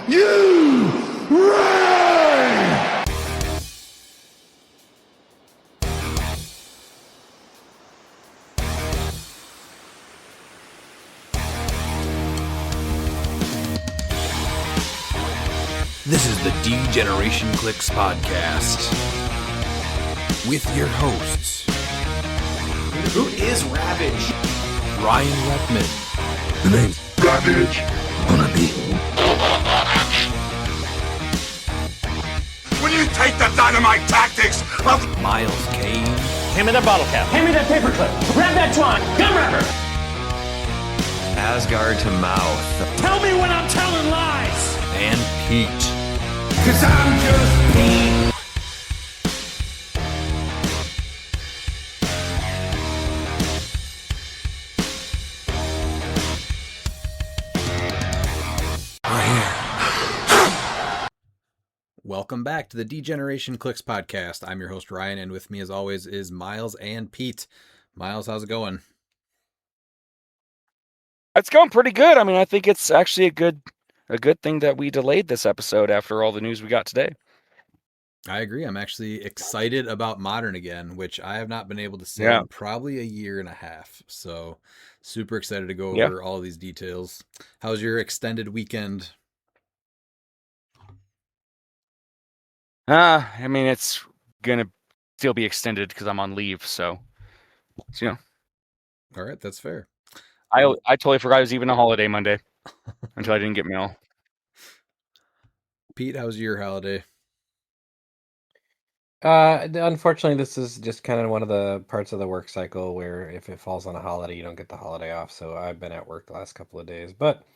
you ready? This is the D-Generation cliX podcast with your hosts, Who is Ravage? Ryan Reckman, The name's Ravage. Gonna be. When you take the dynamite tactics of Miles Kane, Hand me that bottle cap. Hand me that paperclip. Grab that twine. Gun wrapper. Asgard to mouth. Tell me when I'm telling lies. and Pete. 'Cause I'm just Pete. Welcome back to the D-Generation cliX podcast. I'm your host, Ryan, and with me as always is Miles and Pete. Miles, how's it going? It's going pretty good. I mean, I think it's actually a good thing that we delayed this episode after all the news we got today. I agree. I'm actually excited about Modern again, which I have not been able to say Yeah. in probably a year and a half. So super excited to go Yeah. over all these details. How's your extended weekend? I mean, it's gonna still be extended because I'm on leave. So you know, All right, that's fair. I totally forgot it was even a holiday Monday until I didn't get mail. Pete, how's your holiday? Unfortunately, this is just kind of one of the parts of the work cycle where if it falls on a holiday, you don't get the holiday off. So I've been at work the last couple of days. But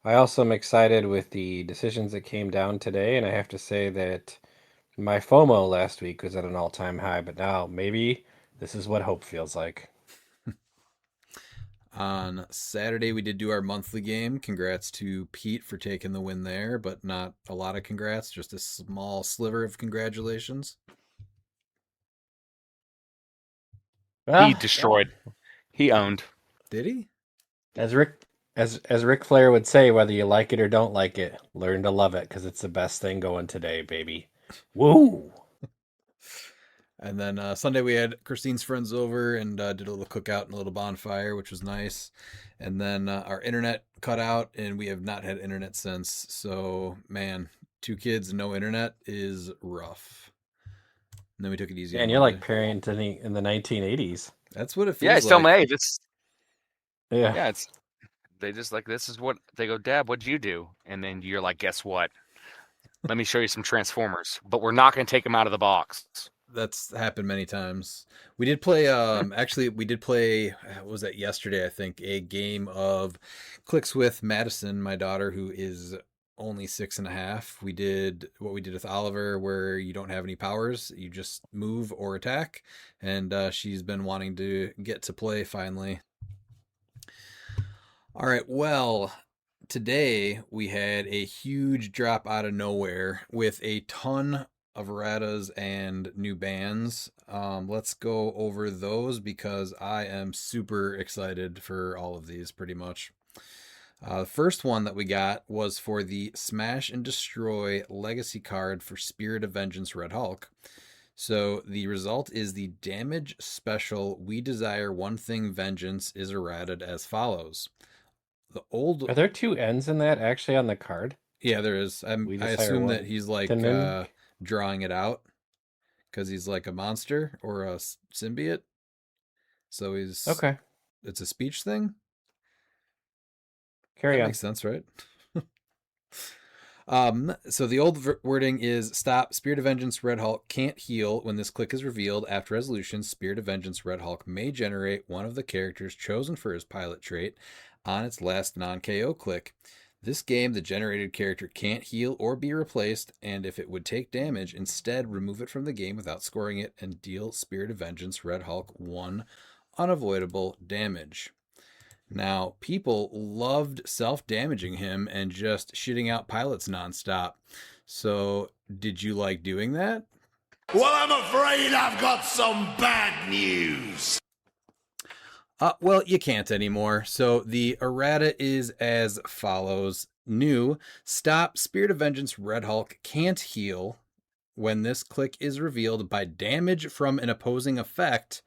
I also am excited with the decisions that came down today. And I have to say that my FOMO last week was at an all-time high. But now maybe this is what hope feels like. On Saturday, we did do our monthly game. Congrats to Pete for taking the win there, but not a lot of congrats, just a small sliver of congratulations. He destroyed. He owned. Did he? As Ric Flair would say, whether you like it or don't like it, learn to love it because it's the best thing going today, baby. Woo! And then Sunday we had Christine's friends over and did a little cookout and a little bonfire, which was nice. And then our internet cut out, and we have not had internet since. So, man, 2 kids, no internet is rough. And then we took it easy. And you're like parenting in the 1980s. That's what it feels Yeah, like. it's still May. This. Yeah. Yeah, it's. They just like this is what they go. Dad, what'd you do? And then you're like, guess what? Let me show you some Transformers, but we're not going to take them out of the box. That's happened many times. We did play, actually, what was that, yesterday, I think, a game of cliX with Madison, my daughter, who is only 6.5. We did what we did with Oliver, where you don't have any powers. You just move or attack. And she's been wanting to get to play finally. All right, well, today we had a huge drop out of nowhere with a ton of erratas and new bans. Let's go over those because I am super excited for all of these pretty much. The first one that we got was for the Smash and Destroy Legacy card for Spirit of Vengeance Red Hulk. So the result is the damage special We Desire One Thing Vengeance is errated as follows. Are there 2 N's in that actually on the card? Yeah, there is. I assume that he's like drawing it out because he's like a monster or a symbiote. So he's okay. It's a speech thing. Carry on. Makes sense, right? So the old wording is stop. Spirit of Vengeance Red Hulk can't heal when this click is revealed. After resolution, Spirit of Vengeance Red Hulk may generate one of the characters chosen for his pilot trait on its last non-KO click. This game, the generated character can't heal or be replaced, and if it would take damage, instead remove it from the game without scoring it and deal Spirit of Vengeance Red Hulk 1 unavoidable damage. Now, people loved self-damaging him and just shitting out pilots nonstop. So, did you like doing that? Well, I'm afraid I've got some bad news. Well, you can't anymore. So the errata is as follows. new. Stop. Spirit of Vengeance Red Hulk can't heal when this click is revealed by damage from an opposing effect.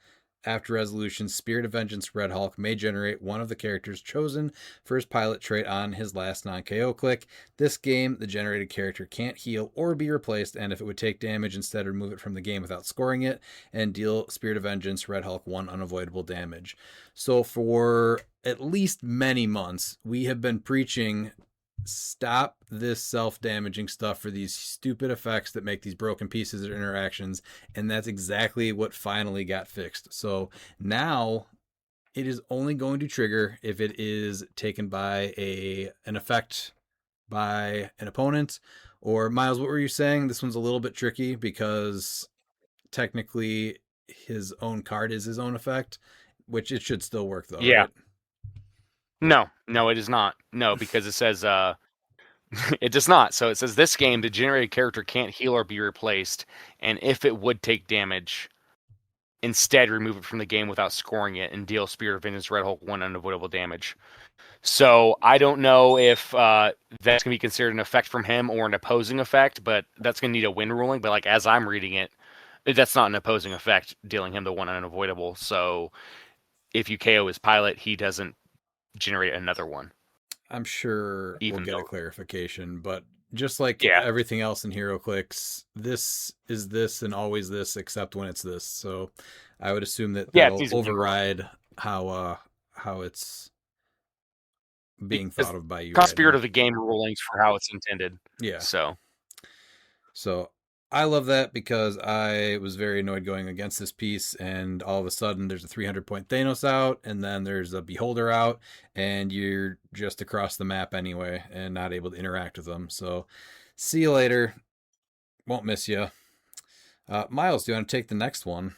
After resolution, Spirit of Vengeance Red Hulk may generate one of the characters chosen for his pilot trait on his last non-KO click. This game, the generated character can't heal or be replaced, and if it would take damage, instead remove it from the game without scoring it, and deal Spirit of Vengeance Red Hulk 1 unavoidable damage. So for at least many months, we have been preaching, stop this self-damaging stuff for these stupid effects that make these broken pieces or interactions, and that's exactly what finally got fixed. So now it is only going to trigger if it is taken by an effect by an opponent. Or Miles, what were you saying? This one's a little bit tricky because technically his own card is his own effect, which it should still work though, Yeah. right? No, it is not. No, because it says it does not. So it says this game, the generated character can't heal or be replaced, and if it would take damage, instead remove it from the game without scoring it and deal Spirit of Vengeance Red Hulk 1 unavoidable damage. So I don't know if that's going to be considered an effect from him or an opposing effect, but that's going to need a win ruling. But like as I'm reading it, that's not an opposing effect, dealing him the 1 unavoidable. So if you KO his pilot, he doesn't generate another one. I'm sure Even we'll get though- a clarification, but just like Yeah. everything else in HeroClix, this is this and always this, except when it's this. So I would assume that Yeah, that'll it's easy to override how it's being Because thought of by you. Cross right spirit now. of the game rulings for how it's intended. Yeah. So I love that because I was very annoyed going against this piece, and all of a sudden there's a 300-point Thanos out, and then there's a Beholder out, and you're just across the map anyway and not able to interact with them. So see you later. Won't miss you. Miles, do you want to take the next one?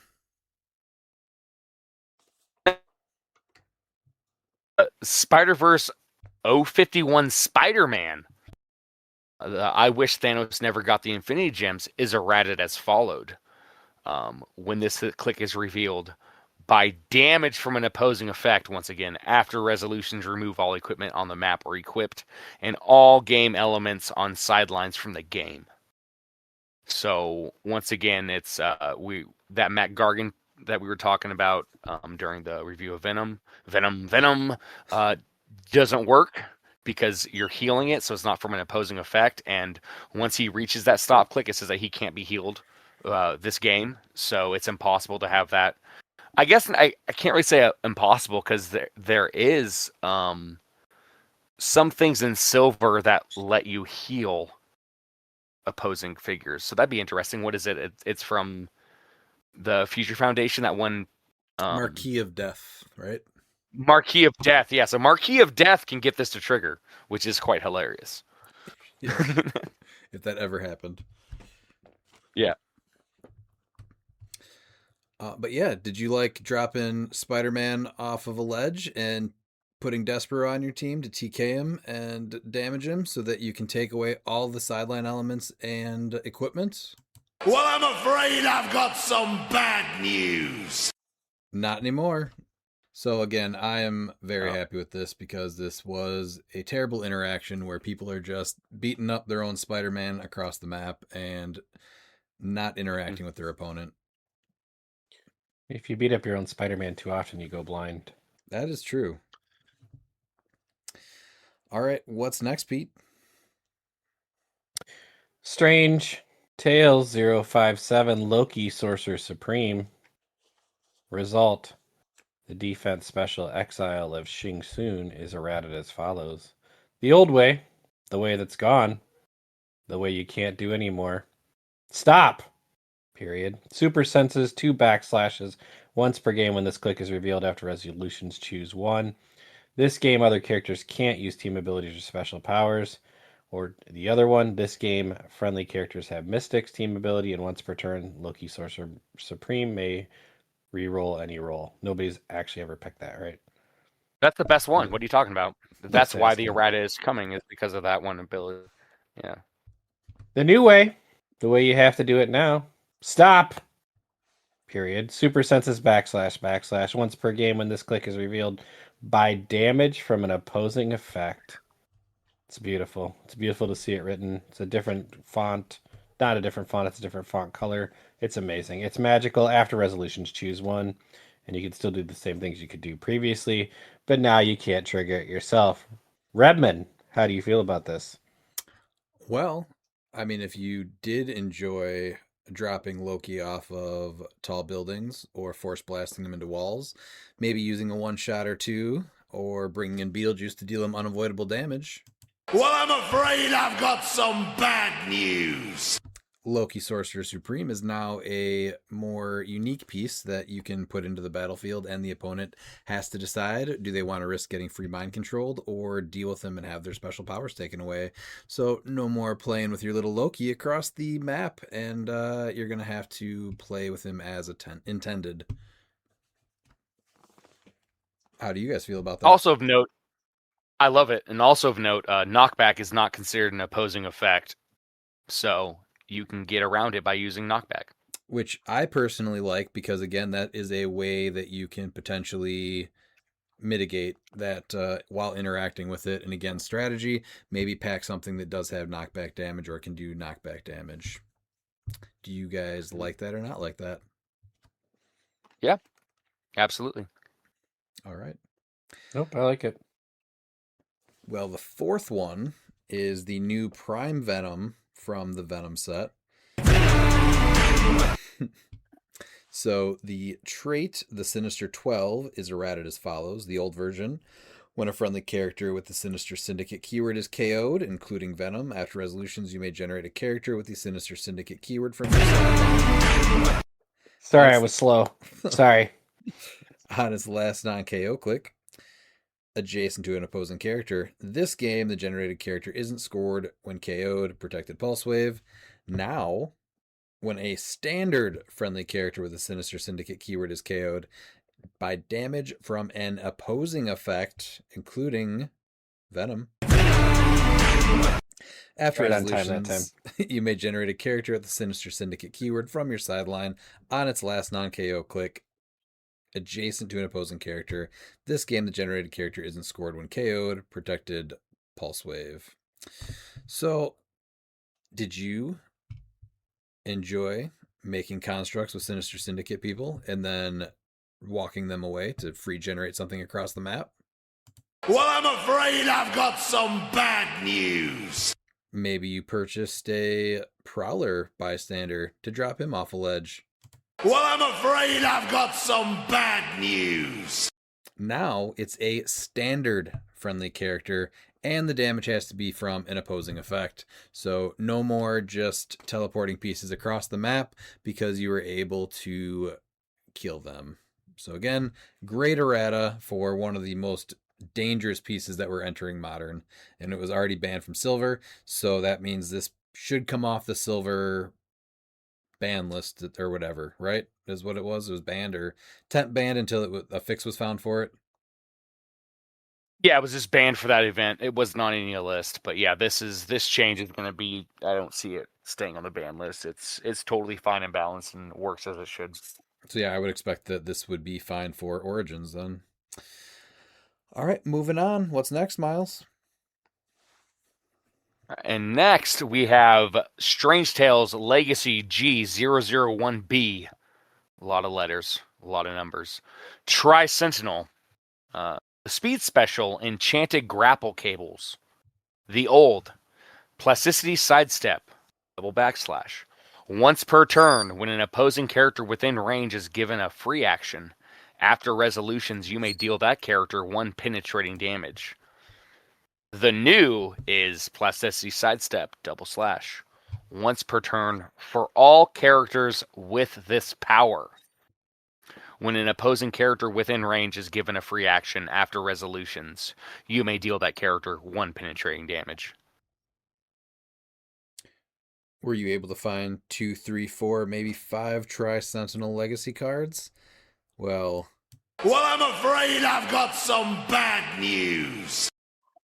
Spider-Verse 051 Spider-Man. I wish Thanos never got the Infinity Gems is errated as followed. When this click is revealed, by damage from an opposing effect, once again, after resolutions, remove all equipment on the map or equipped, and all game elements on sidelines from the game. So once again, it's that Matt Gargan that we were talking about during the review of Venom doesn't work because you're healing it, so it's not from an opposing effect. And once he reaches that stop click, it says that he can't be healed this game, so it's impossible to have that. I guess I can't really say impossible because there is some things in Silver that let you heal opposing figures, so that'd be interesting. What is it? It's from the Future Foundation, that one Marquis of Death, right? Marquis of Death. Yeah, so Marquis of Death can get this to trigger, which is quite hilarious. Yeah. If that ever happened. Yeah. But yeah, did you like dropping Spider-Man off of a ledge and putting Despero on your team to TK him and damage him so that you can take away all the sideline elements and equipment? Well, I'm afraid I've got some bad news. Not anymore. So again, I am very happy with this because this was a terrible interaction where people are just beating up their own Spider-Man across the map and not interacting with their opponent. If you beat up your own Spider-Man too often, you go blind. That is true. All right, what's next, Pete? Strange Tales 057 Loki Sorcerer Supreme. Result: the defense special exile of Shing Tsung is errated as follows. The old way, the way that's gone, the way you can't do anymore. Stop! Period. Super senses 2 backslashes once per game when this click is revealed after resolutions. Choose one. This game, other characters can't use team abilities or special powers. Or the other one, this game, friendly characters have Mystic's team ability, and once per turn, Loki Sorcerer Supreme may re-roll any roll. Nobody's actually ever picked that, right? That's the best one. What are you talking about? That's why the asking. errata is coming, is because of that one ability. Yeah. The new way, the way you have to do it now. Stop! Period. Super senses backslash once per game when this click is revealed by damage from an opposing effect. It's beautiful. It's beautiful to see it written. It's a different font. Not a different font, it's a different font color. It's amazing. It's magical. After resolutions, choose one, and you can still do the same things you could do previously, but now you can't trigger it yourself. Redman, how do you feel about this? Well, I mean, if you did enjoy dropping Loki off of tall buildings or force blasting them into walls, maybe using a one shot or two, or bringing in Beetlejuice to deal him unavoidable damage, Well, I'm afraid I've got some bad news. Loki Sorcerer Supreme is now a more unique piece that you can put into the battlefield, and the opponent has to decide, do they want to risk getting free mind controlled or deal with them and have their special powers taken away. So no more playing with your little Loki across the map, and you're going to have to play with him as intended. How do you guys feel about that? Also of note, I love it. And also of note, knockback is not considered an opposing effect. So you can get around it by using knockback. Which I personally like because, again, that is a way that you can potentially mitigate that while interacting with it. And again, strategy, maybe pack something that does have knockback damage or can do knockback damage. Do you guys like that or not like that? Yeah, absolutely. All right. Nope, I like it. Well, the fourth one is the new Prime Venom from the Venom set. So the trait, the Sinister 12, is errated as follows. The old version: when a friendly character with the Sinister Syndicate keyword is KO'd, including Venom, after resolutions, you may generate a character with the Sinister Syndicate keyword from your side. Sorry, I was slow. Sorry. On its last non-KO click, adjacent to an opposing character. This game, the generated character isn't scored when KO'd, protected pulse wave. Now, when a standard friendly character with a Sinister Syndicate keyword is KO'd by damage from an opposing effect, including Venom. After Right on time that resolutions, you may generate a character with the Sinister Syndicate keyword from your sideline on its last non-KO click, adjacent to an opposing character. This game, the generated character isn't scored when KO'd, protected pulse wave. So, did you enjoy making constructs with Sinister Syndicate people and then walking them away to free generate something across the map? Well, I'm afraid I've got some bad news. Maybe you purchased a Prowler bystander to drop him off a ledge. Well, I'm afraid I've got some bad news. Now it's a standard friendly character, and the damage has to be from an opposing effect. So no more just teleporting pieces across the map because you were able to kill them. So again, great errata for one of the most dangerous pieces that were entering Modern, and it was already banned from Silver, so that means this should come off the Silver ban list or whatever, right? Is what it was. It was banned or temp banned until a fix was found for it. Yeah, it was just banned for that event. It wasn't on any list, but yeah, this change is going to be. I don't see it staying on the ban list. It's totally fine and balanced and works as it should. So yeah, I would expect that this would be fine for Origins then. All right, moving on. What's next, Miles? And next we have Strange Tales Legacy G001B. A lot of letters, a lot of numbers. Tri-Sentinel. The speed special, Enchanted Grapple Cables. The old Plasticity Sidestep, double backslash. Once per turn, when an opposing character within range is given a free action, after resolutions, you may deal that character 1 penetrating damage. The new is Plasticity Sidestep, double slash. Once per turn for all characters with this power. When an opposing character within range is given a free action after resolutions, you may deal that character 1 penetrating damage. Were you able to find 2, 3, 4, maybe 5 Tri-Sentinel Legacy cards? Well, I'm afraid I've got some bad news.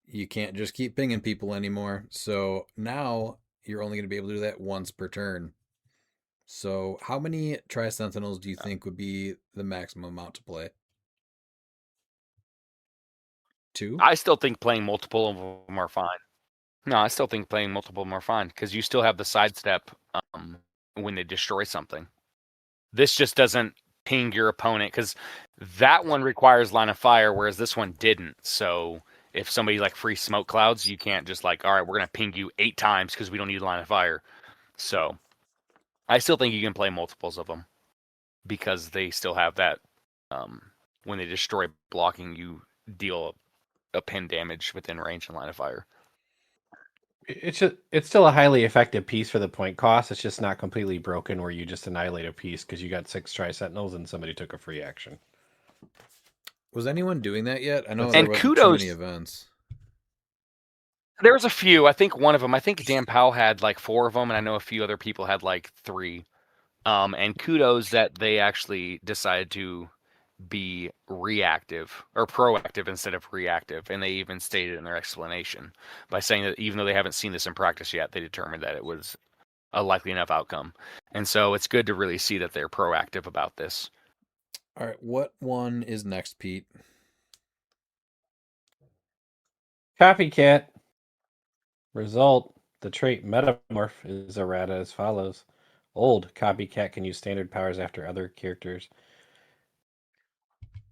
You can't just keep pinging people anymore. So now you're only going to be able to do that once per turn. So how many Tri-Sentinels do you think would be the maximum amount to play? 2? I still think playing multiple of them are fine. No, I still think playing multiple more fun because you still have the sidestep when they destroy something. This just doesn't ping your opponent because that one requires line of fire, whereas this one didn't. So if somebody like free smoke clouds, you can't just like, all right, we're gonna ping you 8 times because we don't need line of fire. So I still think you can play multiples of them because they still have that. When they destroy blocking, you deal a pin damage within range and line of fire. It's still a highly effective piece for the point cost. It's just not completely broken where you just annihilate a piece because you got 6 Tri-Sentinels and somebody took a free action. Was anyone doing that yet? I know And there wasn't too kudos- many events. There was a few. I think one of them. I think Dan Powell had like 4 of them, and I know a few other people had like 3. And kudos that they actually decided to be reactive or proactive instead of reactive, and they even stated in their explanation by saying that even though they haven't seen this in practice yet, they determined that it was a likely enough outcome. And so it's good to really see that they're proactive about this. All right, what one is next, Pete? Copycat. Result. The trait Metamorph is errata as follows. Old. Copycat can use standard powers after other characters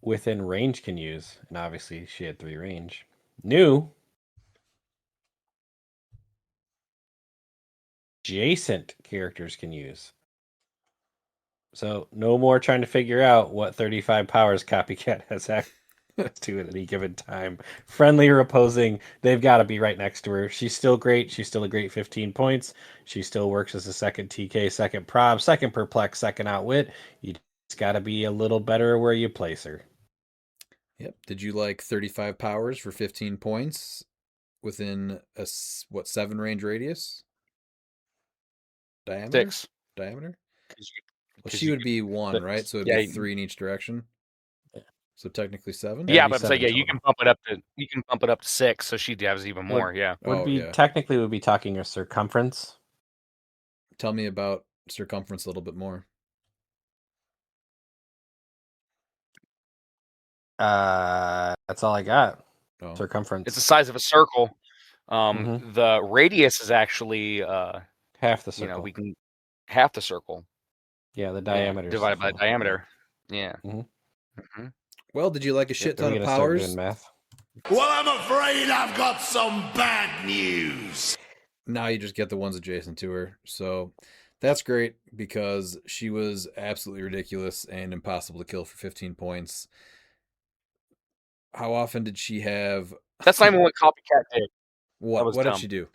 within range can use. And obviously she had 3 range. New. Adjacent characters can use. So no more trying to figure out what 35 powers Copycat has access to at any given time. Friendly or opposing, they've got to be right next to her. She's still great. She's still a great 15 points. She still works as a second TK, second prob, second perplex, second outwit. You just got to be a little better where you place her. Yep. Did you like 35 powers for 15 points within a 7 range radius? Diameter? 6. Diameter? 'Cause Well, she would be 1, 6. right? So it'd Yeah, be 3 in each direction. So technically 7. Yeah. Yeah, be but I'm saying, 7 you total. can bump it up to 6, so she has even more. Yeah. Would be yeah. technically would be talking a circumference. Tell me about circumference a little bit more. That's all I got. Oh. Circumference. It's the size of a circle. The radius is actually half the circle. we can half the circle. Yeah, the diameter divided by the diameter. Yeah. Well, did you like a shit ton of Start powers? doing math. Well, I'm afraid I've got some bad news. Now you just get the ones adjacent to her. So that's great because she was absolutely ridiculous and impossible to kill for 15 points. How often did she have? That's not even what Copycat did. What did dumb. she do?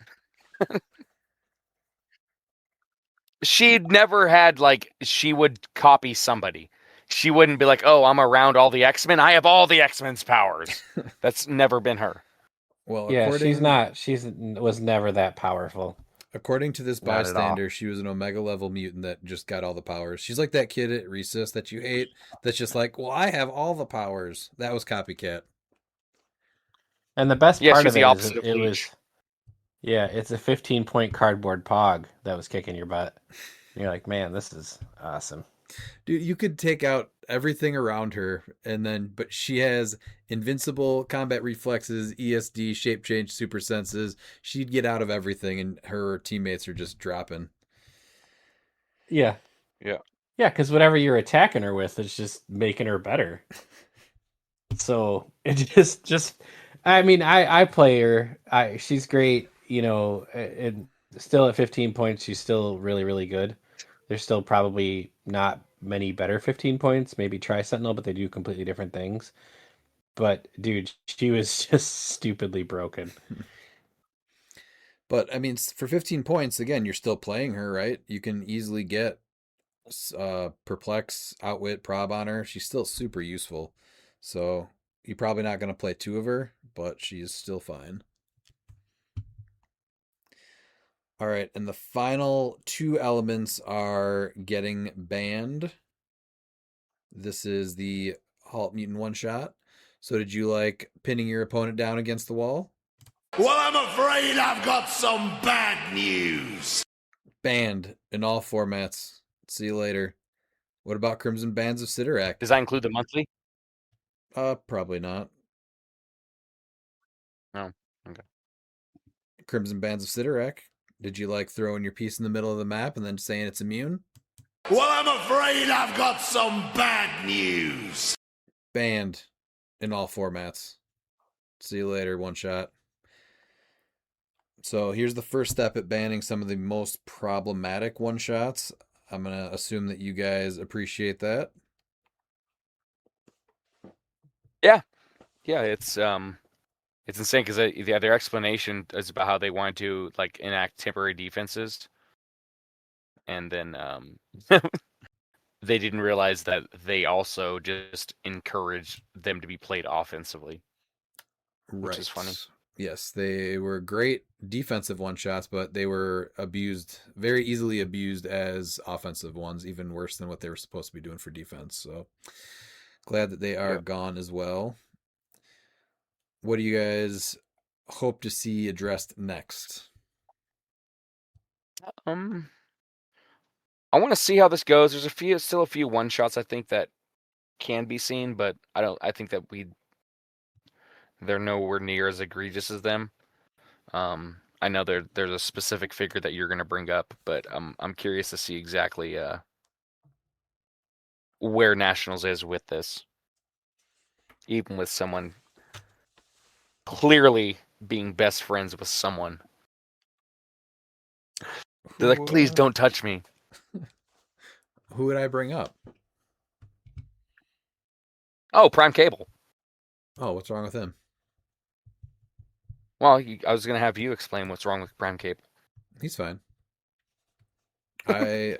She'd never had she would copy somebody. She wouldn't be like, "Oh, I'm around all the X-Men. I have all the X-Men's powers." That's never been her. Well, Yeah, she's not. Was never that powerful. According to this Not at all. bystander, she was an Omega level mutant that just got all the powers. She's like that kid at recess that you hate. That's just like, well, I have all the powers. That was Copycat. And the best Yeah, part she's of the it opposite is of it Bleach. was, yeah, it's a 15-point cardboard pog that was kicking your butt. And you're like, man, this is awesome. Dude, you could take out everything around her, but she has invincible combat reflexes, ESD, shape change, super senses. She'd get out of everything, and her teammates are just dropping. Yeah. Yeah. Yeah, because whatever you're attacking her with is just making her better. So it just I mean, I play her. She's great, and still at 15 points, she's still really, really good. There's still probably not many better 15 points, maybe try Sentinel, but they do completely different things. But dude, she was just stupidly broken. But I mean, for 15 points, again, you're still playing her, right? You can easily get perplex, outwit, prob on her. She's still super useful. So you're probably not going to play 2 of her, but she's still fine. All right, and the final 2 elements are getting banned. This is the Halt Mutant one shot. So did you like pinning your opponent down against the wall? Well, I'm afraid I've got some bad news. Banned in all formats. See you later. What about Crimson Bands of Sidorak? Does that include the monthly? Probably not. No. Okay. Crimson Bands of Sidorak. Did you like throwing your piece in the middle of the map and then saying it's immune? Well, I'm afraid I've got some bad news. Banned in all formats. See you later, one shot. So here's the first step at banning some of the most problematic one shots. I'm going to assume that you guys appreciate that. Yeah, it's insane because their explanation is about how they wanted to like enact temporary defenses, and then they didn't realize that they also just encouraged them to be played offensively, which is funny. Yes, they were great defensive one shots, but they were abused, very easily abused as offensive ones, even worse than what they were supposed to be doing for defense. So glad that they are gone as well. What do you guys hope to see addressed next? I want to see how this goes. There's still a few one shots I think that can be seen, but I think that they're nowhere near as egregious as them. I know there's a specific figure that you're going to bring up, but I'm curious to see exactly where Nationals is with this, even with someone clearly being best friends with someone. They're like, please don't touch me. Who would I bring up? Oh, Prime Cable. Oh, what's wrong with him? Well, I was going to have you explain what's wrong with Prime Cable. He's fine. I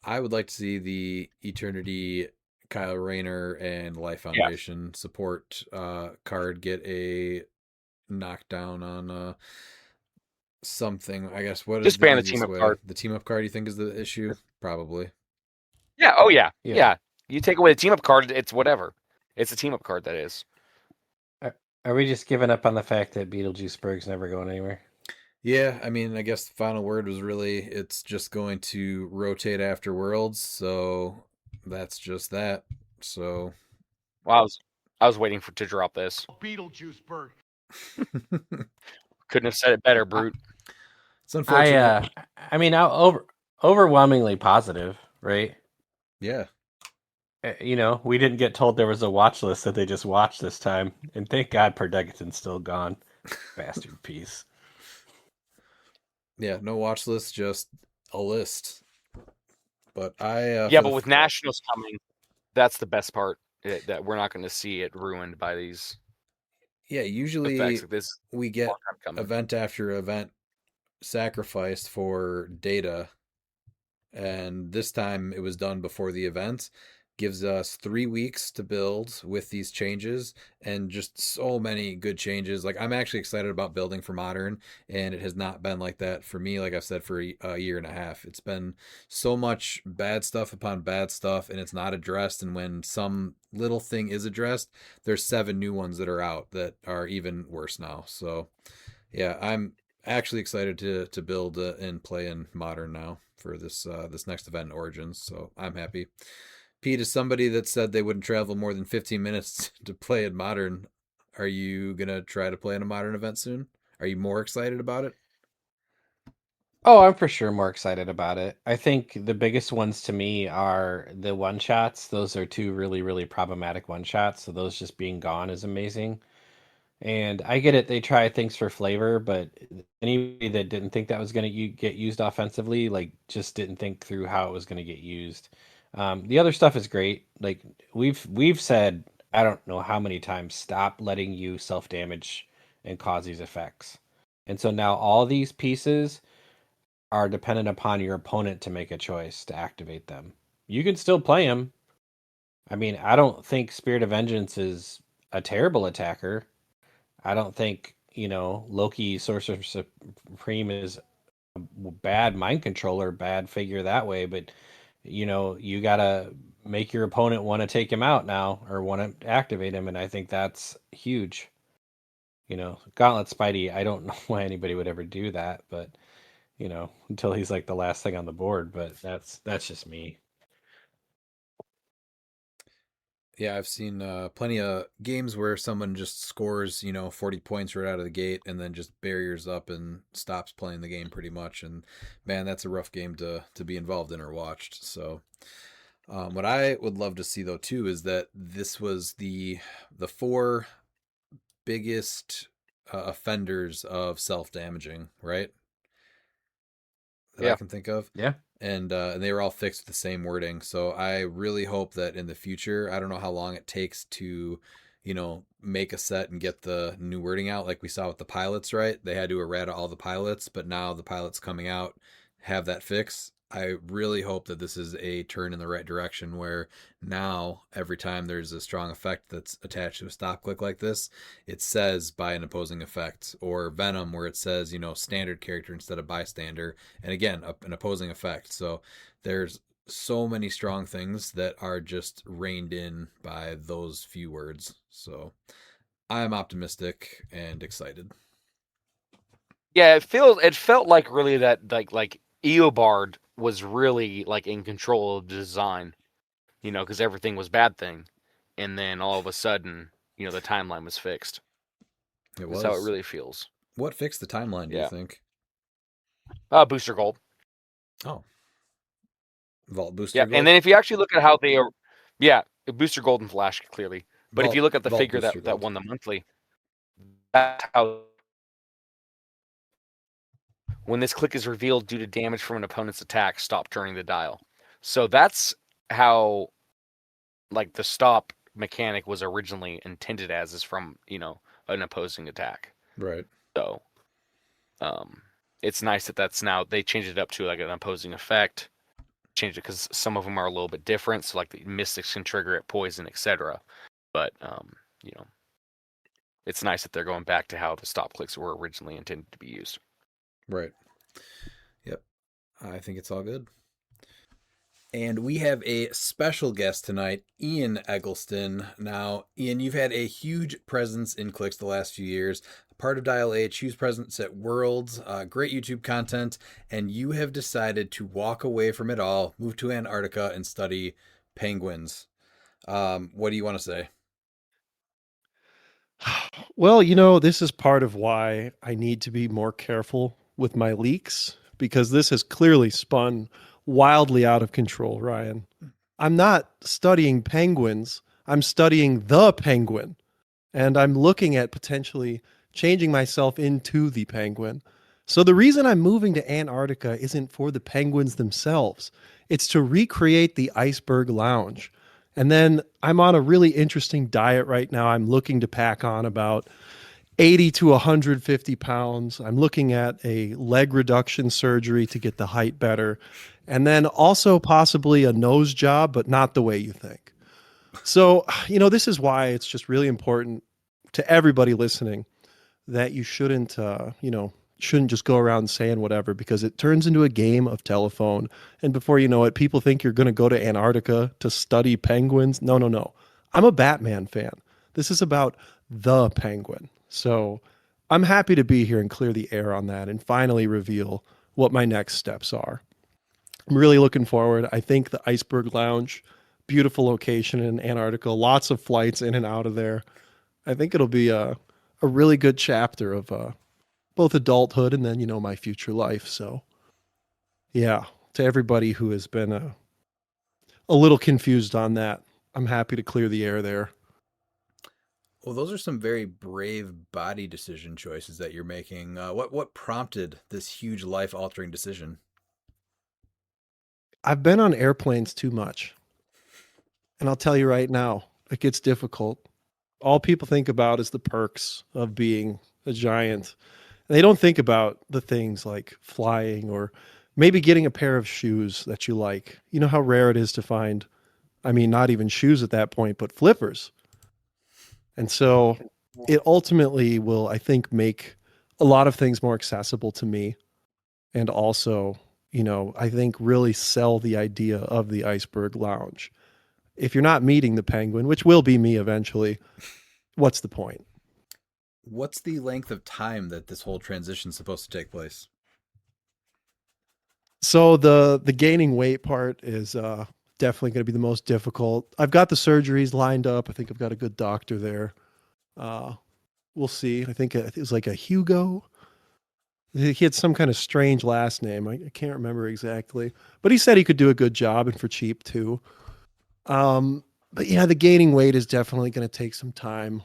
would like to see the Eternity, Kyle Rayner, and Life Foundation support card get a knockdown on something. I guess what just is ban the team up card. The team up card you think is the issue? Probably. Yeah. Oh yeah. You take away the team up card, it's whatever. It's a team up card that is. Are we just giving up on the fact that Beetlejuiceburg's never going anywhere? Yeah, I mean, I guess the final word was really it's just going to rotate after Worlds, so that's just that. So, well, I was waiting to drop this. Beetlejuiceburg. Couldn't have said it better, Brute. It's unfortunate. I mean, overwhelmingly positive, right? Yeah. We didn't get told there was a watch list that they just watched this time, and thank God Perdegaton's still gone. Bastard piece. Yeah, no watch list, just a list. But but with Nationals coming, that's the best part. That we're not going to see it ruined by these. Yeah, usually like this we get event after event sacrificed for data, and this time it was done before the event. Gives us 3 weeks to build with these changes, and just so many good changes. Like, I'm actually excited about building for Modern, and it has not been like that for me, like I've said, for a year and a half. It's been so much bad stuff upon bad stuff, and it's not addressed. And when some little thing is addressed, there's 7 new ones that are out that are even worse now. So yeah, I'm actually excited to build and play in Modern now for this next event in Origins. So I'm happy. Pete, is somebody that said they wouldn't travel more than 15 minutes to play in Modern. Are you going to try to play in a Modern event soon? Are you more excited about it? Oh, I'm for sure more excited about it. I think the biggest ones to me are the one shots. Those are 2 really, really problematic one shots. So those just being gone is amazing. And I get it. They try things for flavor, but anybody that didn't think that was going to get used offensively, like, just didn't think through how it was going to get used. The other stuff is great. Like, we've said, I don't know how many times, stop letting you self-damage and cause these effects. And so now all these pieces are dependent upon your opponent to make a choice to activate them. You can still play them. I mean, I don't think Spirit of Vengeance is a terrible attacker. I don't think, Loki Sorcerer Supreme is a bad mind controller, bad figure that way, but you gotta make your opponent want to take him out now or want to activate him, and I think that's huge. Gauntlet Spidey, I don't know why anybody would ever do that, but until he's like the last thing on the board, but that's just me. Yeah, I've seen plenty of games where someone just scores, 40 points right out of the gate and then just barriers up and stops playing the game pretty much. And man, that's a rough game to be involved in or watched. So, what I would love to see though too is that this was the four biggest offenders of self-damaging, right? That I Yeah. can think of. Yeah. And they were all fixed with the same wording. So I really hope that in the future, I don't know how long it takes to, make a set and get the new wording out, like we saw with the pilots, right? They had to errata all the pilots, but now the pilots coming out have that fix. I really hope that this is a turn in the right direction where now every time there's a strong effect that's attached to a stop click like this, it says by an opposing effect, or Venom where it says, standard character instead of bystander. And again, an opposing effect. So there's so many strong things that are just reined in by those few words. So I'm optimistic and excited. Yeah, it felt like really that like Eobard was really like in control of the design, because everything was bad thing, and then all of a sudden, the timeline was fixed. It That's how it was. really feels. What fixed the timeline, do you Yeah. think? Booster Gold. Oh. Vault Booster Yeah, Gold? and then if you actually look at how they are, yeah, Booster Gold and Flash clearly. But if you look at the Vault figure Booster that Gold. won the monthly, that's how when this click is revealed due to damage from an opponent's attack, stop turning the dial. So that's how like the stop mechanic was originally intended as, is from, an opposing attack. Right. So it's nice that that's now they changed it up to like an opposing effect. Changed it because some of them are a little bit different. So like the mystics can trigger it, poison, etc. But it's nice that they're going back to how the stop clicks were originally intended to be used. Right. Yep. I think it's all good. And we have a special guest tonight, Ian Eggleston. Now, Ian, you've had a huge presence in cliX the last few years, part of Dial H, huge presence at Worlds, great YouTube content, and you have decided to walk away from it all, move to Antarctica, and study penguins. What do you want to say? Well, this is part of why I need to be more careful with my leaks because this has clearly spun wildly out of control, Ryan. I'm not studying penguins, I'm studying the penguin. And I'm looking at potentially changing myself into the penguin. So the reason I'm moving to Antarctica isn't for the penguins themselves. It's to recreate the iceberg lounge. And then I'm on a really interesting diet right now. I'm looking to pack on about 80 to 150 pounds. I'm looking at a leg reduction surgery to get the height better. And then also possibly a nose job, but not the way you think. So, this is why it's just really important to everybody listening that you shouldn't just go around saying whatever, because it turns into a game of telephone. And before you know it, people think you're going to go to Antarctica to study penguins. No, no, no. I'm a Batman fan. This is about the penguin. So I'm happy to be here and clear the air on that and finally reveal what my next steps are. I'm really looking forward. I think the Iceberg Lounge, beautiful location in Antarctica, lots of flights in and out of there. I think it'll be a really good chapter of both adulthood and then, my future life. So, yeah, to everybody who has been a little confused on that, I'm happy to clear the air there. Well, those are some very brave body decision choices that you're making. What prompted this huge life-altering decision? I've been on airplanes too much. And I'll tell you right now, it gets difficult. All people think about is the perks of being a giant. They don't think about the things like flying or maybe getting a pair of shoes that you like. You know how rare it is to find, not even shoes at that point, but flippers. And so it ultimately will, I think, make a lot of things more accessible to me. And also, I think really sell the idea of the Iceberg Lounge. If you're not meeting the penguin, which will be me eventually, what's the point? What's the length of time that this whole transition is supposed to take place? So the gaining weight part is definitely going to be the most difficult. I've got the surgeries lined up. I think I've got a good doctor there. We'll see. I think it was like a Hugo. He had some kind of strange last name. I can't remember exactly, but he said he could do a good job and for cheap too. But yeah, the gaining weight is definitely going to take some time.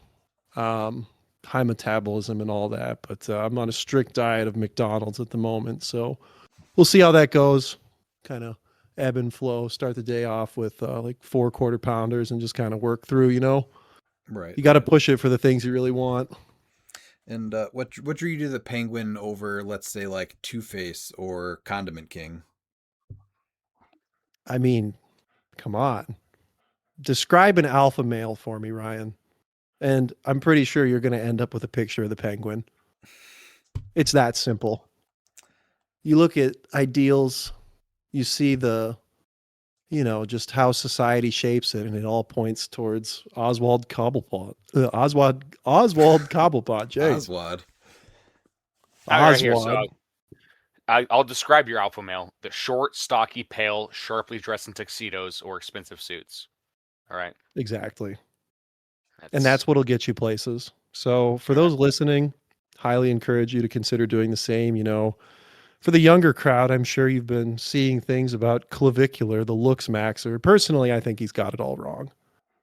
High metabolism and all that, but I'm on a strict diet of McDonald's at the moment, so we'll see how that goes. Kind of ebb and flow. Start the day off with like 4 quarter pounders and just kind of work through. Right. You got to push it for the things you really want. And what drew you to the Penguin over, let's say, like Two-Face or Condiment King? I mean, come on. Describe an alpha male for me, Ryan. And I'm pretty sure you're going to end up with a picture of the Penguin. It's that simple. You look at ideals, you see just how society shapes it, and it all points towards Oswald Cobblepot. Oswald Cobblepot. Jeez. Oswald. All right, here, Oswald. so I'll describe your alpha male: the short, stocky, pale, sharply dressed in tuxedos or expensive suits. All right. Exactly. And that's what'll get you places. So for those listening, highly encourage you to consider doing the same. For the younger crowd, I'm sure you've been seeing things about Clavicular, the looks maxer. Personally, I think he's got it all wrong.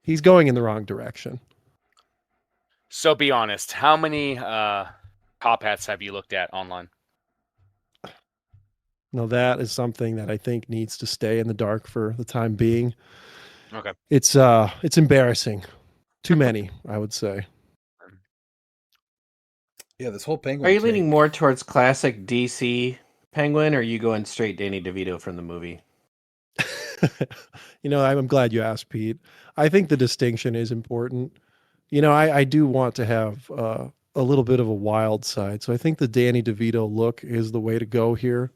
He's going in the wrong direction. So be honest, how many top hats have you looked at online? No, that is something that I think needs to stay in the dark for the time being. Okay. It's embarrassing. Too many, I would say. Yeah, this whole Penguin. Are you leaning more towards classic DC Penguin, or are you going straight Danny DeVito from the movie? I'm glad you asked, Pete. I think the distinction is important. I do want to have a little bit of a wild side. So I think the Danny DeVito look is the way to go here.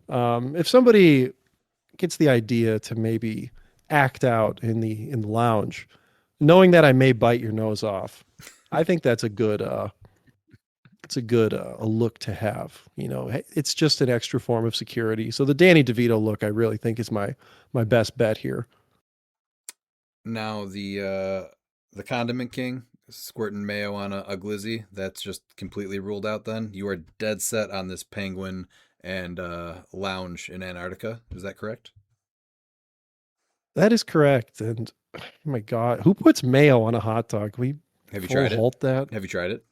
If somebody gets the idea to maybe act out in the lounge, knowing that I may bite your nose off, I think that's a good a look to have. It's just an extra form of security. So the Danny DeVito look, I really think, is my best bet here. Now the Condiment King squirting mayo on a glizzy, that's just completely ruled out. Then you are dead set on this Penguin and lounge in Antarctica. Is that correct? That is correct. And oh my God, who puts mayo on a hot dog? Have you tried it? Halt that. Have you tried it?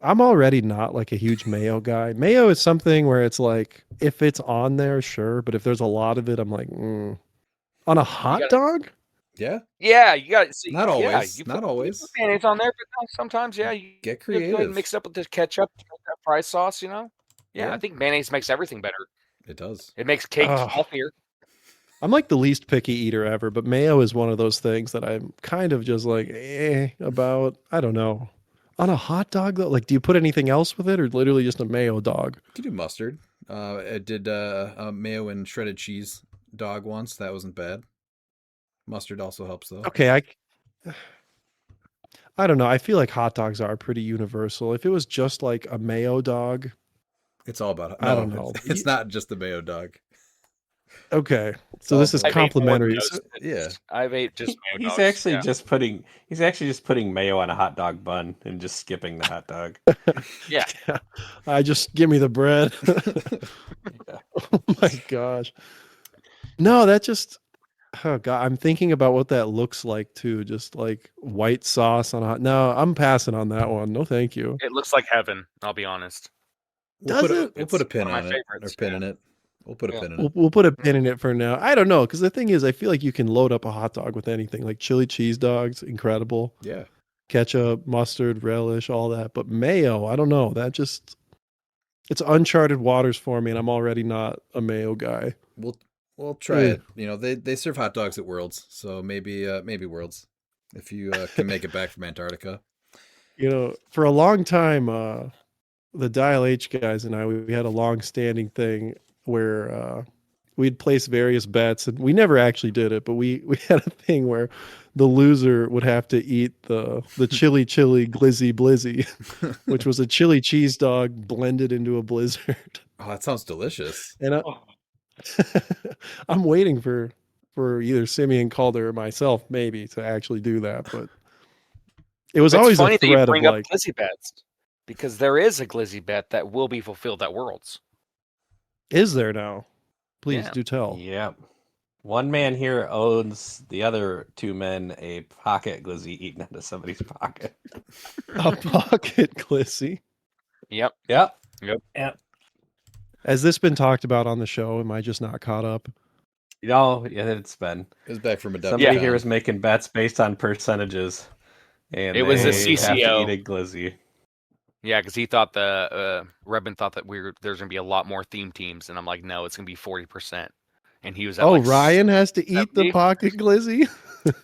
I'm already not like a huge mayo guy. Mayo is something where it's like, if it's on there, sure. But if there's a lot of it, I'm like, on a hot dog? Yeah. Yeah, you got to see. Not always. Yeah, Not always. You put mayonnaise on there, but no, sometimes, yeah, you Get go ahead and creative. mix it up with the ketchup, that fry sauce. Yeah, I think mayonnaise makes everything better. It does. It makes cakes healthier. I'm like the least picky eater ever, but mayo is one of those things that I'm kind of just like about. I don't know. On a hot dog though, like, do you put anything else with it, or literally just a mayo dog? You can do mustard. I did a mayo and shredded cheese dog once. That wasn't bad. Mustard also helps though. Okay, I don't know. I feel like hot dogs are pretty universal. If it was just like a mayo dog, it's all about. I don't know. It's not just the mayo dog. Okay, so this is complimentary. Yeah, I've ate just mayo He's dogs, actually just putting mayo on a hot dog bun and just skipping the hot dog. Yeah. I just give me the bread. Oh my gosh. No, that just, oh God, I'm thinking about what that looks like too. Just like white sauce on a hot. No, I'm passing on that one. No, thank you. It looks like heaven. I'll be honest. We'll put a pin one of on my it. Or favorites, pin yeah. in it. We'll put a pin in it. We'll put a pin in it for now. I don't know, because the thing is, I feel like you can load up a hot dog with anything, like chili cheese dogs, incredible. Yeah. Ketchup, mustard, relish, all that. But mayo, I don't know. That just, it's uncharted waters for me, and I'm already not a mayo guy. We'll try it. They serve hot dogs at Worlds, so maybe Worlds, if you can make it back from Antarctica. For a long time, the Dial H guys and I, we had a long-standing thing where we'd place various bets, and we never actually did it, but we had a thing where the loser would have to eat the chili glizzy blizzy, which was a chili cheese dog blended into a blizzard. Oh, that sounds delicious. And I'm waiting for either Simeon Calder or myself maybe to actually do that, but it was It's always a funny that you threat of bring up like, glizzy bets because there is a glizzy bet that will be fulfilled at Worlds. is there now? Please Yeah. do tell. Yep. One man here owns the other two men a pocket glizzy eaten out of somebody's pocket. A pocket glizzy. Yep. Yep. Yep. Yep. Has this been talked about on the show? Am I just not caught up? Yeah, it's been. It was back from a Somebody Yeah. here was making bets based on percentages, and It was a they have to CCO. eat a glizzy. Yeah, because he thought Rebin thought that there's gonna be a lot more theme teams, and I'm like, no, it's gonna be 40%, and he was at Oh, like Ryan has to eat the 70? pocket glizzy?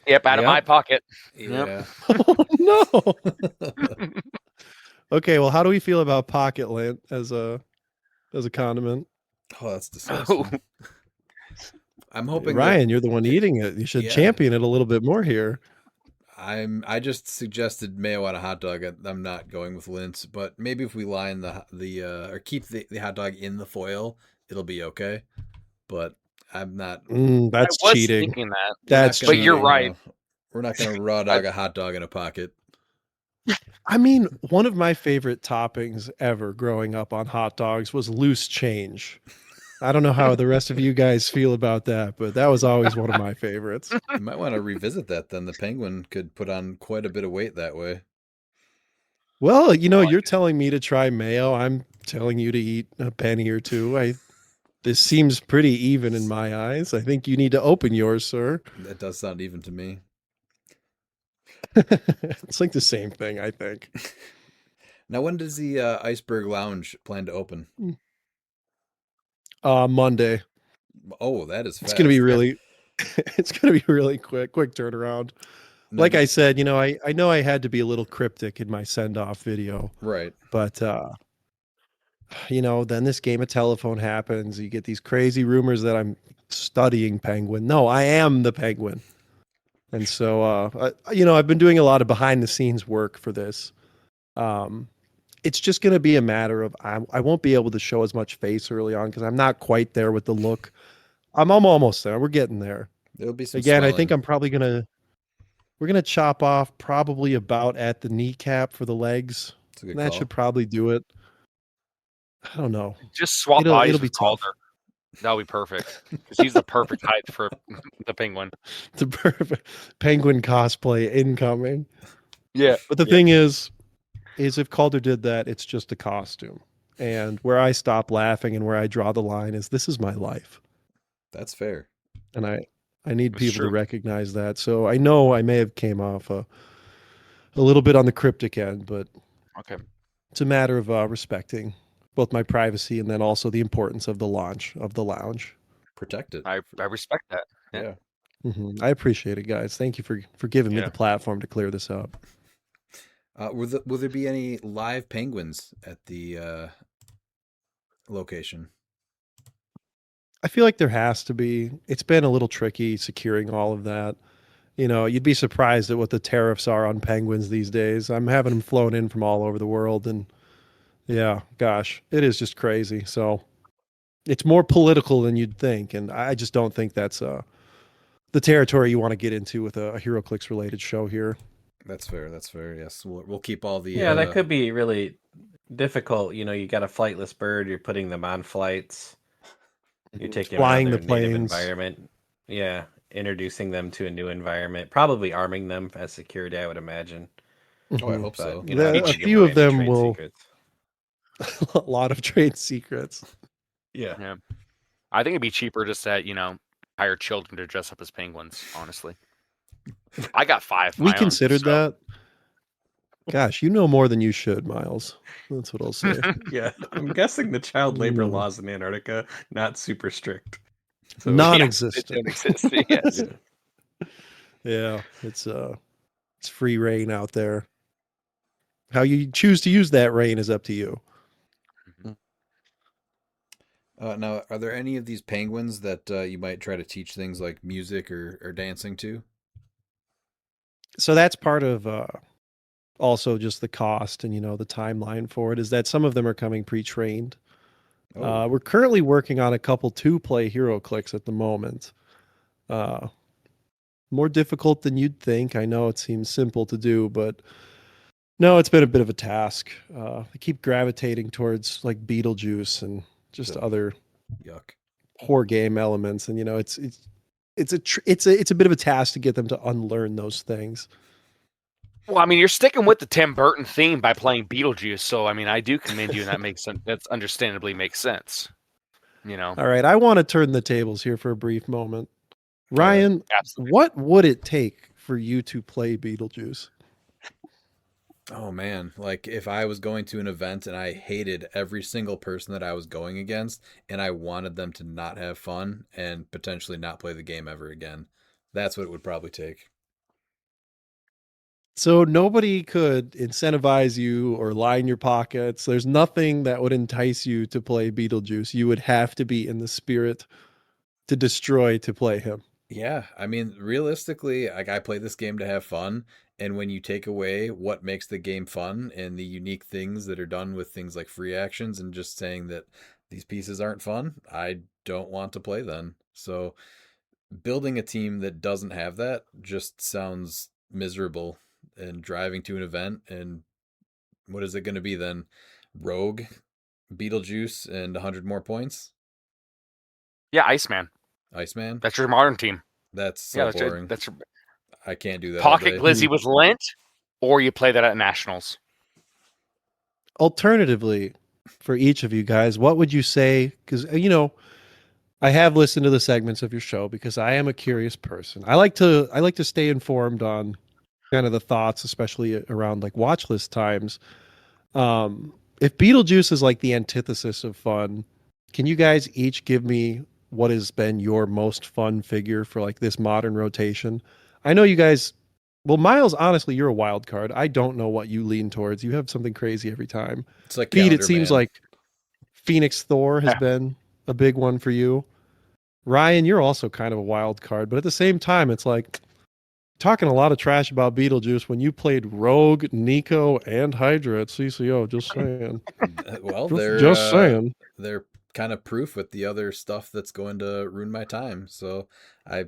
Yep, out of my Yep. pocket. Yeah. Oh no. Okay, well, how do we feel about pocket lint as a condiment? Oh, that's Yep. disgusting. I'm hoping Ryan, you're the one eating it. You should Yeah. champion it a little bit more here. I just suggested mayo on a hot dog. I'm not going with lint, but maybe if we line or keep the hot dog in the foil, it'll be okay. But I'm not. That's I was cheating. thinking that. That's We're not But you're cheating. right. We're not going to raw dog a hot dog in a pocket. I mean, one of my favorite toppings ever growing up on hot dogs was loose change. I don't know how the rest of you guys feel about that, but that was always one of my favorites. You might want to revisit that then. The penguin could put on quite a bit of weight that way. Well, you're telling me to try mayo. I'm telling you to eat a penny or two. This seems pretty even in my eyes. I think you need to open yours, sir. That does sound even to me. It's like the same thing, I think. Now, when does the Iceberg Lounge plan to open? Monday. Oh, that is fast. It's gonna be really it's gonna be really quick turnaround. No, Like I said, I know I had to be a little cryptic in my send-off video, right. but then this game of telephone happens. You get these crazy rumors that I'm studying Penguin. No, I am the Penguin. And so I've been doing a lot of behind the scenes work for this. It's just going to be a matter of I won't be able to show as much face early on because I'm not quite there with the look. I'm almost there. We're getting there. There'll be some Again, I swelling. think we're gonna chop off probably about at the kneecap for the legs. That's a good That call. should probably do it. I don't know. Just swap It'll bodies be with tough. Calder. That'll be perfect because he's the perfect height for the penguin. The perfect penguin cosplay incoming. Yeah, But the thing is if Calder did that, it's just a costume. And where I stop laughing and where I draw the line is this is my life. That's fair. And I need It's people true. to recognize that. So I know I may have came off a little bit on the cryptic end, but okay. it's a matter of respecting both my privacy and then also the importance of the launch of the lounge. Protect it. I respect that. Yeah. I appreciate it, guys. Thank you for giving me Yeah. the platform to clear this up. Will there be any live penguins at the location? I feel like there has to be. It's been a little tricky securing all of that. You'd be surprised at what the tariffs are on penguins these days. I'm having them flown in from all over the world, and yeah, gosh, it is just crazy. So it's more political than you'd think, and I just don't think that's the territory you want to get into with a HeroClix related show here. That's fair. That's fair. Yes, we'll keep all the. Yeah, that could be really difficult. You got a flightless bird. You're putting them on flights. You're taking Flying them around the their native planes. environment. Yeah, introducing them to a new environment. Probably arming them as security, I would imagine. Oh, I hope so. You know, A don't give few away of any them trade will. secrets. A lot of trade secrets. Yeah. I think it'd be cheaper just to hire children to dress up as penguins. Honestly, I got 5. We considered that. Gosh, you know more than you should, Miles. That's what I'll say. Yeah, I'm guessing the child labor Mm. laws in Antarctica not super strict. So Non-existent. They don't exist. Yes. Yeah, it's free reign out there. How you choose to use that reign is up to you. Now, are there any of these penguins that you might try to teach things like music or dancing to? So that's part of also just the cost and the timeline for it is that some of them are coming pre-trained. We're currently working on a couple 2-play hero clicks at the moment. More difficult than you'd think. I know it seems simple to do, but no, it's been a bit of a task. I keep gravitating towards like Beetlejuice and just Ugh. other Yuck. poor game elements, and it's a bit of a task to get them to unlearn those things. Well, I mean, you're sticking with the Tim Burton theme by playing Beetlejuice, so I mean, I do commend you, and that makes sense. That's understandably makes sense. You know, All right, I want to turn the tables here for a brief moment. Ryan, absolutely. what would it take for you to play Beetlejuice? Oh man, like if I was going to an event and I hated every single person that I was going against and I wanted them to not have fun and potentially not play the game ever again. That's what it would probably take. So nobody could incentivize you or line your pockets. There's nothing that would entice you to play Beetlejuice. You would have to be in the spirit to destroy to play him. Yeah, I mean, realistically, like I play this game to have fun, and when you take away what makes the game fun and the unique things that are done with things like free actions and just saying that these pieces aren't fun, I don't want to play then. So building a team that doesn't have that just sounds miserable. And driving to an event, and what is it going to be then? Rogue, Beetlejuice, and 100 more points? Yeah, Iceman. Iceman? That's your modern team. That's so Yeah, that's boring. your, that's your I can't do that all Pocket day. Glizzy with Lint, or you play that at Nationals. Alternatively, for each of you guys, what would you say? Because, I have listened to the segments of your show because I am a curious person. I like to stay informed on kind of the thoughts, especially around like watch list times. If Beetlejuice is like the antithesis of fun, can you guys each give me what has been your most fun figure for like this modern rotation? I know you guys. Well, Miles, honestly, you're a wild card. I don't know what you lean towards. You have something crazy every time. It's like Pete, it Calendar seems Man. like Phoenix Thor has Yeah. been a big one for you. Ryan, you're also kind of a wild card, but at the same time, it's like talking a lot of trash about Beetlejuice when you played Rogue, Nico, and Hydra at CCO. Just saying. Well, Just saying. they're kind of proof with the other stuff that's going to ruin my time. So I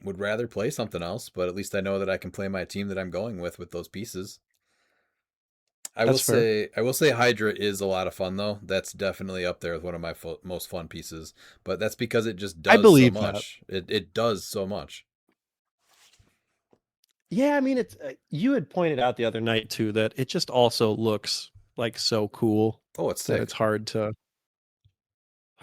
would rather play something else, but at least I know that I can play my team that I'm going with those pieces. That's fair. I will say Hydra is a lot of fun though. That's definitely up there with one of my most fun pieces, but that's because it just I does so believe that. much. It does so much. Yeah, I mean, it's you had pointed out the other night too that it just also looks like so cool Oh, it's that sick. it's hard to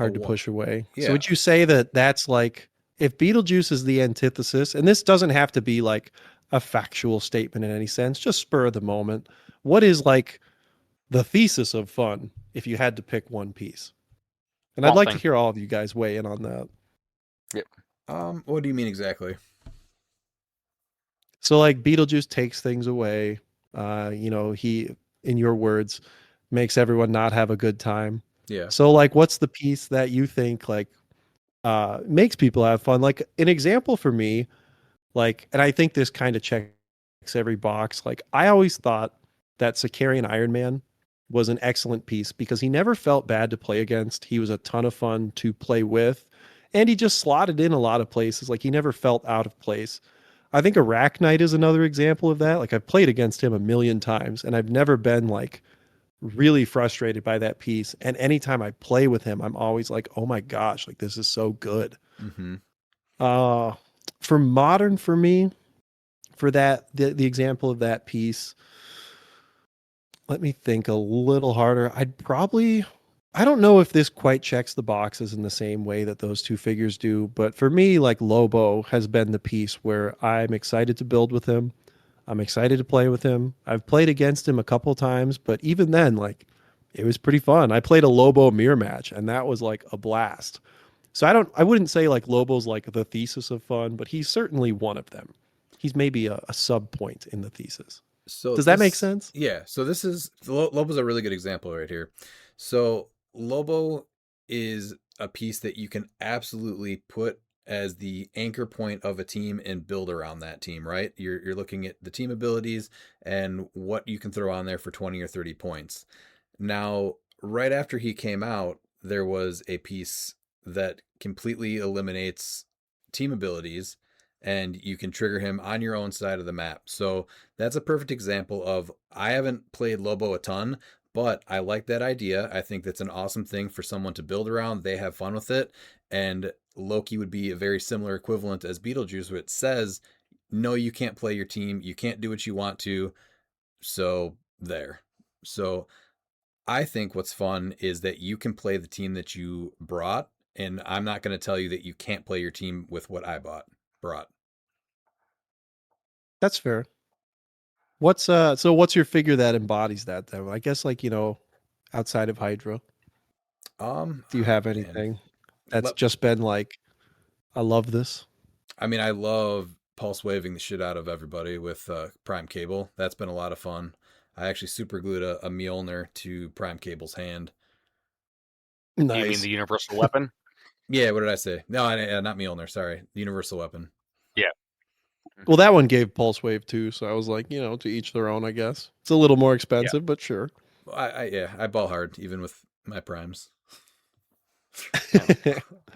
Oh, push away. So yeah. would you say that that's like if Beetlejuice is the antithesis, and this doesn't have to be like a factual statement in any sense, just spur of the moment. What is like the thesis of fun if you had to pick one piece? And I'd Swamp like to Thing. hear all of you guys weigh in on that. What do you mean exactly? So like Beetlejuice takes things away. He, in your words, makes everyone not have a good time. Yeah. So like what's the piece that you think like makes people have fun? Like an example for me, like, and I think this kind of checks every box. Like I always thought that Sicarian Iron Man was an excellent piece because he never felt bad to play against. He was a ton of fun to play with, and he just slotted in a lot of places. Like he never felt out of place. I think Arachnite is another example of that. Like I've played against him a million times, and I've never been like really frustrated by that piece. And anytime I play with him, I'm always like, oh my gosh, like this is so good. Mm-hmm. For modern, for me, for that the example of that piece, let me think a little harder. I don't know if this quite checks the boxes in the same way that those two figures do, but for me, like Lobo has been the piece where I'm excited to build with him. I'm excited to play with him. I've played against him a couple times, but even then, like, it was pretty fun. I played a Lobo mirror match, and that was like a blast. So I wouldn't say like Lobo's like the thesis of fun, but he's certainly one of them. He's maybe a sub point in the thesis. So Does that make sense? Yeah. So this is Lobo's a really good example right here. So Lobo is a piece that you can absolutely put as the anchor point of a team and build around that team, right? You're looking at the team abilities and what you can throw on there for 20 or 30 points. Now, right after he came out, there was a piece that completely eliminates team abilities, and you can trigger him on your own side of the map. So that's a perfect example of, I haven't played Lobo a ton, but I like that idea. I think that's an awesome thing for someone to build around. They have fun with it. And Loki would be a very similar equivalent as Beetlejuice, where it says, no, you can't play your team. You can't do what you want to. So there. So I think what's fun is that you can play the team that you brought, and I'm not going to tell you that you can't play your team with what I brought. That's fair. What's what's your figure that embodies that though? I guess like, outside of Hydra, do you have man. anything that's just been like, I love this? I mean, I love pulse waving the shit out of everybody with Prime Cable. That's been a lot of fun. I actually super glued a Mjolnir to Prime Cable's hand. Nice. You mean the universal weapon? Yeah, what did I say? No, not Mjolnir, sorry. The universal weapon. Yeah. Well, that one gave pulse wave too, so I was like, to each their own, I guess. It's a little more expensive, but sure. I ball hard even with my primes.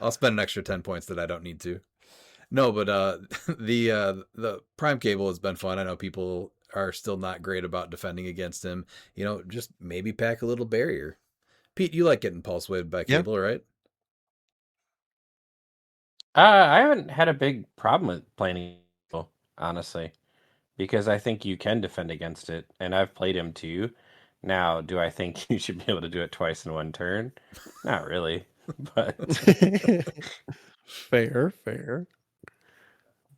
I'll spend an extra 10 points that I don't need to. No, but the Prime Cable has been fun. I know people are still not great about defending against him. Just maybe pack a little barrier. Pete, you like getting pulse waved by Cable, right? I haven't had a big problem with playing Evil, honestly, because I think you can defend against it, and I've played him too. Now, do I think you should be able to do it twice in one turn? Not really, but Fair.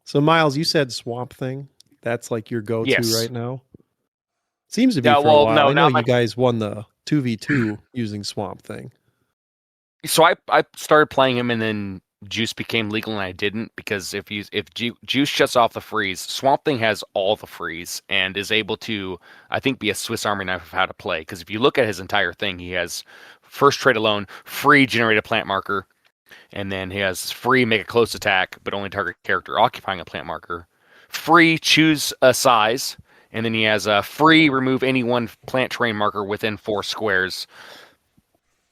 So Miles, you said Swamp Thing. That's like your go-to Yes. right now. Seems to be Yeah, for a well, while. no, I know not you guys won the 2v2 using Swamp Thing. So I started playing him, and then Juice became legal, and I didn't, because if Juice shuts off the freeze, Swamp Thing has all the freeze and is able to, I think, be a Swiss Army knife of how to play. Because if you look at his entire thing, he has first trait alone, free generate a plant marker, and then he has free make a close attack, but only target character occupying a plant marker, free choose a size, and then he has a free remove any one plant terrain marker within 4 squares,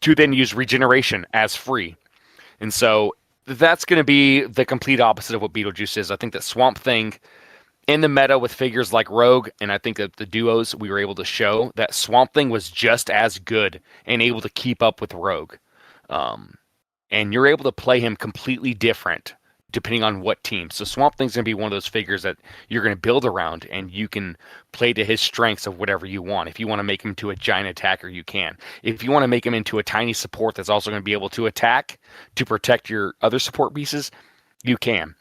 to then use regeneration as free. And so that's going to be the complete opposite of what Beetlejuice is. I think that Swamp Thing in the meta with figures like Rogue, and I think that the duos, we were able to show that Swamp Thing was just as good and able to keep up with Rogue. And you're able to play him completely different depending on what team. So Swamp Thing's going to be one of those figures that you're going to build around, and you can play to his strengths of whatever you want. If you want to make him to a giant attacker, you can. If you want to make him into a tiny support that's also going to be able to attack to protect your other support pieces, you can.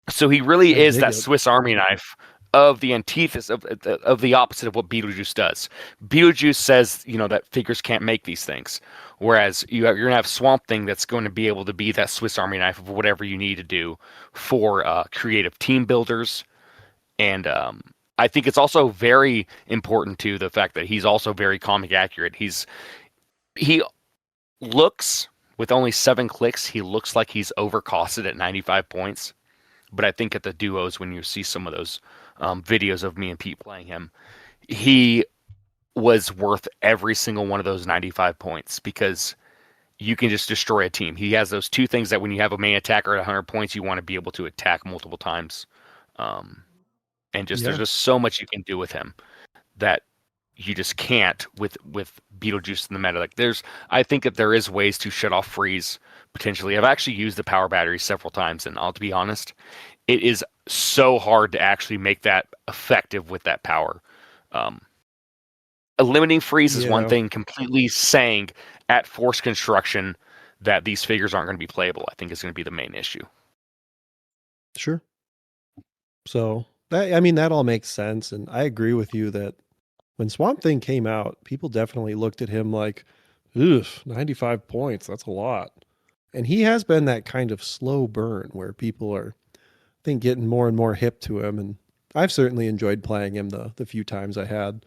So he really is that Swiss Army knife of the antithesis of the opposite of what Beetlejuice does. Beetlejuice says, that figures can't make these things. Whereas you're going to have Swamp Thing that's going to be able to be that Swiss Army knife of whatever you need to do for creative team builders. And I think it's also very important to the fact that he's also very comic accurate. He looks, with only 7 clicks, he looks like he's overcosted at 95 points. But I think at the duos, when you see some of those videos of me and Pete playing him, he was worth every single one of those 95 points, because you can just destroy a team. He has those 2 things that when you have a main attacker at 100 points, you want to be able to attack multiple times. And there's just so much you can do with him that you just can't with Beetlejuice in the meta. I think that there is ways to shut off freeze potentially. I've actually used the power battery several times, and I'll to be honest, it is so hard to actually make that effective with that power. Eliminating freeze is one thing. Completely saying at force construction that these figures aren't going to be playable, I think is going to be the main issue. Sure. So that all makes sense, and I agree with you that when Swamp Thing came out, people definitely looked at him like, "Oof, 95 points, that's a lot." And he has been that kind of slow burn where people are, I think, getting more and more hip to him, and I've certainly enjoyed playing him the few times I had.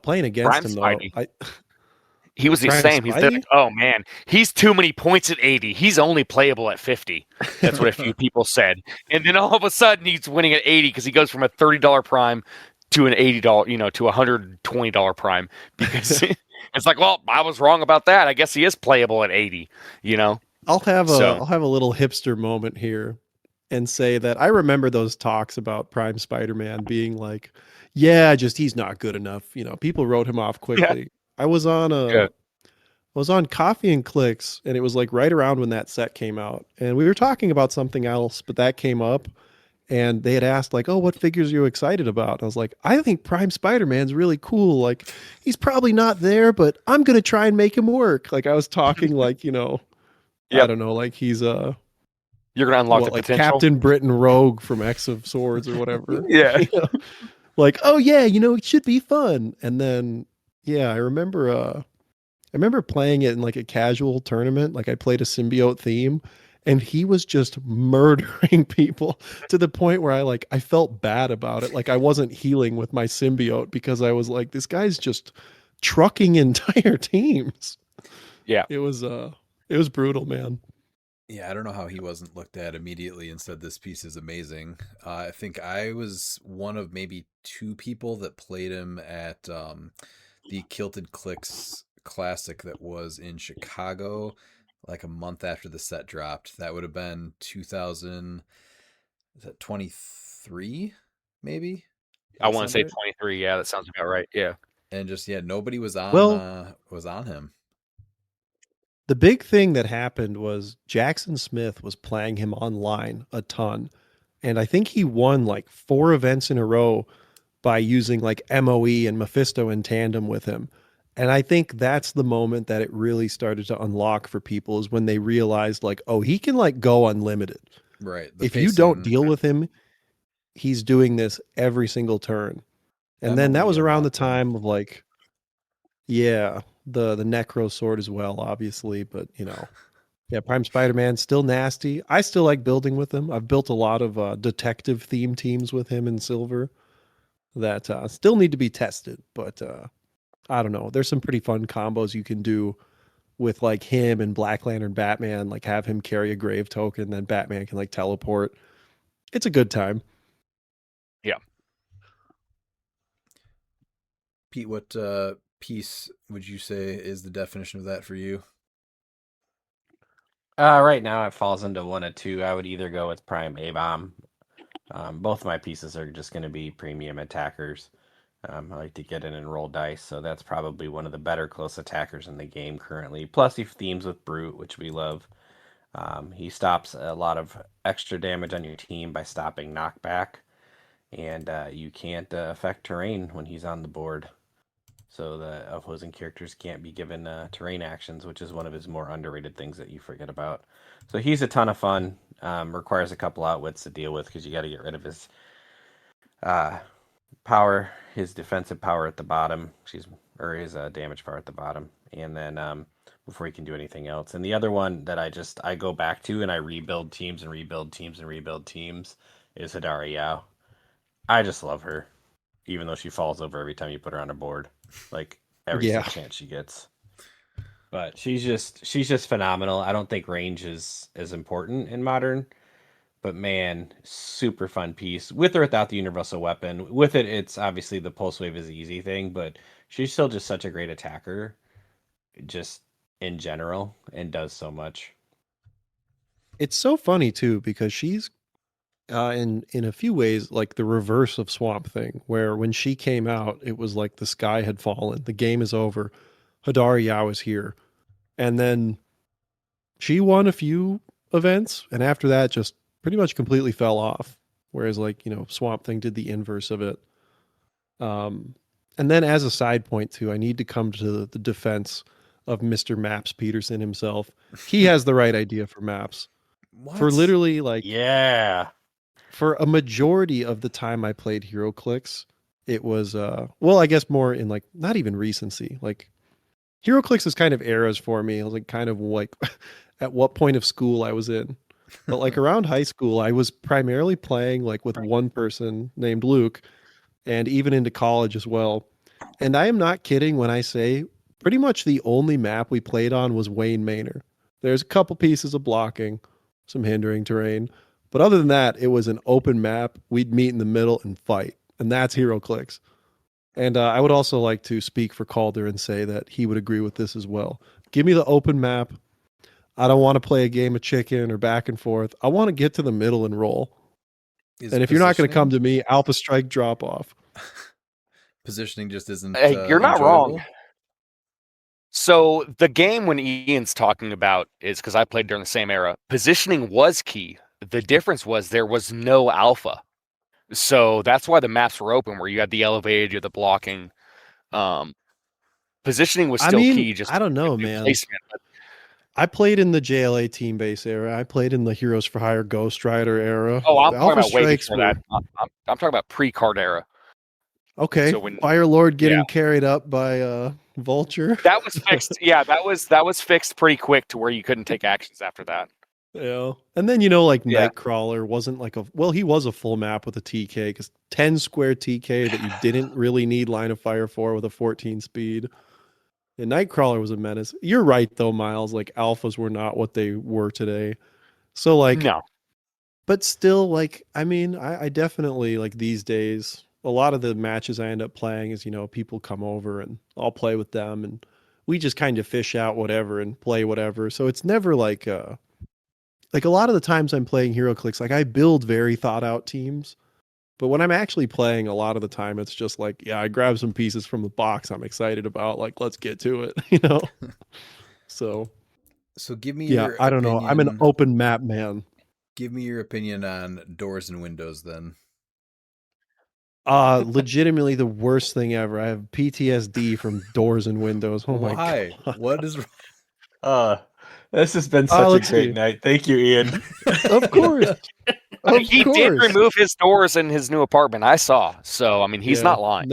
Playing against him, though, he was the same. He's like, oh man, he's too many points at 80. He's only playable at 50. That's what a few people said. And then all of a sudden, he's winning at 80 because he goes from a $30 prime to an $80, to a $120 prime, because It's like, well, I was wrong about that. I guess he is playable at 80. You know. I'll have So a little hipster moment here and say that I remember those talks about Prime Spider-Man being like, yeah, just he's not good enough. You know, people wrote him off yeah, quickly. I was on yeah. Coffee and Clicks, and it was like right around when that set came out, and we were talking about something else, but that came up, and they had asked like, "Oh, what figures are you excited about?" And I was like, "I think Prime Spider-Man's really cool. Like, he's probably not there, but I'm gonna try and make him work." Like I was talking like, I Yep. don't know, like he's You're gonna unlock what, the like potential. Captain Britain Rogue from X of Swords or whatever. Yeah. You know? Like, oh yeah, it should be fun. And then yeah, I remember playing it in like a casual tournament. Like I played a symbiote theme and he was just murdering people to the point where I felt bad about it. Like I wasn't healing with my symbiote because I was like, this guy's just trucking entire teams. Yeah. It was brutal, man. Yeah, I don't know how he wasn't looked at immediately and said this piece is amazing. I think I was one of maybe two people that played him at the Kilted Clicks Classic that was in Chicago like a month after the set dropped. That would have been 2000, is that 23 maybe? Does I that want to sound say right? 23. Yeah, that sounds about right. Yeah. And just yeah, nobody Well, was on him. the big thing that happened was Jackson Smith was playing him online a ton. And I think he won like 4 events in a row by using like MOE and Mephisto in tandem with him. And I think that's the moment that it really started to unlock for people is when they realized like, oh, he can like go unlimited. Right. The If you don't pacing deal with him, he's doing this every single turn. And then that MOE was around the unlocked him. time of like, yeah, the Necro sword as well, obviously, but yeah, Prime Spider-Man still nasty. I still like building with him. I've built a lot of detective theme teams with him in Silver that still need to be tested, but I don't know. There's some pretty fun combos you can do with like him and Black Lantern Batman, like have him carry a grave token, then Batman can like teleport. It's a good time. Yeah. Pete, what piece would you say is the definition of that for you? Right now it falls into one of two. I would either go with Prime A-Bomb. Both of my pieces are just going to be premium attackers. I like to get in and roll dice, so that's probably one of the better close attackers in the game currently. Plus, he themes with Brute, which we love. He stops a lot of extra damage on your team by stopping knockback, and you can't affect terrain when he's on the board. So the opposing characters can't be given terrain actions, which is one of his more underrated things that you forget about. So he's a ton of fun. Requires a couple outwits to deal with because you got to get rid of his uh, power, his defensive power at the bottom. Or his damage power at the bottom, and then before he can do anything else. And the other one that I go back to and I rebuild teams and rebuild teams and rebuild teams is Hidari Yao. I just love her, even though she falls over every time you put her on a board, like every Yeah. chance she gets. But she's just phenomenal. I don't think range is as important in modern, but man, super fun piece with or without the universal weapon. With it, it's obviously the pulse wave is the easy thing, but she's still just such a great attacker, just in general, and does so much. It's so funny too because she's in a few ways like the reverse of Swamp Thing, where when she came out, it was like the sky had fallen, the game is over, Hidari Yao is here, and then she won a few events, and after that, just pretty much completely fell off. Whereas like Swamp Thing did the inverse of it. And then as a side point too, I need to come to the defense of Mr. Maps Peterson himself. He has the right idea for maps. What? For literally like Yeah. for a majority of the time I played HeroClix, it was well, I guess more in like not even recency. Like HeroClix is kind of eras for me. I was like kind of like at what point of school I was in. But like around high school, I was primarily playing like with one person named Luke, and even into college as well. And I am not kidding when I say pretty much the only map we played on was Wayne Manor. There's a couple pieces of blocking, some hindering terrain, but other than that, it was an open map. We'd meet in the middle and fight, and that's HeroClix. And I would also like to speak for Calder and say that he would agree with this as well. Give me the open map. I don't want to play a game of chicken or back and forth. I want to get to the middle and roll. Is And if you're not going to come positioning- to me, Alpha Strike drop off. positioning just isn't. Hey, you're not wrong. enjoyable? So the game when Ian's talking about is because I played during the same era. Positioning was key. The difference was there was no alpha. So that's why the maps were open, where you had the elevated, you had the blocking. Positioning was still key. Just I don't know, man. placement, but I played in the JLA team base era. I played in the Heroes for Hire Ghost Rider era. I'm The talking Alpha about way Strikes before were- that. I'm talking about pre-card era. Okay, So when- Fire Lord getting carried up by Vulture. That was fixed. Yeah, that was fixed pretty quick to where you couldn't take actions after that. Yeah. And then, like Yeah. Nightcrawler wasn't like he was a full map with a TK, because 10 square TK that you didn't really need line of fire for with a 14 speed. And Nightcrawler was a menace. You're right though, Miles. Like alphas were not what they were today. So like No. but still, like, I mean, I definitely like these days, a lot of the matches I end up playing is, people come over and I'll play with them and we just kind of fish out whatever and play whatever. So it's never like a lot of the times I'm playing HeroClix, like I build very thought out teams. But when I'm actually playing, a lot of the time it's just like, yeah, I grab some pieces from the box I'm excited about, like, let's get to it, So give me yeah, your I don't know. I'm an opinion- open map man. Give me your opinion on doors and windows then. Legitimately the worst thing ever. I have PTSD from doors and windows. Oh my Why? god. What is wrong? This has been such a let's great see. night. Thank you, Ian. Of course. Of He course. did remove his doors in his new apartment. I saw. So I mean, he's Yeah. not lying.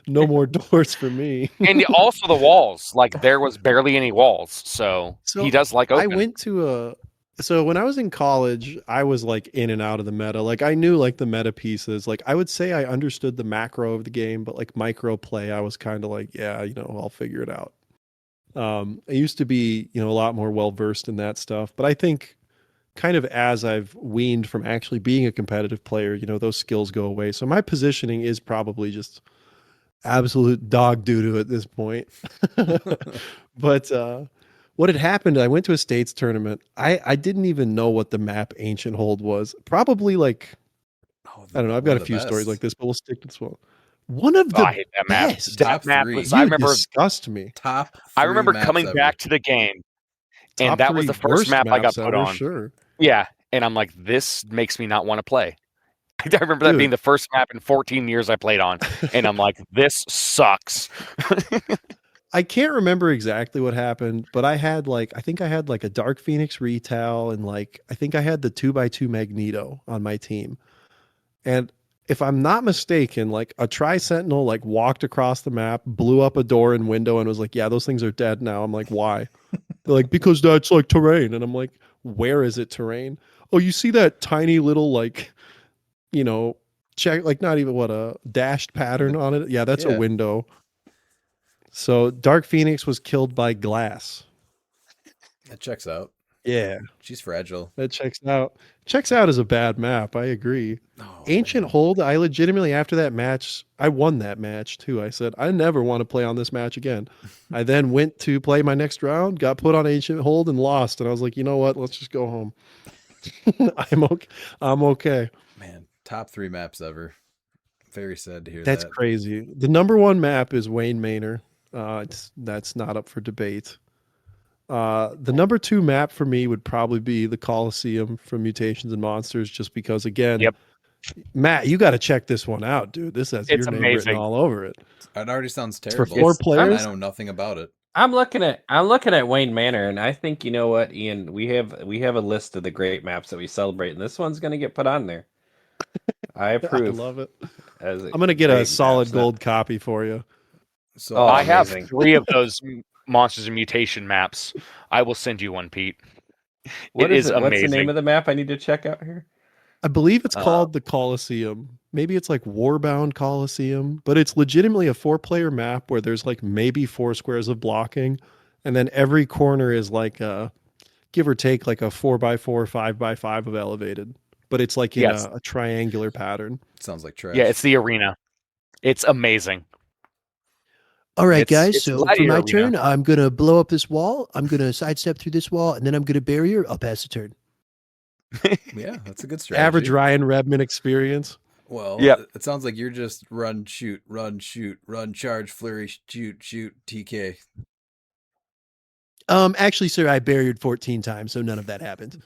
No more doors for me. And also the walls. Like there was barely any walls. So he does like open. I went to so when I was in college, I was like in and out of the meta. Like I knew like the meta pieces. Like I would say I understood the macro of the game, but like micro play, I was kind of like, yeah, I'll figure it out. I used to be, a lot more well versed in that stuff, but I think kind of as I've weaned from actually being a competitive player, those skills go away. So my positioning is probably just absolute dog doo-doo at this point. But what had happened, I went to a states tournament. I didn't even know what the map Ancient Hold was. Probably like, I don't know. I've got a few stories like this, but we'll stick to this one. One of the I hate that map. best. Top That map three. was. You I remember. disgust me. Top. I 3 remember maps coming ever. back to the game, and Top that was 3 the first worst map I got maps put ever, on. Sure. Yeah, and I'm like, this makes me not want to play. I remember that Dude. being the first map in 14 years I played on, and I'm like, this sucks. I can't remember exactly what happened, but I think I had like a Dark Phoenix Retail and like I think I had the 2x2 Magneto on my team. And if I'm not mistaken, like a Tri-Sentinel like walked across the map, blew up a door and window and was like, yeah, those things are dead now. I'm like, why? They're like, because that's like terrain. And I'm like, where is it terrain? Oh, you see that tiny little like, check, like not even what, a dashed pattern on it? Yeah, that's Yeah. a window. So Dark Phoenix was killed by glass. That checks out. Yeah, She's fragile. that checks out. Checks out as a bad map. I agree. Oh, Ancient man. Hold, I legitimately, after that match, I won that match too. I said, I never want to play on this match again. I then went to play my next round, got put on Ancient Hold and lost. And I was like, you know what? Let's just go home. I'm okay. Man, top 3 maps ever. Very sad to hear That's that. crazy. The number 1 map is Wayne Manor. That's not up for debate. The number 2 map for me would probably be the Coliseum from Mutations and Monsters, just because, again, Yep. Matt, you got to check this one out, dude. This has It's your name amazing. written all over it. It already sounds It's for terrible. 4 And players. I know nothing about it. I'm looking at Wayne Manor, and I think, you know what, Ian, we have a list of the great maps that we celebrate, and this one's going to get put on there. I I approve. love it. I'm I'm gonna get a solid gold copy for you. So Oh, I have amazing. 3 of those Monsters and Mutation maps. I will send you one, Pete. What It is is it? What's the amazing. name of the map I need to check out here? I believe it's called the Coliseum. Maybe it's like Warbound Coliseum, but it's legitimately a 4-player map where there's like maybe 4 squares of blocking, and then every corner is like give or take like a 4x4, 5x5 of elevated, but it's like in Yes. a triangular pattern. sounds like trash. Yeah, it's the arena. It's amazing. All right, It's- guys. it's So for Gladiator my Arena. turn, I'm gonna blow up this wall. I'm gonna sidestep through this wall, and then I'm gonna barrier. I'll pass the turn. Yeah, that's a good strategy. Average Ryan Redman experience. Well, Yep. it sounds like you're just run, shoot, charge, flurry, shoot, TK. Actually, sir, I barriered 14 times, so none of that happened.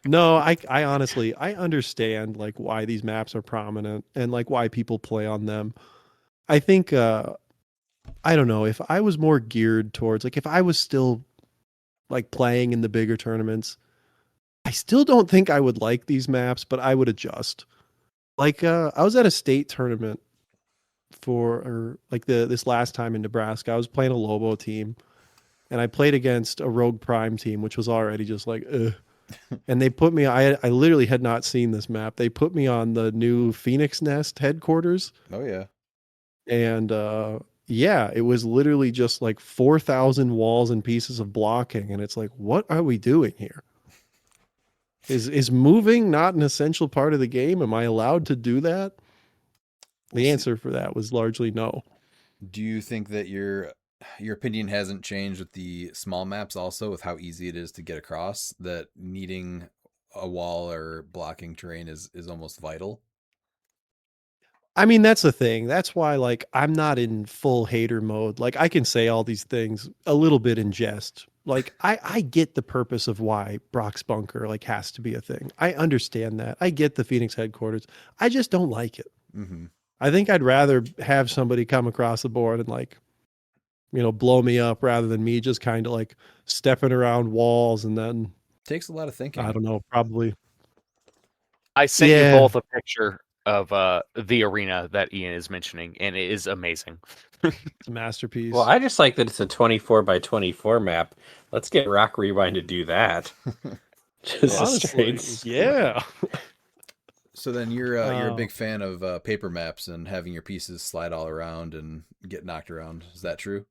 No, I honestly I understand like why these maps are prominent and like why people play on them. I think I don't know, if I was more geared towards like if I was still like playing in the bigger tournaments, I still don't think I would like these maps, but I would adjust. Like I was at a state tournament this last time in Nebraska. I was playing a Lobo team and I played against a Rogue Prime team, which was already just like, ugh. And they put me, I literally had not seen this map. They put me on the new Phoenix Nest headquarters. Oh yeah. And yeah, it was literally just like 4,000 walls and pieces of blocking. And it's like, what are we doing here? Is moving not an essential part of the game? Am I allowed to do that? The answer for that was largely no. Do you think that your opinion hasn't changed with the small maps also, with how easy it is to get across, that needing a wall or blocking terrain is almost vital? I mean, that's the thing. That's why, like, I'm not in full hater mode. Like, I can say all these things a little bit in jest. Like, I get the purpose of why Brock's bunker, like, has to be a thing. I understand that. I get the Phoenix headquarters. I just don't like it. Mm-hmm. I think I'd rather have somebody come across the board and, like, you know, blow me up rather than me just kind of, like, stepping around walls and then... Takes a lot of thinking. I don't know, probably... I sent Yeah. you both a picture of the arena that Ian is mentioning, and it is amazing. It's a masterpiece. Well, I just like that it's a 24 by 24 map. Let's get Rock Rewind to do that. Just a Honestly, straight yeah. So then you're a big fan of paper maps and having your pieces slide all around and get knocked around. Is that true?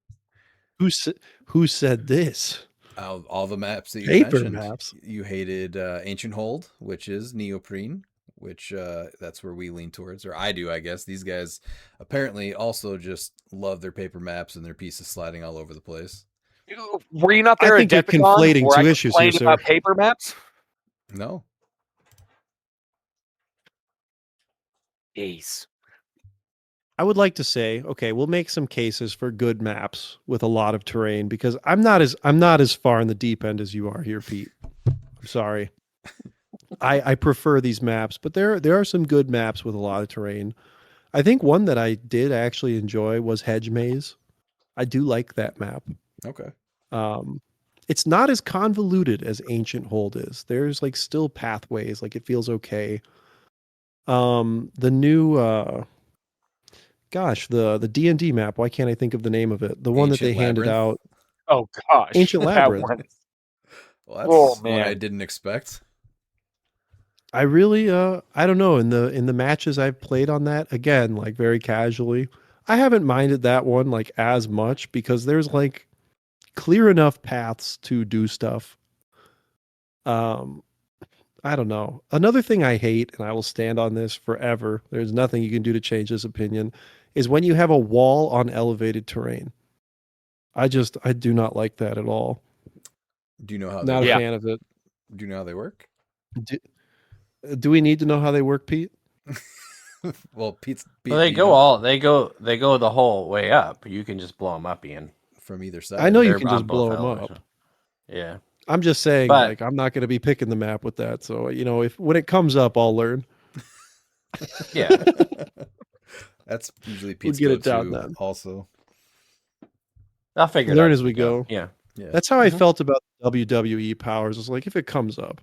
Who said this? All the maps that you Paper mentioned. maps. You hated Ancient Hold, which is neoprene, which that's where we lean towards, or I do, I guess. These guys apparently also just love their paper maps and their pieces sliding all over the place. Were you not there I at think you're Adepticon conflating where two I issues here, complained about sir. paper maps? No. Jeez. I would like to say, okay, we'll make some cases for good maps with a lot of terrain because I'm not as far in the deep end as you are here, Pete. I'm sorry. I prefer these maps, but there are some good maps with a lot of terrain. I think one that I did actually enjoy was Hedge Maze. I do like that map. Okay. It's not as convoluted as Ancient Hold is. There's like still pathways, like it feels okay. The new the D&D map, why can't I think of the name of it? The one that they Ancient handed Labyrinth? out. Oh gosh. Ancient that Labyrinth. one. Well, that's Oh, one I man. didn't expect. I really I don't know, in the matches I've played on that, again, like very casually, I haven't minded that one like as much because there's like clear enough paths to do stuff. I don't know. Another thing I hate, and I will stand on this forever, there's nothing you can do to change this opinion, is when you have a wall on elevated terrain. I do not like that at all. Do you know how Not they a Yeah. fan of it. Do you know how they work? Do we need to know how they work, Pete? Well, Pete, Well, they you go know, all they go the whole way up. You can just blow them up, Ian. from either side. I know you They're can on just blow both them elevations. up. Yeah. I'm just saying, But- like, I'm not going to be picking the map with that. So, you know, if when it comes up, I'll learn. Yeah. That's usually Pete's get it down go-to then. also. I'll figure it Learn out as we go. Yeah. Yeah. That's how I felt about WWE powers. It's like if it comes up,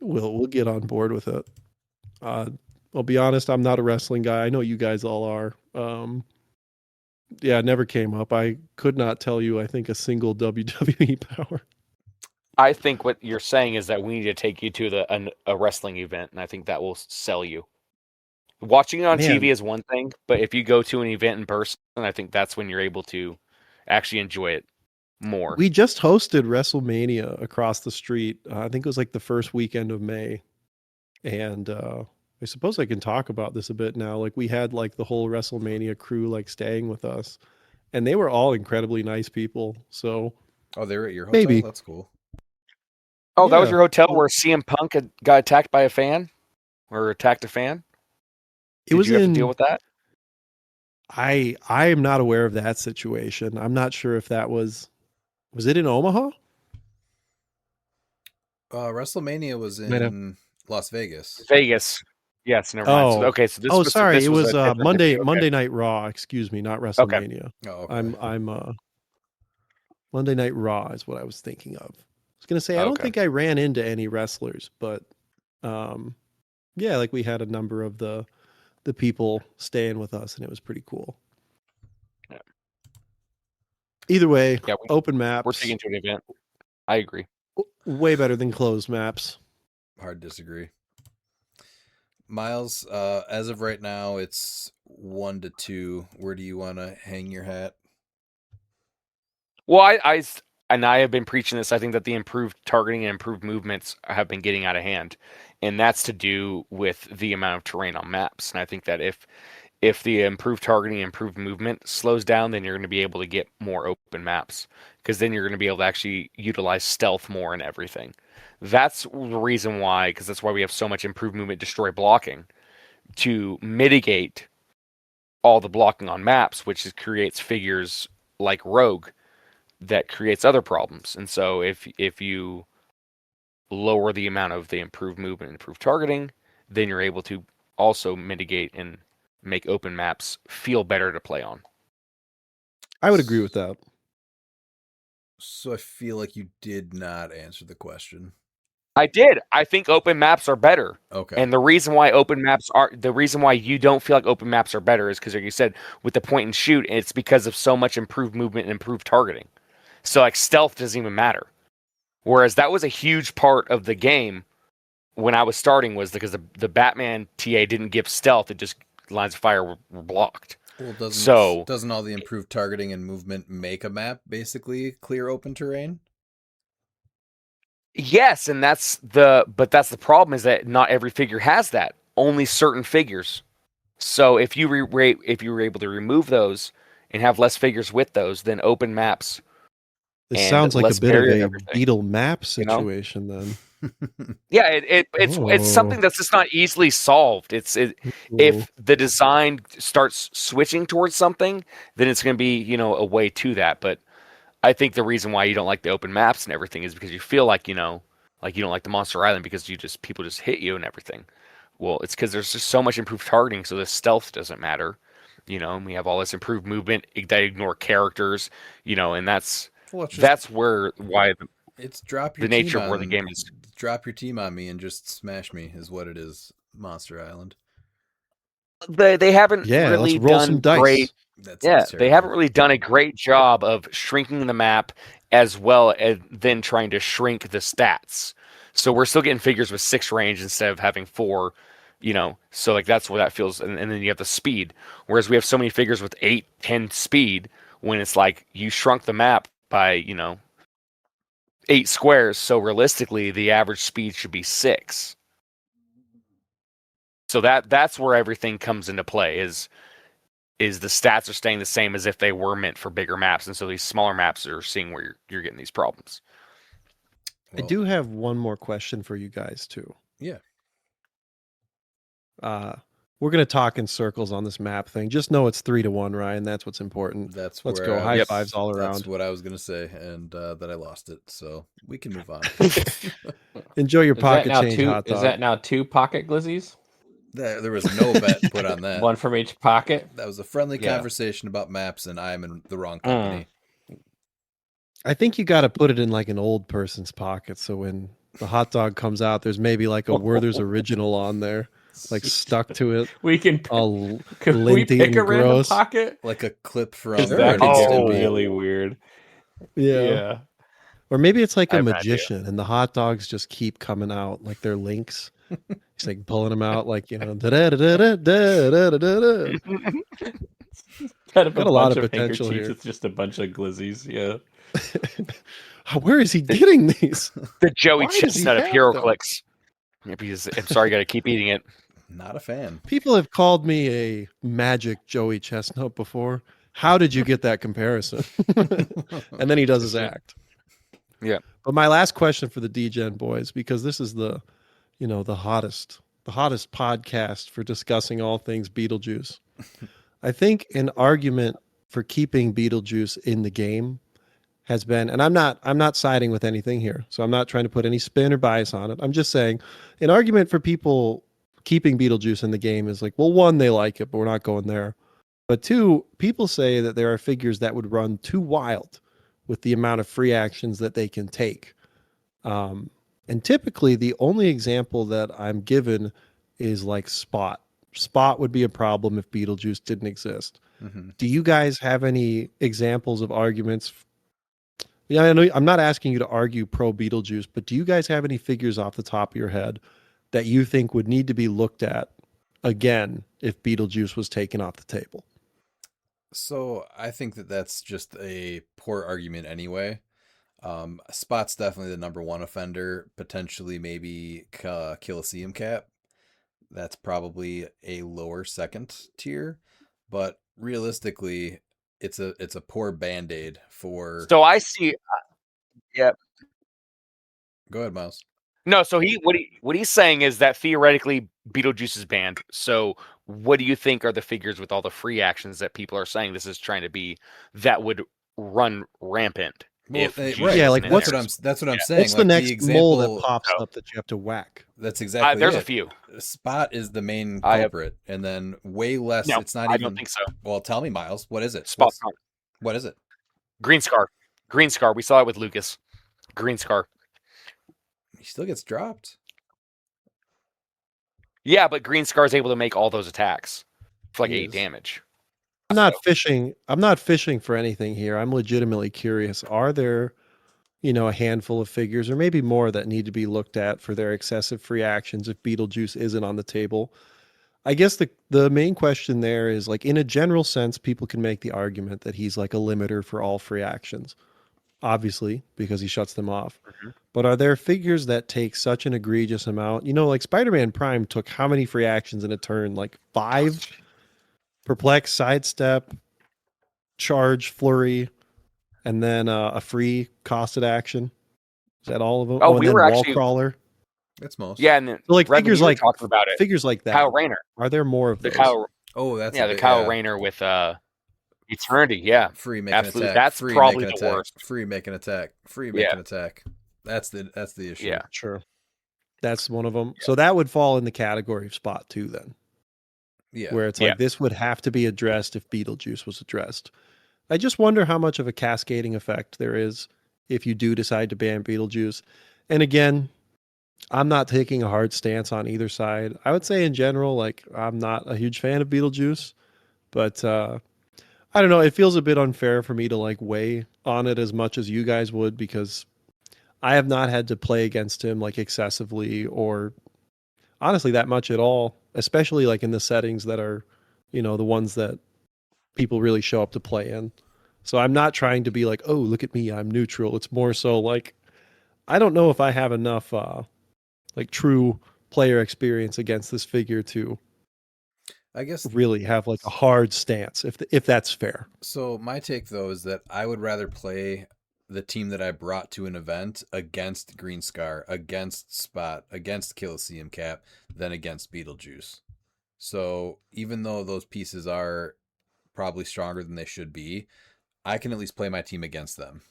we'll get on board with it. I'll be honest, I'm not a wrestling guy. I know you guys all are. Yeah, it never came up. I could not tell you, I think, a single WWE power. I think what you're saying is that we need to take you to a wrestling event, and I think that will sell you. Watching it on Man. TV is one thing, but if you go to an event in person, I think that's when you're able to actually enjoy it more. We just hosted WrestleMania across the street. I think it was like the first weekend of May. And I suppose I can talk about this a bit now. Like we had like the whole WrestleMania crew like staying with us, and they were all incredibly nice people. So Oh, they were at your hotel? Maybe. That's cool. Oh, that was Yeah. your hotel where CM Punk got attacked by a fan, or attacked a fan. it was Did you have in. to deal with that? I am not aware of that situation. I'm not sure if that was it in Omaha? WrestleMania was Might have- in Las Vegas. Vegas. Yes, never mind. So, Oh. okay, so this Oh, was sorry. This It was a different Monday issue. Okay. Monday Night Raw. Excuse me, not WrestleMania. Oh, okay. I'm Monday Night Raw is what I was thinking of. I was gonna say I don't Okay. think I ran into any wrestlers, but yeah, like we had a number of the people staying with us, and it was pretty cool. Yeah. Either way, Yeah, open maps We're taking to an event. I agree. way better than closed maps. Hard to disagree. Miles, as of right now, it's 1-2. Where do you want to hang your hat? Well, I have been preaching this. I think that the improved targeting and improved movements have been getting out of hand, and that's to do with the amount of terrain on maps. And I think that if the improved targeting and improved movement slows down, then you're going to be able to get more open maps, because then you're going to be able to actually utilize stealth more and everything. That's the reason why, because that's why we have so much improved movement, destroy blocking, to mitigate all the blocking on maps, which creates figures like Rogue that creates other problems. And so if you lower the amount of the improved movement and improved targeting, then you're able to also mitigate and make open maps feel better to play on. I would agree with that. So I feel like you did not answer the question. I did. I think open maps are better. Okay. And the reason why you don't feel like open maps are better is because, like you said, with the point and shoot, it's because of so much improved movement and improved targeting. So like stealth doesn't even matter. Whereas that was a huge part of the game when I was starting, was because the Batman TA didn't give stealth; it just lines of fire were blocked. Well, doesn't all the improved targeting and movement make a map basically clear open terrain? Yes, and that's the problem, is that not every figure has that. Only certain figures. So if you were able to remove those and have less figures with those, then open maps. This and sounds like a less bit of barrier and a everything, beetle map you know? situation then. Yeah, it's something that's just not easily solved. If the design starts switching towards something, then it's going to be a way to that. But I think the reason why you don't like the open maps and everything is because you feel like you don't like the Monster Island, because people just hit you and everything. Well, it's because there's just so much improved targeting, so the stealth doesn't matter. And we have all this improved movement that ignore characters, and that's why it's drop your the nature team of where the on- game is. Drop your team on me and just smash me is what it is. Monster Island. They haven't Yeah, really let's roll done some dice. great. That Yeah, sounds they terrible. haven't really done a great job of shrinking the map, as well as then trying to shrink the stats. So we're still getting figures with 6 range instead of having 4, so like that's where that feels. And then you have the speed, whereas we have so many figures with 8, 10 speed, when it's like you shrunk the map by 8 squares. So realistically, the average speed should be 6. So that's where everything comes into play, is the stats are staying the same as if they were meant for bigger maps, and so these smaller maps are seeing where you're getting these problems. I do have one more question for you guys too. Yeah. We're gonna talk in circles on this map thing. Just know it's 3-1, Ryan. That's what's important. Let's go. High fives all around. That's what I was gonna say, and that I lost it, so we can move on. Enjoy your Is that pocket now change, hot dog. Is that now 2 pocket glizzies? There was no bet put on that. One from each pocket? That was a friendly Yeah. conversation about maps, and I am in the wrong company. I think you got to put it in like an old person's pocket, so when the hot dog comes out, there's maybe like a Werther's original on there, like stuck to it. We can all Can we linty pick and a random gross. pocket? Like a clip from Because that Ren and gets Stimpy. really weird. Yeah. Or maybe it's like I a have an idea. magician, and the hot dogs just keep coming out like they're links. He's like pulling them out, like da-da-da-da-da-da-da-da-da. Instead of Got a a lot bunch of of potential handkerchiefs, here. it's just a bunch of glizzies. Yeah. Where is he getting these? The Joey Why does he Chestnut of have Hero them? Clicks. I'm sorry, got to keep eating it. Not a fan. People have called me a magic Joey Chestnut before. How did you get that comparison? And then he does his act. Yeah. But my last question for the DGen boys, because this is the hottest podcast for discussing all things Beetlejuice. I think an argument for keeping Beetlejuice in the game has been, and I'm not siding with anything here, so I'm not trying to put any spin or bias on it. I'm just saying an argument for people keeping Beetlejuice in the game is like, well, one, they like it, but we're not going there. But two, people say that there are figures that would run too wild with the amount of free actions that they can take. And typically the only example that I'm given is like Spot. Spot would be a problem if Beetlejuice didn't exist. Mm-hmm. Do you guys have any examples of arguments? Yeah, I know I'm not asking you to argue pro Beetlejuice, but do you guys have any figures off the top of your head that you think would need to be looked at again if Beetlejuice was taken off the table? So I think that that's just a poor argument anyway. Spot's definitely the number one offender, potentially maybe Colosseum Cap. That's probably a lower second tier, but realistically, it's a poor band-aid for. So I see. Yeah. Go ahead, Miles. No, so what he's saying is that theoretically Beetlejuice is banned. So what do you think are the figures with all the free actions that people are saying this is trying to be that would run rampant? Well, Juice yeah, isn't like in what's there? that's what I'm saying. What's the Like, next mole that example- pops up that you have to whack? That's exactly There's it. a few. Spot is the main I have- culprit, and then way less. No, It's not I even. don't think so. Well, tell me, Miles. What is it? Spot's What's- What is it? Green Scar. Green Scar. We saw it with Lucas. Green Scar. He still gets dropped. Yeah, but Green Scar is able to make all those attacks for like He 8 is. damage. I'm not fishing for anything here. I'm legitimately curious. Are there, a handful of figures or maybe more that need to be looked at for their excessive free actions if Beetlejuice isn't on the table? I guess the main question there is, like, in a general sense, people can make the argument that he's like a limiter for all free actions, obviously, because he shuts them off. Mhm. But are there figures that take such an egregious amount? Like Spider-Man Prime took how many free actions in a turn? Like 5? Perplex, sidestep, charge, flurry, and then a free costed action. Is that all of them? Oh, and we then were wall actually- crawler. That's most. Yeah, and then So like Rebel, figures you were like talking about it. figures like that. Kyle Rayner. Are there more of The those? Kyle Oh, that's Yeah, a the bit- Kyle yeah. Rayner with Eternity, yeah. Free make an Absolutely. attack. That's free probably make an the attack. worst. Free make an attack. Free make Yeah. an attack. That's the issue. Yeah. Sure. That's one of them. So that would fall in the category of Spot 2 then, Yeah. where it's like Yeah. this would have to be addressed if Beetlejuice was addressed. I just wonder how much of a cascading effect there is if you do decide to ban Beetlejuice. And again, I'm not taking a hard stance on either side. I would say in general, like, I'm not a huge fan of Beetlejuice, but I don't know. It feels a bit unfair for me to like weigh on it as much as you guys would, because I have not had to play against him like excessively or honestly that much at all, especially like in the settings that are, the ones that people really show up to play in. So I'm not trying to be like, oh, look at me, I'm neutral. It's more so like, I don't know if I have enough like true player experience against this figure to I guess really have like a hard stance, if that's fair. so. My take though is that I would rather play the team that I brought to an event against Green Scar, against Spot, against Colosseum Cap, than against Beetlejuice. So even though those pieces are probably stronger than they should be, I can at least play my team against them.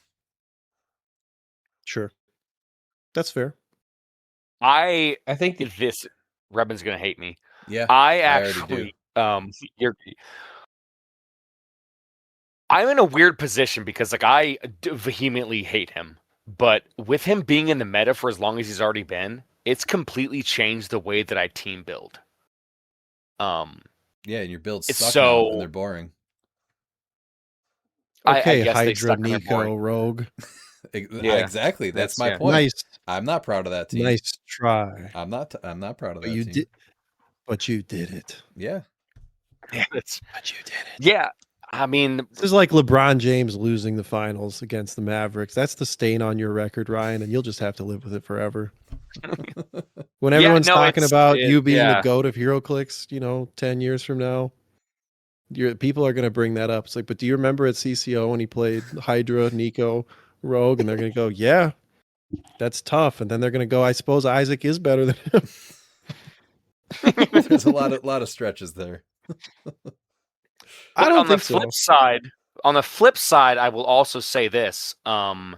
Sure. That's fair. I think this Rebin's gonna hate me. Yeah. I already actually I'm in a weird position because like I vehemently hate him, but with him being in the meta for as long as he's already been, it's completely changed the way that I team build. Yeah, and your builds It's suck now so- and they're boring. Okay, I guess they Hydra, stuck in their Nico, boring. Rogue. Yeah. Exactly. That's my Yeah. point. Nice, I'm not proud of that team. nice try. I'm not proud of But that you team. did, but you did it. Yeah. Yeah, it's, But you did it. yeah. I mean, This is like LeBron James losing the finals against the Mavericks. That's the stain on your record, Ryan, and you'll just have to live with it forever. When Yeah, everyone's no, talking it's- about it- you being yeah. the GOAT of HeroClix, 10 years from now, people are going to bring that up. It's like, but do you remember at CCO when he played Hydra, Nico, Rogue? And they're going to go, yeah, that's tough. And then they're going to go, I suppose Isaac is better than him. There's a lot of stretches there. I But don't on the think so. flip side, I will also say this. I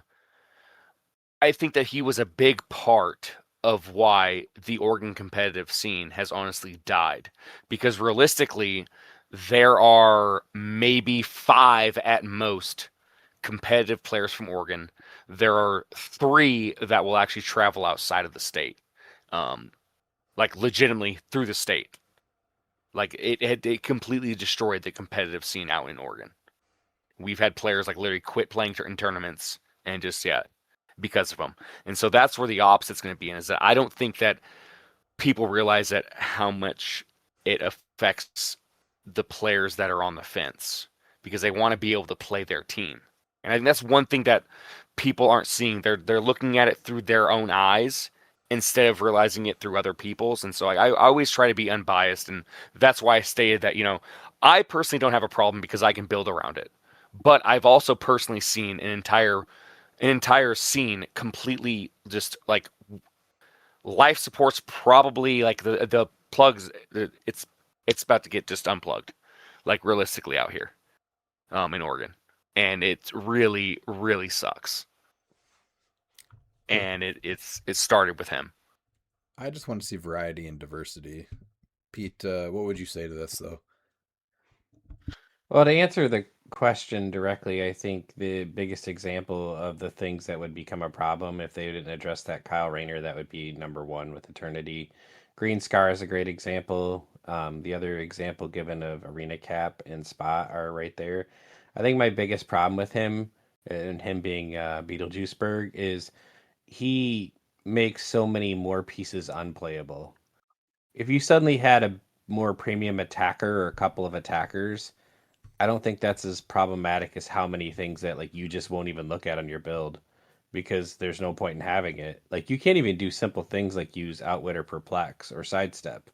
think that he was a big part of why the Oregon competitive scene has honestly died. Because realistically, there are maybe 5 at most competitive players from Oregon. There are 3 that will actually travel outside of the state. Like legitimately through the state. Like it completely destroyed the competitive scene out in Oregon. We've had players like literally quit playing in tournaments and just because of them. And so that's where the opposite's going to be. And is that I don't think that people realize that how much it affects the players that are on the fence because they want to be able to play their team. And I think that's one thing that people aren't seeing. They're looking at it through their own eyes instead of realizing it through other people's. And so I always try to be unbiased, and that's why I stated that I personally don't have a problem because I can build around it. But I've also personally seen an entire scene completely just like life support's probably like the plugs. It's about to get just unplugged, like realistically out here, in Oregon, and it really really sucks. And it started with him. I just want to see variety and diversity. Pete, what would you say to this though? Well, to answer the question directly, I think the biggest example of the things that would become a problem if they didn't address that Kyle Rayner, that would be number 1 with Eternity. Green Scar is a great example. The other example given of Arena Cap and Spot are right there. I think my biggest problem with him and him being Beetlejuiceberg is he makes so many more pieces unplayable. If you suddenly had a more premium attacker or a couple of attackers, I don't think that's as problematic as how many things that like you just won't even look at on your build because there's no point in having it. Like you can't even do simple things like use Outwit or Perplex or Sidestep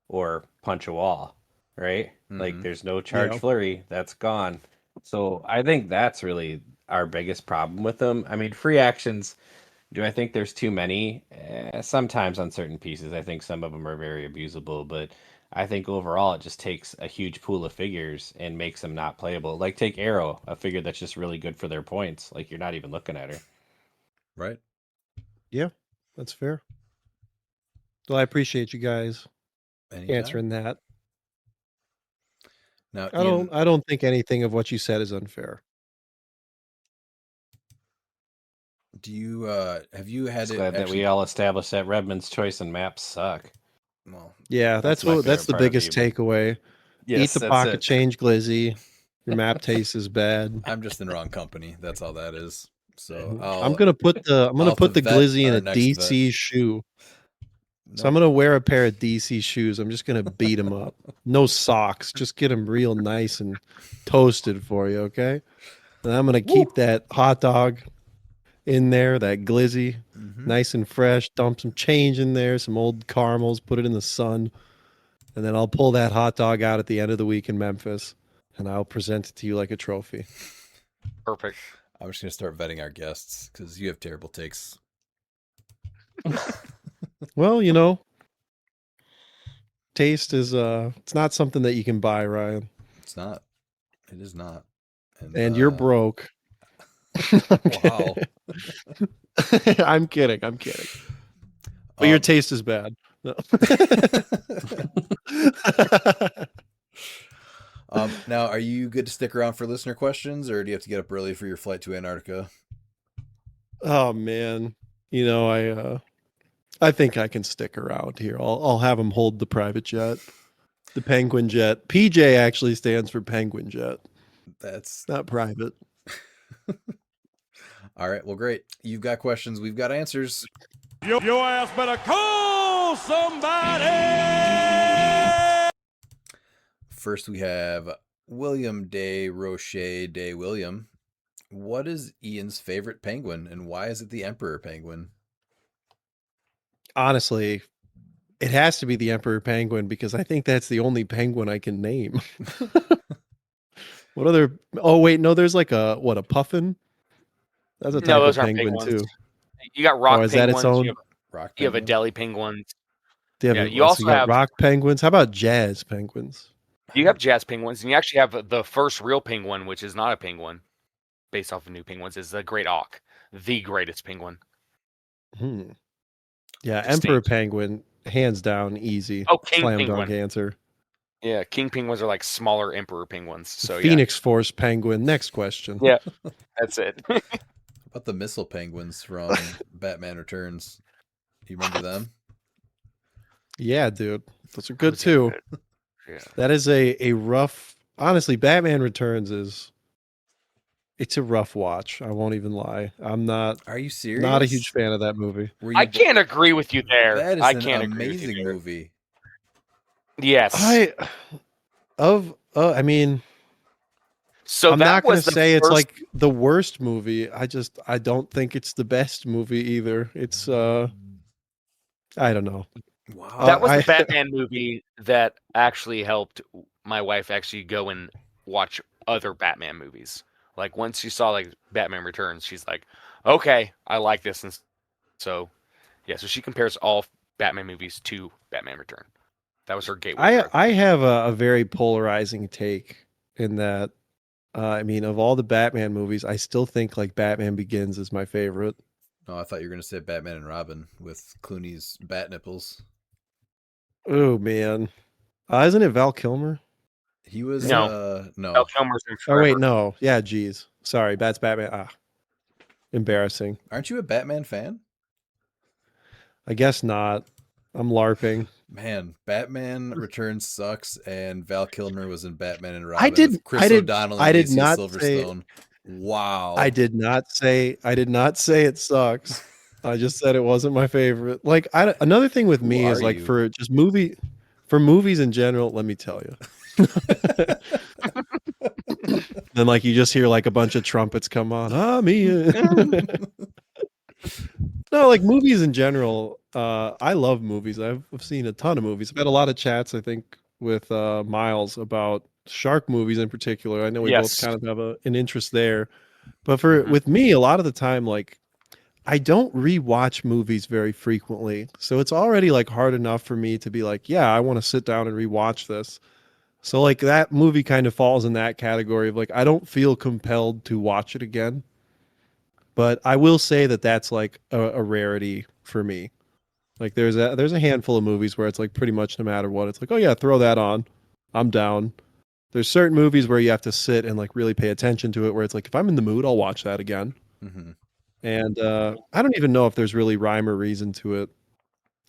or Punch a Wall, right? Like there's no Charge Yeah. Flurry, that's gone. So I think that's really our biggest problem with them. I mean, free actions, do I think there's too many? Sometimes on certain pieces. I think some of them are very abusable, but I think overall it just takes a huge pool of figures and makes them not playable. Like take Arrow, a figure that's just really good for their points. Like you're not even looking at her. Right. Yeah, that's fair. Well, I appreciate you guys Anytime. answering that. Now, I don't think anything of what you said is unfair. do you have you had Just it glad that actually? we all established that Redmond's choice and maps suck. Well, Yeah, That's that's my that's the favorite part of biggest Evil. takeaway. Yes, Eat the that's pocket it. change, Glizzy. Your map taste is bad. I'm just in the wrong company. That's all that is. So I'm gonna put the I'll put the vet Glizzy in our a next DC vet. shoe. So I'm Nope. gonna wear a pair of DC shoes. I'm just gonna beat him up. No socks. Just get him real nice and toasted for you, okay? And I'm gonna keep that hot dog in there, that Glizzy, nice and fresh. Dump some change in there, some old caramels. Put it in the sun, and then I'll pull that hot dog out at the end of the week in Memphis, and I'll present it to you like a trophy. Perfect. I'm just gonna start vetting our guests because you have terrible takes. Well, taste is it's not something that you can buy, Ryan. It's not. It is not. And you're broke. Wow. I'm kidding. But your taste is bad. No. Now, are you good to stick around for listener questions, or do you have to get up early for your flight to Antarctica? Oh man, I think I can stick around here. I'll have him hold the private jet, the Penguin Jet. PJ actually stands for Penguin Jet. That's not private. All right. Well, great. You've got questions. We've got answers. Your ass better call somebody! First, we have William de Rocher de William. What is Ian's favorite penguin, and why is it the Emperor penguin? honestly, it has to be the Emperor Penguin because I think that's the only penguin I can name. What other? Oh wait, no. There's like a puffin. That's a No, type of those aren't penguin penguins. too. You got Oh, rock is that its penguins. own? Rock You have penguin. Adelie penguins. Yeah, Yeah, you so also you got have rock penguins. How about jazz penguins? you have jazz penguins, and you actually have the first real penguin, which is not a penguin, based off of new penguins, is the great auk, the greatest penguin. Hmm. Yeah, Emperor Distinct. Penguin, hands down, easy. Oh, king Slam penguin. dunk answer. Yeah, king penguins are like smaller emperor penguins. So Phoenix Force Penguin. Next question. yeah, that's it. How about the missile penguins from Batman Returns? You remember them? Yeah, dude. Those are good Those are too. good. Yeah. That is a rough. Honestly, Batman Returns it's a rough watch. I won't even lie. I'm not Are you serious? not a huge fan of that movie. I can't agree with you there. That is I an can't agree with you amazing there. movie. Yes. I mean, So I'm that not going was to the say it's first- like the worst movie. I don't think it's the best movie either. It's I don't know. Wow. that was I- the Batman movie that actually helped my wife actually go and watch other Batman movies. Like once she saw like Batman Returns, she's like, "Okay, I like this." And so, yeah, so she compares all Batman movies to Batman Return. That was her gateway drug. I have a very polarizing take in that. I mean, of all the Batman movies, I still think like Batman Begins is my favorite. Oh, I thought you were going to say Batman and Robin with Clooney's bat nipples. Oh man, isn't it Val Kilmer? He was No. no. Val Kilmer's in Oh wait, Forever. no. Yeah, geez. Sorry, that's Batman. Embarrassing. Aren't you a Batman fan? I guess not. I'm LARPing. Man, Batman Returns sucks, and Val Kilmer was in Batman and Robin. I did. with Chris I did. O'Donnell I and did Alicia not Silverstone. Wow. I did not say. I did not say it sucks. I just said it wasn't my favorite. Like another thing with me is are like you? for movies in general. Let me tell you. Then like you just hear like a bunch of trumpets come on. Ah, me. No, like movies in general. I love movies. I've seen a ton of movies. I've had a lot of chats, I think, with Miles about shark movies in particular. I know we both Yes. kind of have an interest there. But with me, a lot of the time, like I don't rewatch movies very frequently. So it's already like hard enough for me to be like, yeah, I want to sit down and rewatch this. So like that movie kind of falls in that category of like I don't feel compelled to watch it again. But I will say that that's like a rarity for me. Like there's a handful of movies where it's like pretty much no matter what, it's like, oh yeah, throw that on. I'm down. There's certain movies where you have to sit and like really pay attention to it where it's like if I'm in the mood, I'll watch that again. Mm-hmm. And I don't even know if there's really rhyme or reason to it.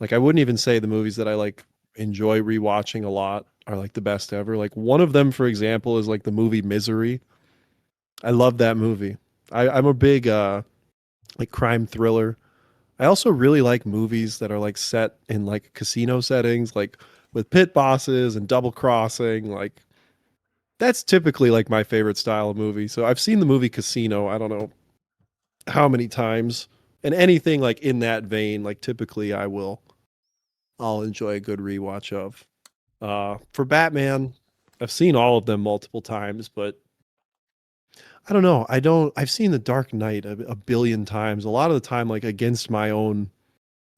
Like I wouldn't even say the movies that I like enjoy rewatching a lot are like the best ever. Like one of them, for example, is like the movie Misery. I love that movie. I'm a big like crime thriller. I also really like movies that are like set in like casino settings, like with pit bosses and double crossing. Like that's typically like my favorite style of movie. So I've seen the movie Casino. I don't know how many times, and anything like in that vein. Like typically, I'll enjoy a good rewatch of. For Batman, I've seen all of them multiple times, but I don't know. I've seen The Dark Knight a billion times. A lot of the time, like against my own,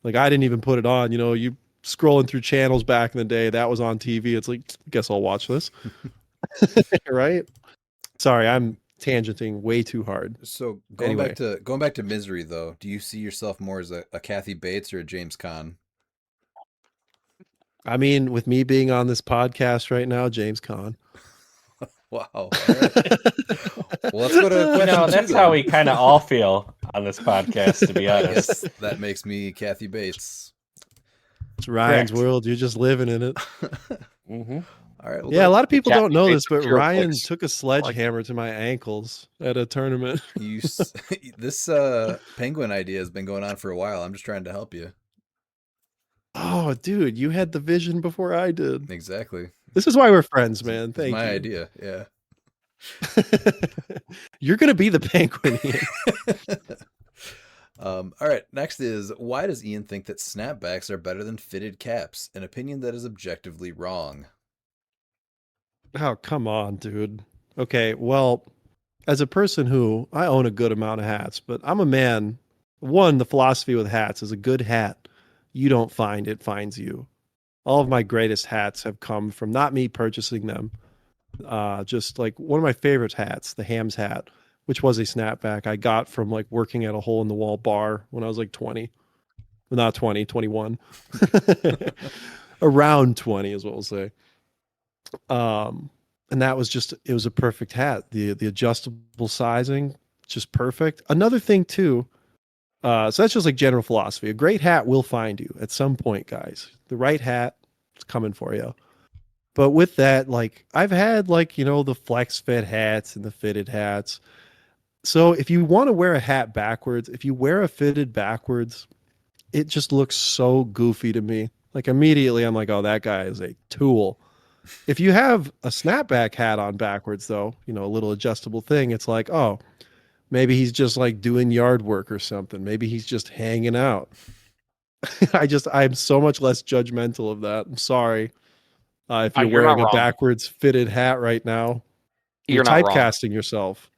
like I didn't even put it on. You know, you scrolling through channels back in the day, that was on TV. It's like, guess I'll watch this. Right? Sorry, I'm tangenting way too hard. So Anyway. going back to Misery though, do you see yourself more as a Kathy Bates or a James Caan? I mean, with me being on this podcast right now, James Caan. Wow. All right. Well, let's go to question two, That's then. how we kind of all feel on this podcast, to be I honest. guess that makes me Kathy Bates. It's Ryan's Correct. world. You're just living in it. Mm-hmm. All right. Well, Yeah, a lot of people Kathy don't know Bates this, but with your Ryan clicks. took a sledgehammer to my ankles at a tournament. this penguin idea has been going on for a while. I'm just trying to help you. Oh, dude, you had the vision before I did. Exactly. This is why we're friends, man. It's Thank my you. idea. Yeah. You're gonna be the penguin here. All right, next is why does Ian think that snapbacks are better than fitted caps? An opinion that is objectively wrong. Oh, come on, dude. Okay, well, as a person who I own a good amount of hats, but I'm a man. One, the philosophy with hats is a good hat. You don't find it finds you. All of my greatest hats have come from not me purchasing them. Just like one of my favorite hats, the Hams hat, which was a snapback I got from like working at a hole in the wall bar when I was like 20. Well, not 20, 21. Around 20 is what we'll say. And that was just it was a perfect hat. The adjustable sizing, just perfect. Another thing too, so that's just like general philosophy. A great hat will find you at some point, guys. The right hat is coming for you. But with that, like I've had like, the flex fit hats and the fitted hats. So if you want to wear a hat backwards, if you wear a fitted backwards, it just looks so goofy to me. Like immediately I'm like, oh, that guy is a tool. If you have a snapback hat on backwards though, a little adjustable thing, it's like, oh, maybe he's just like doing yard work or something. Maybe he's just hanging out. I'm so much less judgmental of that. I'm sorry. If you're You're not wearing a wrong. backwards fitted hat right now, you're You're not wrong. typecasting yourself.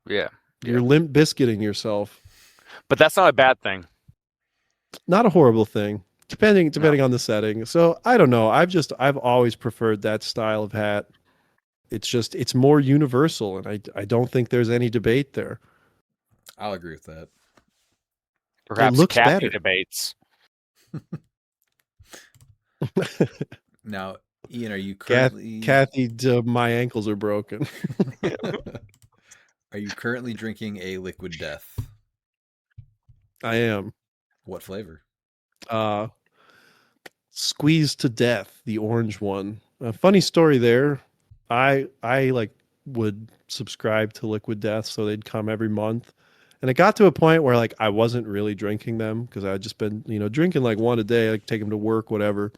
Yeah. You're limp biscuiting yourself. But that's not a bad thing. Not a horrible thing, depending on the setting. So I don't know. I've always preferred that style of hat. It's more universal, and I don't think there's any debate there. I'll agree with that. Perhaps looks Kathy better. debates. Now, Ian, are you currently Kathy, my ankles are broken. are you currently drinking a liquid death? I am. What flavor? Squeezed to death, the orange one. A funny story there. I like would subscribe to Liquid Death, so they'd come every month. And it got to a point where like I wasn't really drinking them because I'd just been, drinking like one a day, like take them to work, whatever.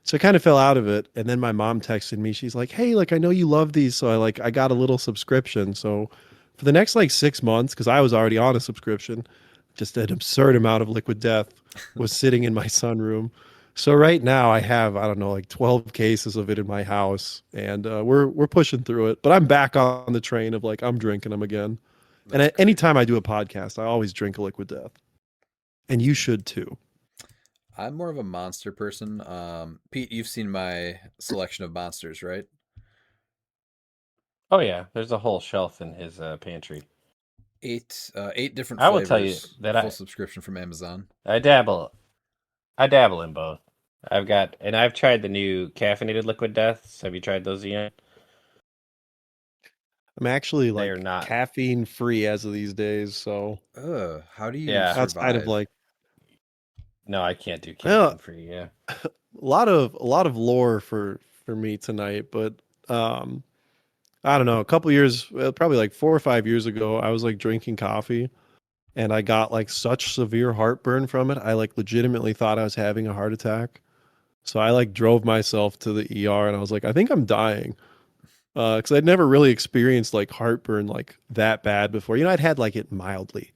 So I kind of fell out of it. And then my mom texted me. She's like, "Hey, like I know you love these, so I got a little subscription. So for the next like 6 months, because I was already on a subscription, just an absurd amount of Liquid Death was sitting in my sunroom. So right now I have, I don't know, like 12 cases of it in my house, and we're pushing through it. But I'm back on the train of like I'm drinking them again. And at any time I do a podcast, I always drink a Liquid Death, and you should too. I'm more of a monster person. Pete, you've seen my selection of monsters, right? Oh yeah, there's a whole shelf in his pantry. Eight different I flavors. will tell you that full subscription from Amazon. I dabble in both. I've tried the new caffeinated Liquid Deaths. Have you tried those yet? I'm actually They like are not. caffeine free as of these days, so How do you Yeah. that's kind of survive? like No, I can't do Well, caffeine free. Yeah. a lot of lore for me tonight, but I don't know, a couple years, probably like 4 or 5 years ago, I was like drinking coffee and I got like such severe heartburn from it. I like legitimately thought I was having a heart attack. So I like drove myself to the ER and I was like, I think I'm dying. Because I'd never really experienced like heartburn like that bad before. I'd had like it mildly,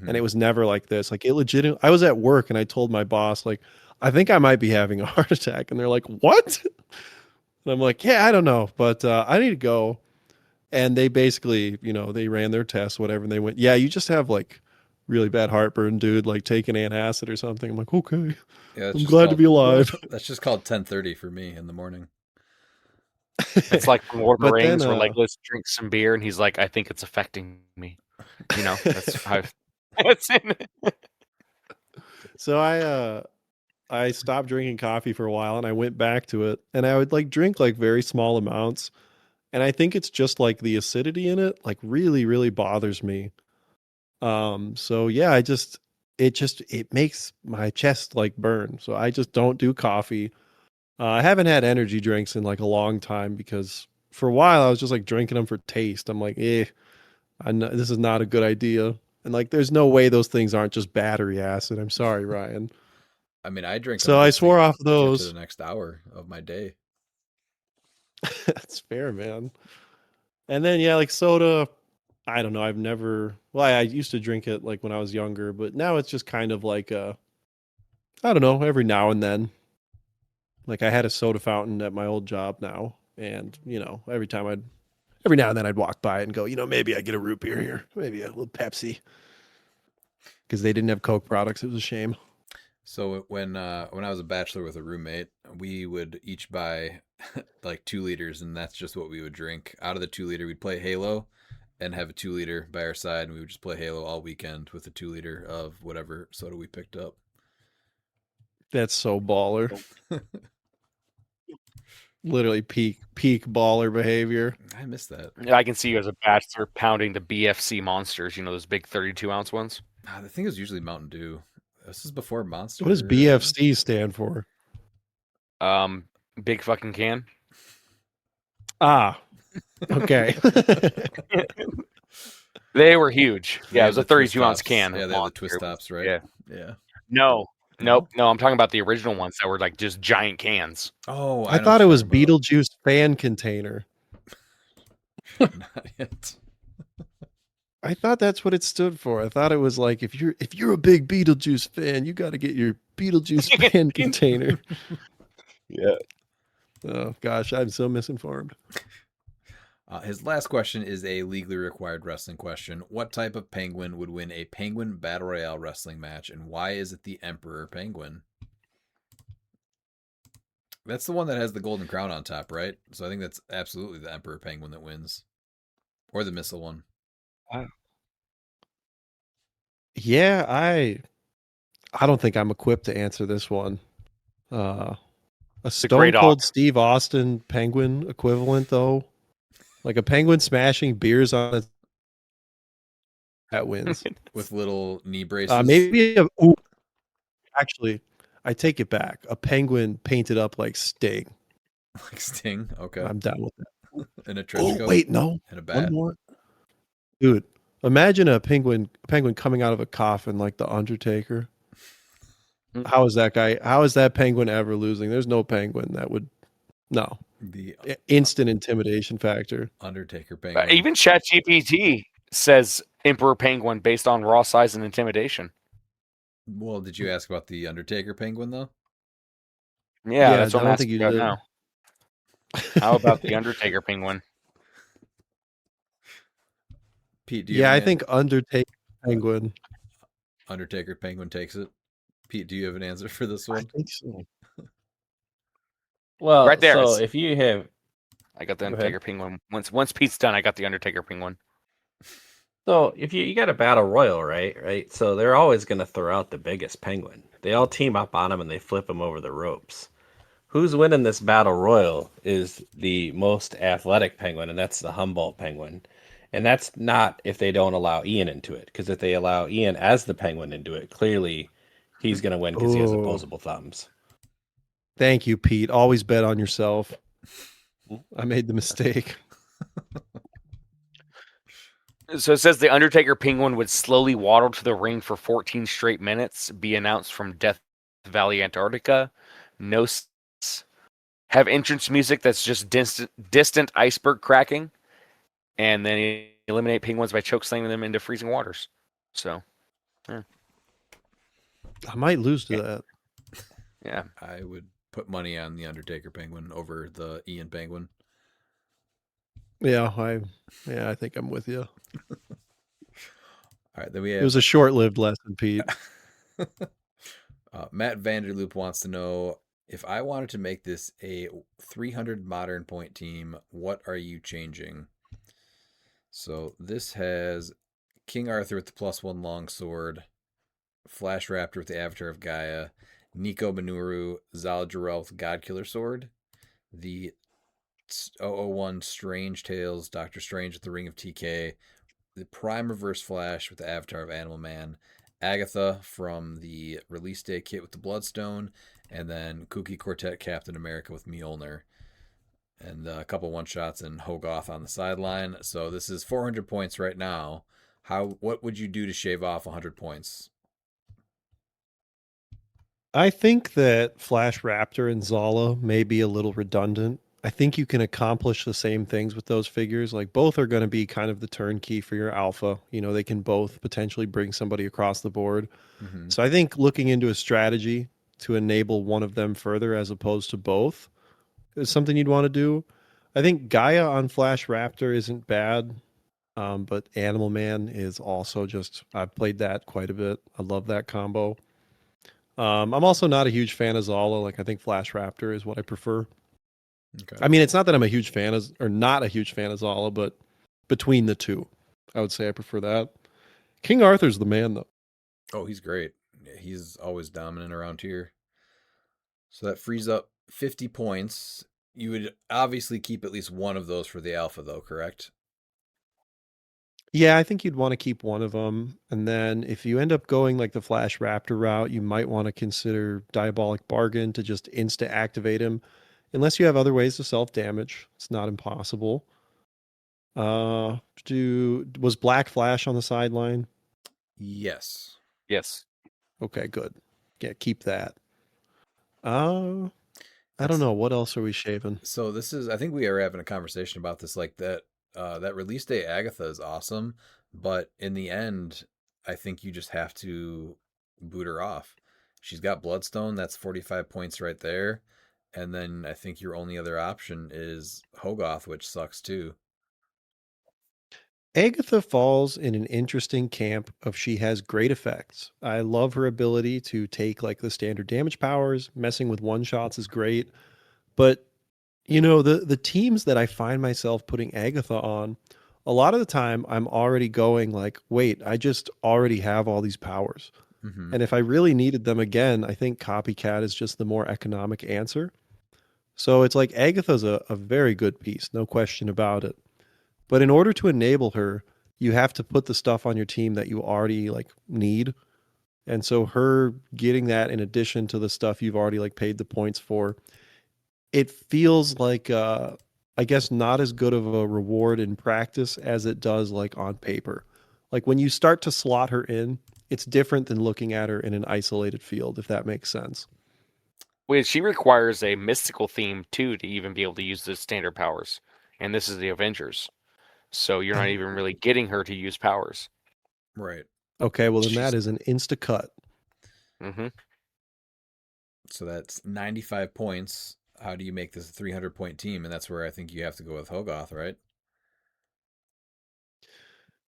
and it was never like this. Like it legit. I was at work and I told my boss like, I think I might be having a heart attack, and they're like, what? And I'm like, yeah, I don't know, but I need to go. And they basically, they ran their tests, whatever, and they went, yeah, you just have like really bad heartburn, dude. Like take an antacid or something. I'm like, okay, Yeah, I'm glad to be alive. That's just called 10:30 for me in the morning. It's like from Lord of the But then, Rings where Legolas drinks some beer and he's like, I think it's affecting me. That's how it's in it. So I stopped drinking coffee for a while and I went back to it, and I would like drink like very small amounts. And I think it's just like the acidity in it like really, really bothers me. So yeah, it makes my chest like burn. So I just don't do coffee. I haven't had energy drinks in like a long time because for a while I was just like drinking them for taste. I'm like, this is not a good idea. And like, there's no way those things aren't just battery acid. I'm sorry, Ryan. I mean, I drink. So them I just to swore off get to those. the next hour of my day. That's fair, man. And then yeah, like soda. I don't know. I've never. Well, I used to drink it like when I was younger, but now it's just kind of like I don't know. Every now and then, like I had a soda fountain at my old job now, and every now and then I'd walk by it and go, maybe I get a root beer here, maybe a little Pepsi, because they didn't have Coke products. It was a shame. So when I was a bachelor with a roommate, we would each buy like 2 liters, and that's just what we would drink. Out of the 2 liter, we'd play Halo, and have a 2 liter by our side, and we would just play Halo all weekend with a 2 liter of whatever soda we picked up. That's so baller. Literally peak baller behavior. I miss that. I can see you as a bachelor pounding the BFC monsters. Those big 32-ounce ones. The thing is usually Mountain Dew. This is before Monster. What does BFC stand for? Big fucking can. Ah, okay. They were huge. Yeah, it was a the twist 32-ounce tops. can. Yeah, they have the twist tops, right? Yeah. Yeah. No, nope. No, I'm talking about the original ones that were like just giant cans. Oh, I thought it was Beetlejuice fan container. Not yet. I thought that's what it stood for. I thought it was like if you're a big Beetlejuice fan, you got to get your Beetlejuice fan container. Yeah. Oh gosh, I'm so misinformed. His last question is a legally required wrestling question. What type of penguin would win a penguin battle royale wrestling match, and why is it the Emperor Penguin? That's the one that has the golden crown on top, right? So I think that's absolutely the Emperor Penguin that wins, or the missile one. Yeah, I don't think I'm equipped to answer this one. A Stone Cold Steve Austin penguin equivalent, though, like a penguin smashing beers on it, that wins with little knee braces. Actually, I take it back. A penguin painted up like Sting. Like Sting? Okay. I'm down with that. In a trench coat? Wait, no. And a bat? One more. Dude, imagine a penguin coming out of a coffin like the Undertaker. How is that penguin ever losing? There's no penguin that would. No. The instant intimidation factor. Undertaker penguin. Even ChatGPT says Emperor Penguin based on raw size and intimidation. Well, did you ask about the Undertaker penguin, though? Yeah, that's what I'm asking about now. How about the Undertaker penguin? Pete, do you I think Undertaker penguin. Undertaker penguin takes it. Pete, do you have an answer for this one? I think so. Well, right there. So if you have, I got the Undertaker penguin. Once Pete's done, I got the Undertaker penguin. So if you got a battle royal, right? So they're always going to throw out the biggest penguin. They all team up on him and they flip him over the ropes. Who's winning this battle royal is the most athletic penguin, and that's the Humboldt penguin. And that's not if they don't allow Ian into it, because if they allow Ian as the penguin into it, clearly he's going to win because he has opposable thumbs. Thank you, Pete. Always bet on yourself. I made the mistake. So it says the Undertaker penguin would slowly waddle to the ring for 14 straight minutes, be announced from Death Valley, Antarctica. No, have entrance music that's just distant iceberg cracking, and then eliminate penguins by chokeslamming them into freezing waters. So, yeah. I might lose to that. Yeah, I would put money on the Undertaker penguin over the Ian penguin. Yeah, I think I'm with you. All right, then we have. It was a short-lived lesson, Pete. Matt Vanderloop wants to know, if I wanted to make this a 300 modern point team, what are you changing? So this has King Arthur with the +1 longsword, Flash Raptor with the Avatar of Gaia, Nico Minoru, Zal Jarrell with Godkiller Sword, the 001 Strange Tales, Doctor Strange with the Ring of TK, the Prime Reverse Flash with the Avatar of Animal Man, Agatha from the Release Day kit with the Bloodstone, and then Kooky Quartet Captain America with Mjolnir. And a couple one-shots and Hogarth on the sideline. So this is 400 points right now. What would you do to shave off 100 points? I think that Flash Raptor and Zala may be a little redundant. I think you can accomplish the same things with those figures. Like both are going to be kind of the turnkey for your alpha. You know, they can both potentially bring somebody across the board. Mm-hmm. So I think looking into a strategy to enable one of them further as opposed to both is something you'd want to do. I think Gaia on Flash Raptor isn't bad, but Animal Man is also just, I've played that quite a bit. I love that combo. I'm also not a huge fan of Zala. Like I think Flash Raptor is what I prefer. Okay. I mean, it's not that I'm a huge fan of, or not a huge fan of Zala, but between the two, I would say I prefer that. King Arthur's the man, though. Oh, he's great. He's always dominant around here. So that frees up 50 points. You would obviously keep at least one of those for the alpha, though, correct? Yeah, I think you'd want to keep one of them. And then if you end up going like the Flash Raptor route, you might want to consider Diabolic Bargain to just insta activate him. Unless you have other ways to self damage, it's not impossible. Was Black Flash on the sideline? Yes. Yes. Okay, good. Yeah, keep that. I don't know. What else are we shaving? So this is, I think we are having a conversation about this, like that. That release day Agatha is awesome, but in the end, I think you just have to boot her off. She's got Bloodstone. That's 45 points right there, and then I think your only other option is Hogoth, which sucks too. Agatha falls in an interesting camp of she has great effects. I love her ability to take like the standard damage powers. Messing with one shots is great. But you know, the teams that I find myself putting Agatha on, a lot of the time I'm already going like, wait, I just already have all these powers. Mm-hmm. And if I really needed them again, I think Copycat is just the more economic answer. So it's like Agatha's a very good piece, no question about it. But in order to enable her, you have to put the stuff on your team that you already like need. And so her getting that in addition to the stuff you've already like paid the points for, it feels like I guess not as good of a reward in practice as it does like on paper. Like when you start to slot her in, it's different than looking at her in an isolated field, if that makes sense. Well, she requires a mystical theme too to even be able to use the standard powers, and this is the Avengers, so you're not even really getting her to use powers. Right. Okay, well then that is an insta cut. Mm-hmm. So that's 95 points. How do you make this a 300 point team? And that's where I think you have to go with Hogoth, right?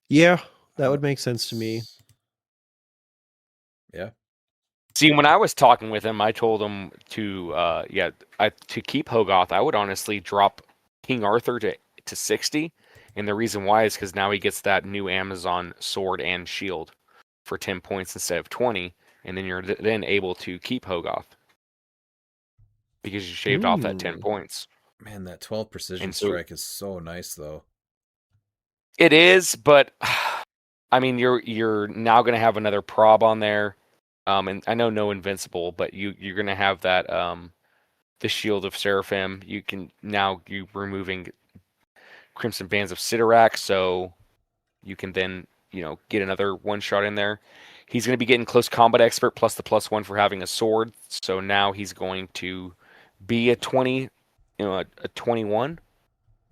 Yeah, that would make sense to me. Yeah. See, when I was talking with him, I told him to to keep Hogoth. I would honestly drop King Arthur to 60, and the reason why is because now he gets that new Amazon sword and shield for 10 points instead of 20, and then you're then able to keep Hogoth because you shaved off that 10 points. Man, that 12 precision And so- strike is so nice, though. It is, but I mean, you're now going to have another prob on there. And I know no invincible, but you're going to have that the shield of Seraphim. You removing Crimson Bands of Sidorak, so you can then get another one shot in there. He's going to be getting close combat expert plus the +1 for having a sword. So now he's going to be a 20, a 21.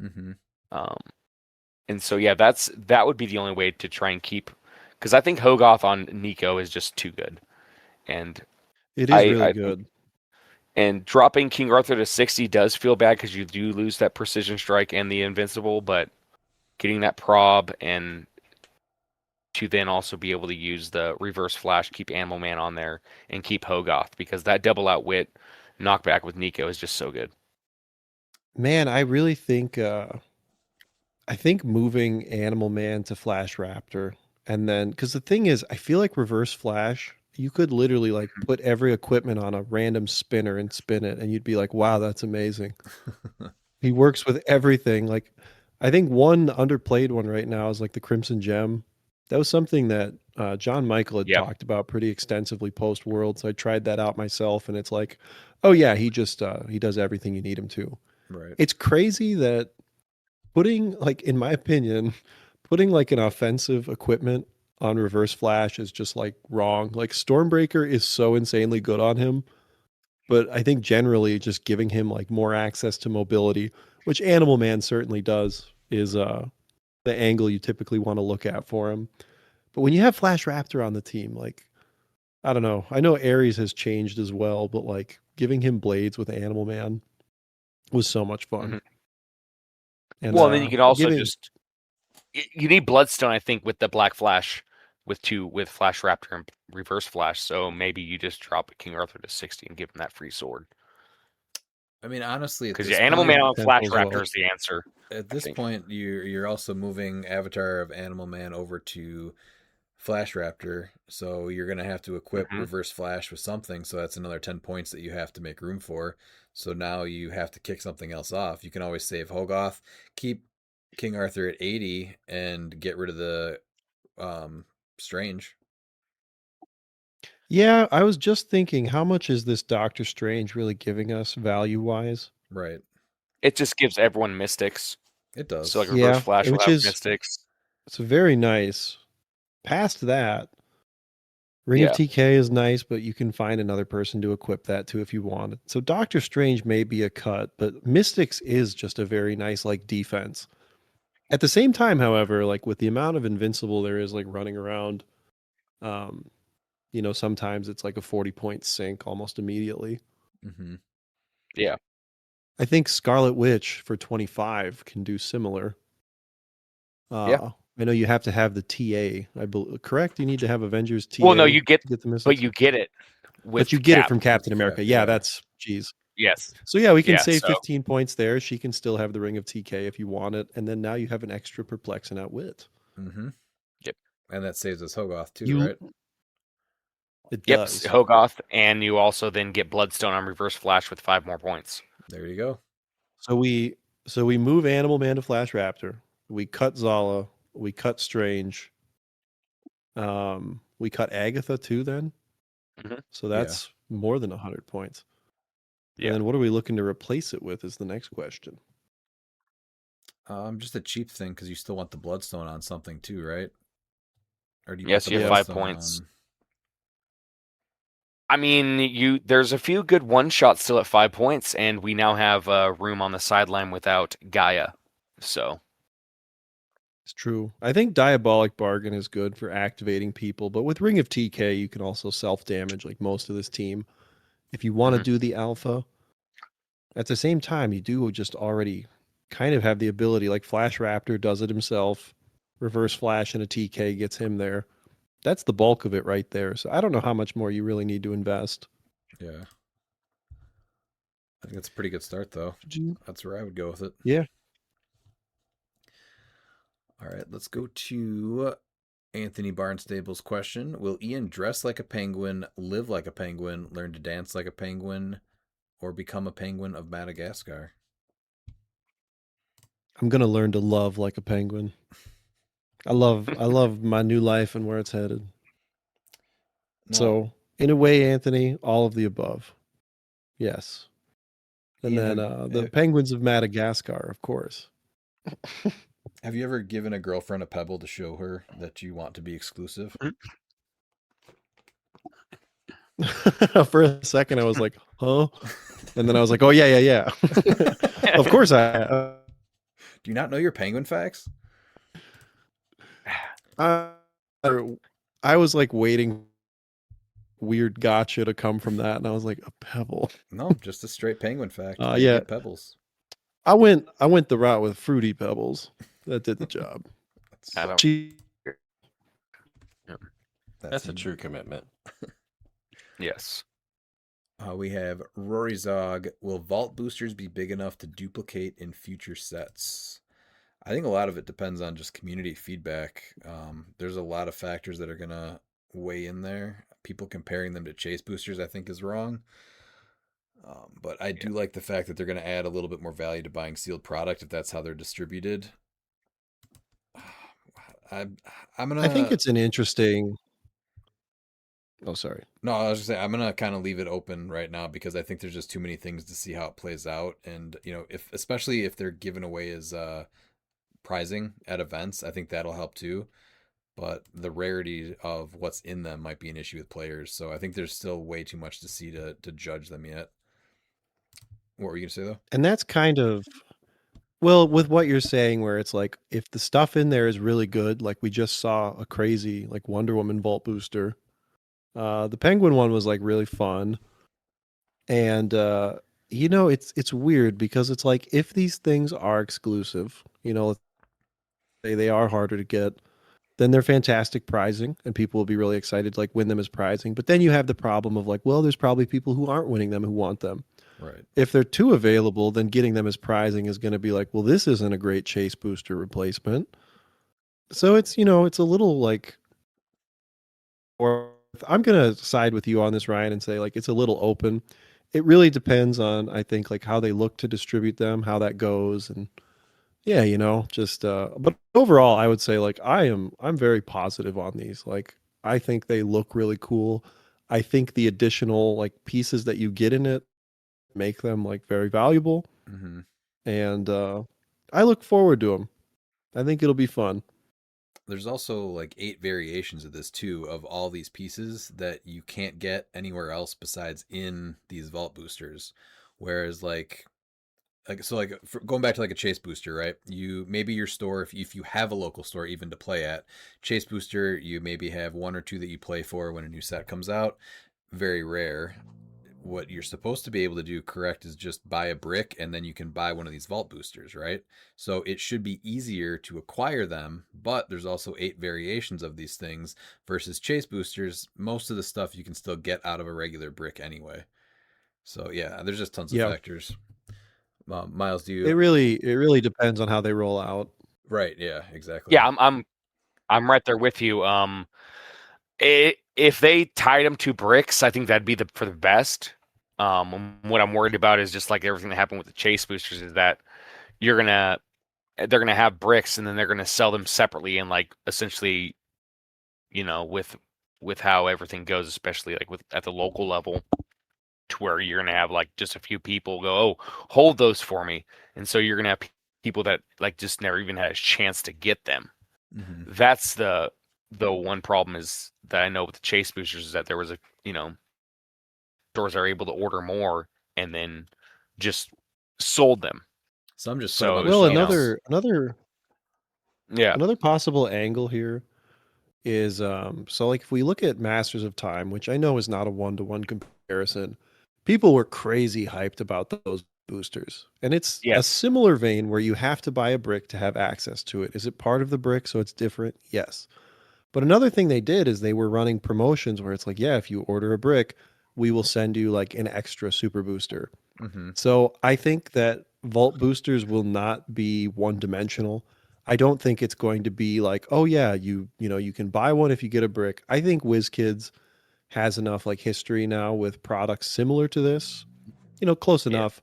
Mm-hmm. And so yeah, that would be the only way to try and keep, because I think Hogoth on Nico is just too good. And it is really good. And dropping King Arthur to 60 does feel bad because you do lose that precision strike and the invincible, but getting that prob and to then also be able to use the reverse flash, keep Animal Man on there, and keep Hogoth, because that double outwit knockback with Nico is just so good. Man, I really think moving Animal Man to Flash Raptor, and then because the thing is, I feel like reverse flash, you could literally like put every equipment on a random spinner and spin it, and you'd be like, wow, that's amazing. He works with everything. Like, I think one underplayed one right now is like the Crimson Gem. That was something that John Michael had talked about pretty extensively post World. So I tried that out myself, and it's like, oh yeah, he just he does everything you need him to. Right. It's crazy that putting, like, in my opinion, putting like an offensive equipment on reverse flash is just like wrong. Like Stormbreaker is so insanely good on him, but I think generally just giving him like more access to mobility, which Animal Man certainly does, is the angle you typically want to look at for him. But when you have Flash Raptor on the team, like, I don't know. I know Ares has changed as well, but like giving him blades with Animal Man was so much fun. Mhm. And Well, then you can also giving, just you need Bloodstone, I think, with the Black Flash with Flash Raptor and Reverse Flash. So maybe you just drop King Arthur to 60 and give him that free sword. I mean, honestly, at Because this Animal point, Man on Flash Potential as Raptor well. is the answer. at I this think. point, you're also moving Avatar of Animal Man over to Flash Raptor, so you're gonna have to equip Mhm. Reverse Flash with something. So that's another 10 points that you have to make room for. So now you have to kick something else off. You can always save Hogarth, keep King Arthur at 80, and get rid of the Strange. Yeah, I was just thinking, how much is this Doctor Strange really giving us value-wise? Right. It just gives everyone Mystics. It does. So like Reverse Yeah, Flash will which have is Mystics. it's very nice. Past that, Ring of Yeah. TK is nice, but you can find another person to equip that to if you want. So Doctor Strange may be a cut, but Mystics is just a very nice like defense. At the same time, however, like with the amount of invincible there is like running around, um, sometimes it's like a 40-point sink almost immediately. Mm-hmm. Yeah. I think Scarlet Witch for 25 can do similar. Yeah. I know you have to have the TA. I believe, correct? You need to have Avengers TA. Well, no, you get, to get the but Mystics. you get it with But you get it Cap. from Captain With America. Cap, Yeah, yeah. that's geez. Yes. So yeah, we can Yeah, save so 15 points there. She can still have the Ring of TK if you want it, and then now you have an extra perplexing outwit. Mm-hmm. Yep. And that saves us Hogarth too, You right? It Yep, does. Hogarth, and you also then get Bloodstone on Reverse Flash with 5 more points. There you go. So we move Animal Man to Flash Raptor. We cut Zala. We cut Strange. We cut Agatha too. Then, Mhm. so that's more than 100 points. Yeah. And then what are we looking to replace it with? Is the next question. Just a cheap thing because you still want the Bloodstone on something too, right? Or do you Yes, put the you have 5 Bloodstone points. on? I mean, there's a few good one-shots still at 5 points, and we now have room on the sideline without Gaia. So It's true. I think Diabolic Bargain is good for activating people, but with Ring of TK, you can also self-damage like most of this team. If you want to Mhm. do the alpha, at the same time, you do just already kind of have the ability, like Flash Raptor does it himself. Reverse Flash and a TK gets him there. That's the bulk of it right there. So I don't know how much more you really need to invest. Yeah. I think that's a pretty good start, though. That's where I would go with it. Yeah. All right, let's go to Anthony Barnstable's question. Will Ian dress like a penguin, live like a penguin, learn to dance like a penguin, or become a penguin of Madagascar? I'm gonna learn to love like a penguin. I love my new life and where it's headed. No. So in a way, Anthony, all of the above. Yes. And Ian, then the penguins of Madagascar, of course. have you ever given a girlfriend a pebble to show her that you want to be exclusive? For a second, I was like, huh? And then I was like, oh, yeah. Of course I. Do you not know your penguin facts? I was like waiting weird gotcha to come from that, and I was like, a pebble. No, just a straight penguin fact. They Yeah. get pebbles. I went the route with fruity pebbles. That did the job. I don't. She That's a true commitment. yes. We have Rory Zog. Will vault boosters be big enough to duplicate in future sets? I think a lot of it depends on just community feedback. There's a lot of factors that are going to weigh in there. People comparing them to chase boosters, I think, is wrong. But I do like the fact that they're going to add a little bit more value to buying sealed product if that's how they're distributed. I'm gonna. I think it's an interesting. Oh, sorry. No, I was just saying I'm gonna kind of leave it open right now because I think there's just too many things to see how it plays out, and especially if they're given away as prizing at events, I think that'll help too. But the rarity of what's in them might be an issue with players, so I think there's still way too much to see to judge them yet. What were you gonna say though? And that's kind of, well, with what you're saying, where it's like if the stuff in there is really good, like we just saw a crazy like Wonder Woman Vault booster. The Penguin one was like really fun, and it's weird because it's like if these things are exclusive, let's say they are harder to get, then they're fantastic prizing, and people will be really excited to like win them as prizing. But then you have the problem of like, well, there's probably people who aren't winning them who want them. Right. If they're too available, then getting them as prizing is going to be like, well, this isn't a great chase booster replacement. So it's a little like, or I'm going to side with you on this, Ryan, and say like it's a little open. It really depends on, I think, like how they look to distribute them, how that goes. And yeah, just, but overall, I would say like I'm very positive on these. Like, I think they look really cool. I think the additional like pieces that you get in it make them like very valuable. Mm-hmm. And I look forward to them. I think it'll be fun. There's also like 8 variations of this too, of all these pieces that you can't get anywhere else besides in these vault boosters. Whereas going back to like a chase booster, right? You maybe your store, if you have a local store even to play at, chase booster, you maybe have 1 or 2 that you play for when a new set comes out. Very rare. What you're supposed to be able to do correct is just buy a brick and then you can buy one of these vault boosters, right? So it should be easier to acquire them, but there's also 8 variations of these things versus chase boosters. Most of the stuff you can still get out of a regular brick anyway. So yeah, there's just tons of Yeah. factors. Miles, do It you? really depends on how they roll out. Right, yeah, exactly. Yeah, I'm right there with you. If they tied them to bricks, I think that'd be for the best. What I'm worried about is just like everything that happened with the chase boosters is that they're gonna have bricks and then they're gonna sell them separately and like essentially, with how everything goes, especially like with at the local level, to where you're gonna have like just a few people go, oh, hold those for me, and so you're gonna have people that like just never even had a chance to get them. Mm-hmm. That's the one problem is that I know with the chase boosters is that there was stores are able to order more and then just sold them. Some just So, put them on Well, the shelves. Yeah. another possible angle here is so like if we look at Masters of Time, which I know is not a one-to-one comparison, people were crazy hyped about those boosters. And it's a Yes. similar vein where you have to buy a brick to have access to it. Is it part of the brick so it's different? Yes. But another thing they did is they were running promotions where it's like, yeah, if you order a brick, we will send you like an extra super booster. Mm-hmm. So I think that vault boosters will not be one dimensional. I don't think it's going to be like, oh yeah, you can buy one if you get a brick. I think WizKids has enough like history now with products similar to this, close Yeah. enough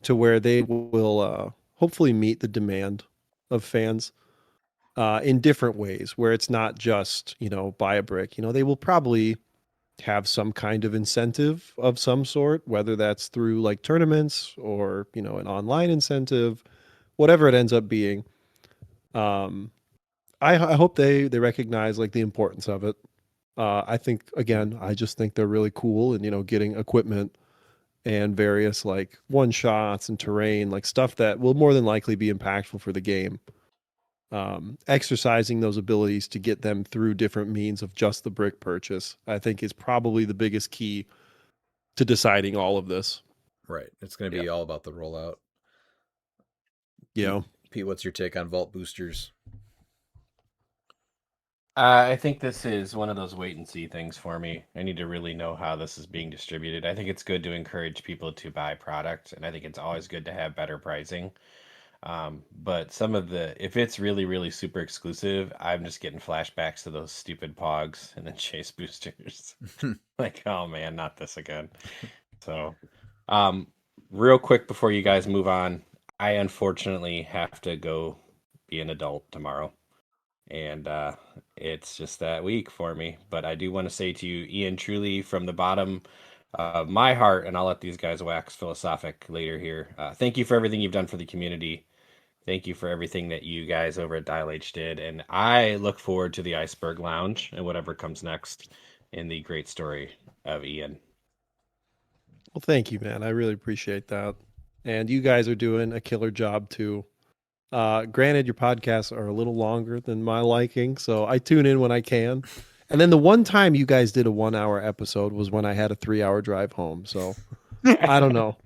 to where they will hopefully meet the demand of fans in different ways, where it's not just buy a brick. They will probably have some kind of incentive of some sort, whether that's through like tournaments or an online incentive, whatever it ends up being. um I hope they recognize like the importance of it. I think again, I just think they're really cool, and getting equipment and various like one shots and terrain, like stuff that will more than likely be impactful for the game. Exercising those abilities to get them through different means of just the brick purchase, I think, is probably the biggest key to deciding all of this. Right. It's going to be all about the rollout. Yeah. Pete, what's your take on vault boosters? I think this is one of those wait and see things for me. I need to really know how this is being distributed. I think it's good to encourage people to buy product, and I think it's always good to have better pricing. But if it's really, really super exclusive, I'm just getting flashbacks to those stupid pogs and then chase boosters. Like, oh man, not this again. So, real quick before you guys move on, I unfortunately have to go be an adult tomorrow. And it's just that week for me. But I do want to say to you, Ian, truly from the bottom of my heart, and I'll let these guys wax philosophic later here. Thank you for everything you've done for the community. Thank you for everything that you guys over at Dial H did. And I look forward to the Iceberg Lounge and whatever comes next in the great story of Ian. Well, thank you, man. I really appreciate that. and you guys are doing a killer job too. Granted, your podcasts are a little longer than my liking, so I tune in when I can. And then the one time you guys did a 1 hour episode was when I had a 3 hour drive home. So I don't know.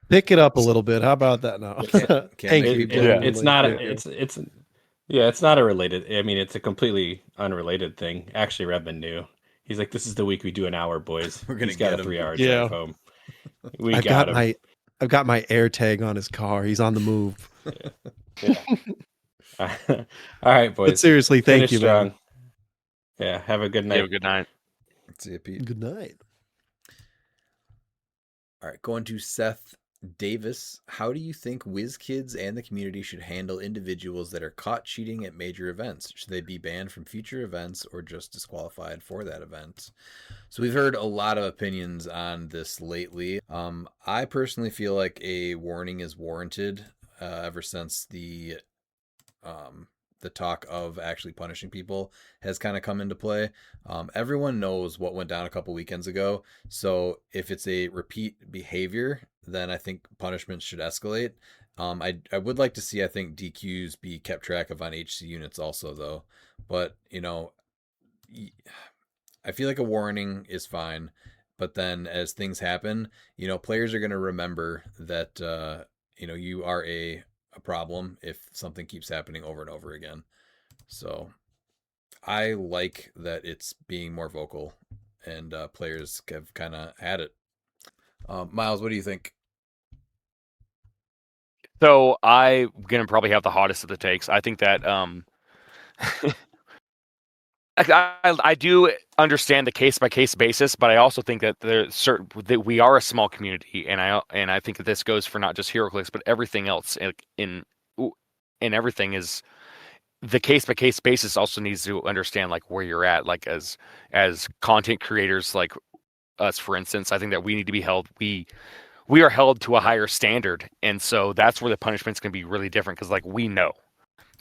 Pick it up a little bit. How about that now? Can't Thank make you. it- genuinely. It's not. Thank you. It's not a related. I mean, it's a completely unrelated thing. Actually, Redmond knew. He's like, "This is the week we do an hour, boys." We're gonna He's got get a him. 3 hour Yeah. drive home. We I've got got him. I've got my air tag on his car. He's on the move. Yeah. All right, boys. But seriously, thank Finish you, strong. man. Yeah. Have a good You night. have a good night. See you, Pete. Good night. All right, going to Seth Davis. How do you think WizKids and the community should handle individuals that are caught cheating at major events? Should they be banned from future events or just disqualified for that event? So we've heard a lot of opinions on this lately. I personally feel like a warning is warranted ever since the talk of actually punishing people has kind of come into play. Everyone knows what went down a couple weekends ago. So if it's a repeat behavior, then I think punishments should escalate. I would like to see, I think, DQs be kept track of on HC units also, though. But, I feel like a warning is fine. But then as things happen, players are going to remember that, you are a problem if something keeps happening over and over again. So I like that it's being more vocal and players have kind of had it. Miles, what do you think? So I'm gonna probably have the hottest of the takes. I think that I do understand the case by case basis, but I also think that there's certain that we are a small community, and I think that this goes for not just HeroClix but everything else in everything is the case by case basis. Also needs to understand like where you're at, like as content creators like us, for instance. I think that we need to be held. We are held to a higher standard, and so that's where the punishment's going to be really different because like we know.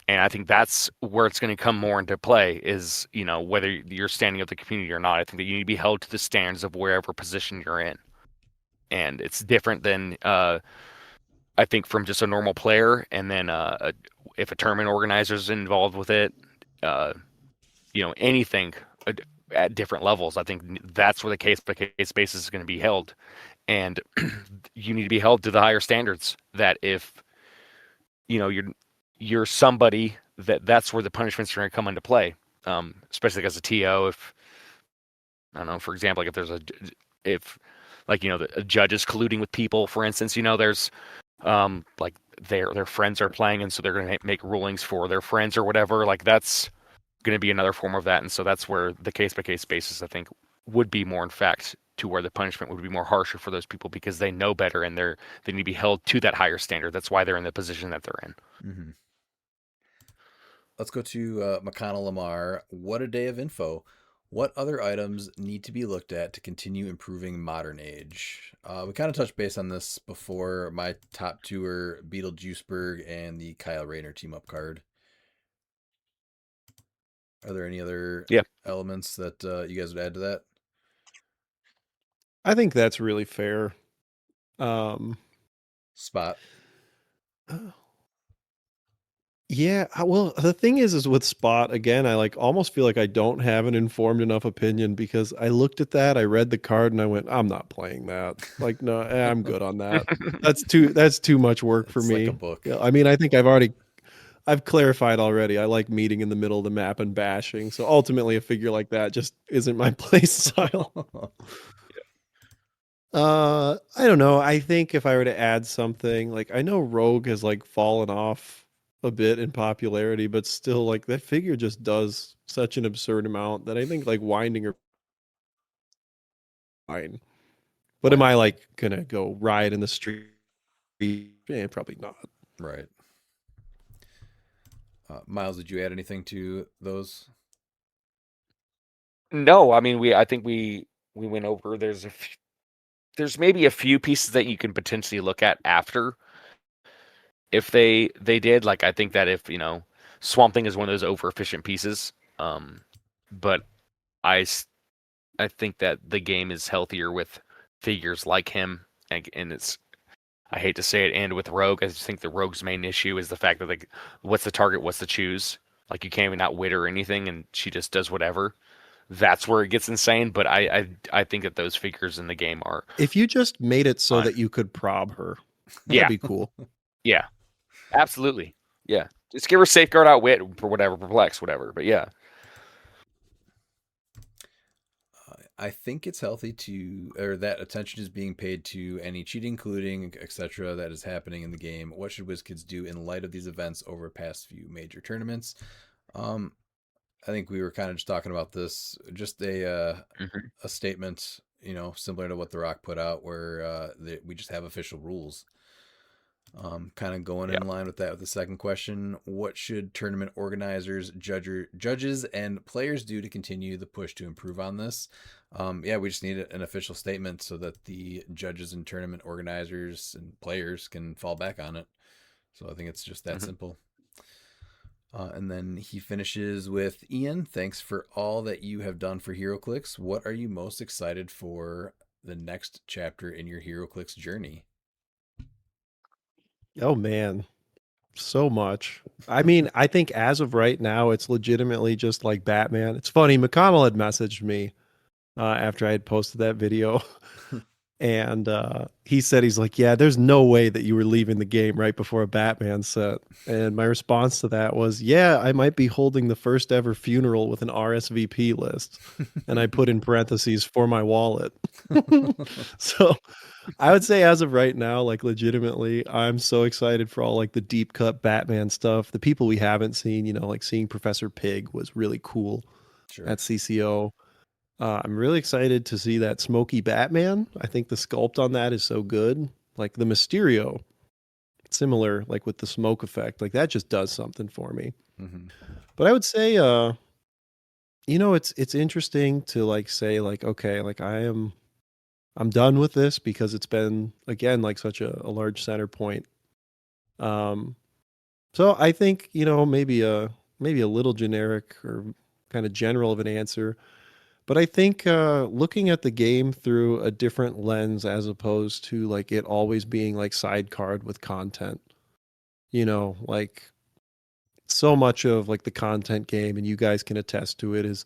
And I think that's where it's going to come more into play is, whether you're standing up the community or not. I think that you need to be held to the standards of wherever position you're in. And it's different than, I think, from just a normal player. And then if a tournament organizer is involved with it, anything at different levels, I think that's where the case-by-case basis is going to be held. And you need to be held to the higher standards that if, you're somebody that's where the punishments are going to come into play, especially as a TO. If I don't know, for example, like if a judge is colluding with people, for instance, there's like their friends are playing, and so they're going to make rulings for their friends or whatever. Like that's going to be another form of that, and so that's where the case by case basis, I think, would be more in fact to where the punishment would be more harsher for those people because they know better and they need to be held to that higher standard. That's why they're in the position that they're in. Mm-hmm. Let's go to McConnell Lamar. What a day of info. What other items need to be looked at to continue improving Modern Age? We kind of touched base on this before. My top two are Beetlejuiceberg and the Kyle Rayner team-up card. Are there any other elements that you guys would add to that? I think that's really fair. Spot. Yeah, well, the thing is with Spot again, I like almost feel like I don't have an informed enough opinion because I looked at that, I read the card, and I went, I'm not playing that. Like, no, I'm good on that. That's too much work for me. Like a book. Yeah, I mean, I think I've clarified already. I like meeting in the middle of the map and bashing. So ultimately, a figure like that just isn't my play style. I don't know. I think if I were to add something, like I know Rogue has like fallen off a bit in popularity, but still like that figure just does such an absurd amount that I think like winding her fine. But am I like gonna go riot in the street? Probably not. Right. Miles, did you add anything to those? No, I mean I think we went over. There's maybe a few pieces that you can potentially look at after. If they did, like I think that if Swamp Thing is one of those over efficient pieces, but I think that the game is healthier with figures like him, and it's I hate to say it, and with Rogue, I just think the Rogue's main issue is the fact that like, what's the target, what's the choose? Like you can't even outwit her or anything, and she just does whatever. That's where it gets insane. But I think that those figures in the game are If you just made it so fun. that you could prob her, Yeah. that'd be cool. Yeah, absolutely. Yeah, just give her safeguard, outwit, for whatever, perplex, whatever. But yeah, I think it's healthy or that attention is being paid to any cheating, colluding, etc. that is happening in the game. What should WizKids do in light of these events over past few major tournaments? I think we were kind of just talking about this. Just a statement, similar to what The Rock put out, where we just have official rules. Kind of going in line with that with the second question. What should tournament organizers, judges, and players do to continue the push to improve on this? We just need an official statement so that the judges and tournament organizers and players can fall back on it. So I think it's just that simple. And then he finishes with, Ian, thanks for all that you have done for HeroClix. What are you most excited for the next chapter in your HeroClix journey? Oh man, so much. I mean, I think as of right now, it's legitimately just like Batman. It's funny. McConnell had messaged me after I had posted that video, and he said he's like, "Yeah, there's no way that you were leaving the game right before a Batman set." And my response to that was, "Yeah, I might be holding the first ever funeral with an RSVP list," and I put in parentheses for my wallet. So I would say as of right now, like legitimately, I'm so excited for all like the deep cut Batman stuff. The people we haven't seen, like seeing Professor Pig was really cool at CCO. I'm really excited to see that Smoky Batman. I think the sculpt on that is so good. Like the Mysterio, similar like with the smoke effect, like that just does something for me. But I would say, it's interesting to like say like, okay, like I'm done with this because it's been again like such a large center point. So I think maybe a little generic or kind of general of an answer, but I think looking at the game through a different lens as opposed to like it always being like sidecard with content. Like so much of like the content game, and you guys can attest to it, is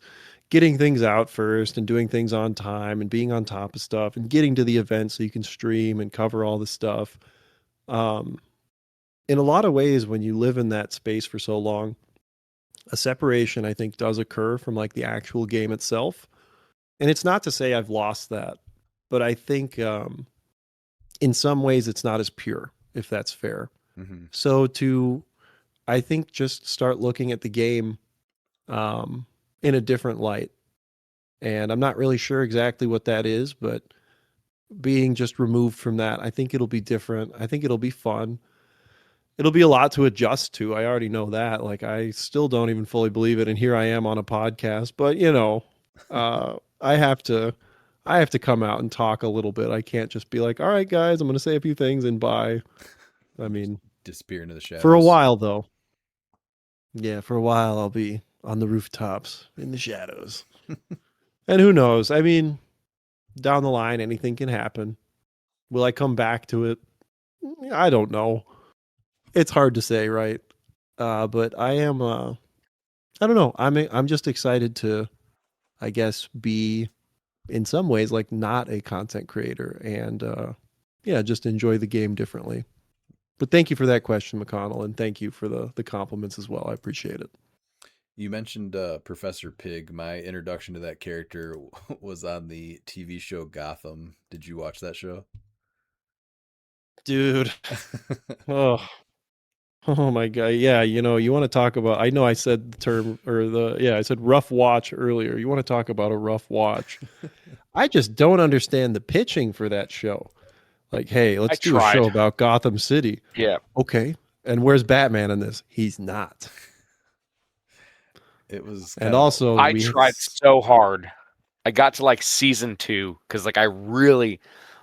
getting things out first and doing things on time and being on top of stuff and getting to the event so you can stream and cover all the stuff. In a lot of ways, when you live in that space for so long, a separation I think does occur from like the actual game itself. And it's not to say I've lost that, but I think in some ways it's not as pure, if that's fair. So I think just start looking at the game in a different light. And I'm not really sure exactly what that is, but being just removed from that, I think it'll be different. I think it'll be fun. It'll be a lot to adjust to. I already know that. Like I still don't even fully believe it, and here I am on a podcast. But I have to come out and talk a little bit. I can't just be like, all right, guys, I'm going to say a few things and bye. I mean, disappear into the shadows. For a while, though. Yeah, for a while I'll be on the rooftops in the shadows. And who knows? I mean, down the line, anything can happen. Will I come back to it? I don't know. It's hard to say, right? But I am. I don't know. I'm just excited to, I guess, be in some ways like not a content creator and just enjoy the game differently. But thank you for that question, McConnell, and thank you for the compliments as well. I appreciate it. You mentioned Professor Pig. My introduction to that character was on the TV show Gotham. Did you watch that show? Dude. Oh my God. Yeah, you want to talk about, I know I said the term I said rough watch earlier. You want to talk about a rough watch. I just don't understand the pitching for that show. Like, hey, let's do a show about Gotham City. Yeah. Okay. And where's Batman in this? He's not. It was and also I tried so hard. I got to like season 2 because like I really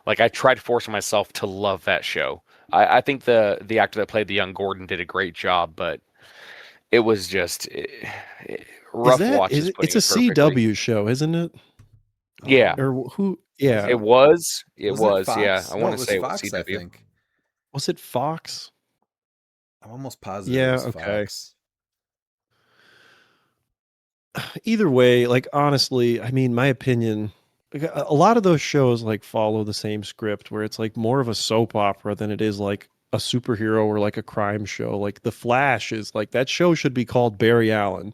I tried forcing myself to love that show. I think the actor that played the young Gordon did a great job, but it was just rough watch. It's a CW show, isn't it? Yeah. Or who? Yeah. It was. Wasn't it Fox? Yeah. I want to it was say Fox, it was CW. I think. Was it Fox? I'm almost positive Yeah, it was okay. Fox. Either way, like honestly, I mean, my opinion, like, a lot of those shows like follow the same script where it's like more of a soap opera than it is like a superhero or like a crime show. Like The Flash is like that show should be called Barry Allen.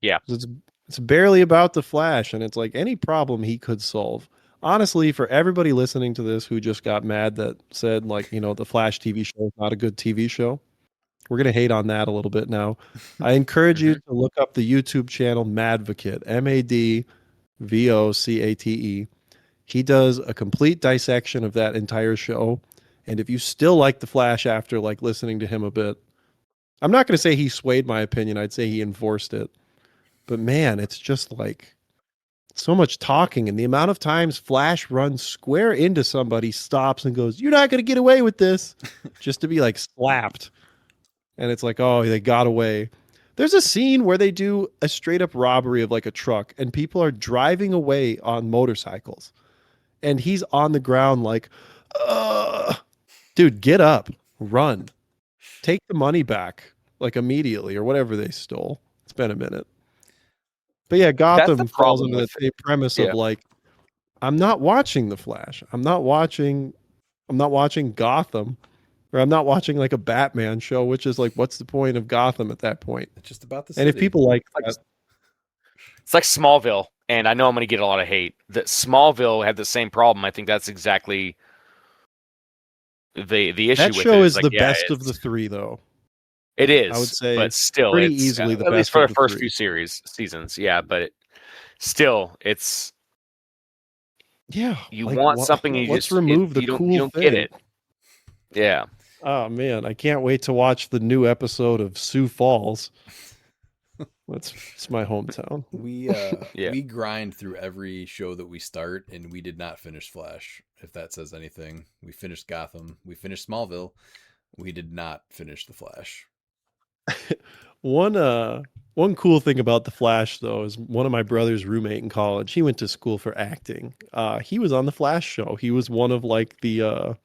Yeah. It's barely about the Flash, and it's like any problem he could solve. Honestly, for everybody listening to this who just got mad that said like, the Flash TV show is not a good TV show, we're gonna hate on that a little bit now. I encourage you to look up the YouTube channel Madvocate, Madvocate. He does a complete dissection of that entire show. And if you still like The Flash after like listening to him a bit, I'm not going to say he swayed my opinion. I'd say he enforced it. But man, it's just like so much talking. And the amount of times Flash runs square into somebody, stops and goes, "You're not going to get away with this," just to be like slapped. And it's like, oh, they got away. There's a scene where they do a straight up robbery of like a truck and people are driving away on motorcycles. And he's on the ground like, dude, get up, run, take the money back like immediately or whatever they stole. It's been a minute. But yeah, That's the Gotham falls problem into with that same premise of yeah. like, I'm not watching The Flash. I'm not watching Gotham. Or I'm not watching like a Batman show, which is like, what's the point of Gotham at that point? It's just about the And if city. people like that, It's like Smallville, and I know I'm going to get a lot of hate. That Smallville had the same problem. I think that's exactly the issue that with show it. is Like, the yeah, best of the three, though. It is. I would say but still, pretty it's easily the at least best for of the the first three. few seasons. Yeah, but still, it's Yeah, you like, want something, and you let's just remove the you cool don't thing. get it. Yeah. Oh man, I can't wait to watch the new episode of Sioux Falls. It's my hometown. We Yeah. we grind through every show that we start, and we did not finish Flash. If that says anything, we finished Gotham, we finished Smallville, we did not finish the Flash. One cool thing about the Flash though is one of my brother's roommate in college. He went to school for acting. He was on the Flash show. He was one of like the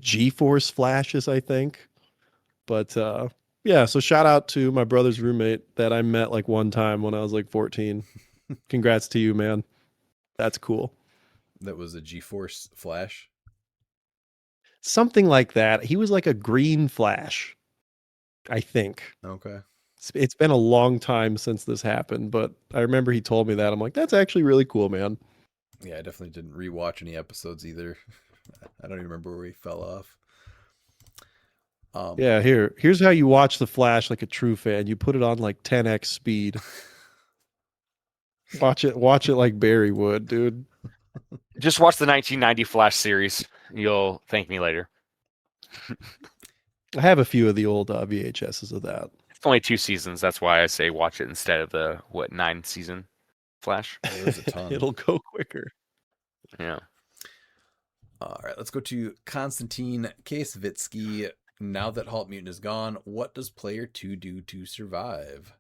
G-Force Flashes, I think. But yeah, so shout out to my brother's roommate that I met like one time when I was like 14. Congrats to you, man. That's cool. That was a G-Force Flash. Something like that. He was like a green Flash, I think. Okay. It's been a long time since this happened, but I remember he told me that. I'm like, that's actually really cool, man. Yeah, I definitely didn't rewatch any episodes either. I don't even remember where he fell off. Yeah, here's how you watch The Flash like a true fan. You put it on like 10x speed. Watch it like Barry would, dude. Just watch the 1990 Flash series. You'll thank me later. I have a few of the old VHSs of that. It's only 2 seasons. That's why I say watch it instead of the 9-season Flash. There's a ton. It'll go quicker. Yeah. All right, let's go to Konstantin Kasvitsky. Now that Halt Mutant is gone, what does player 2 do to survive?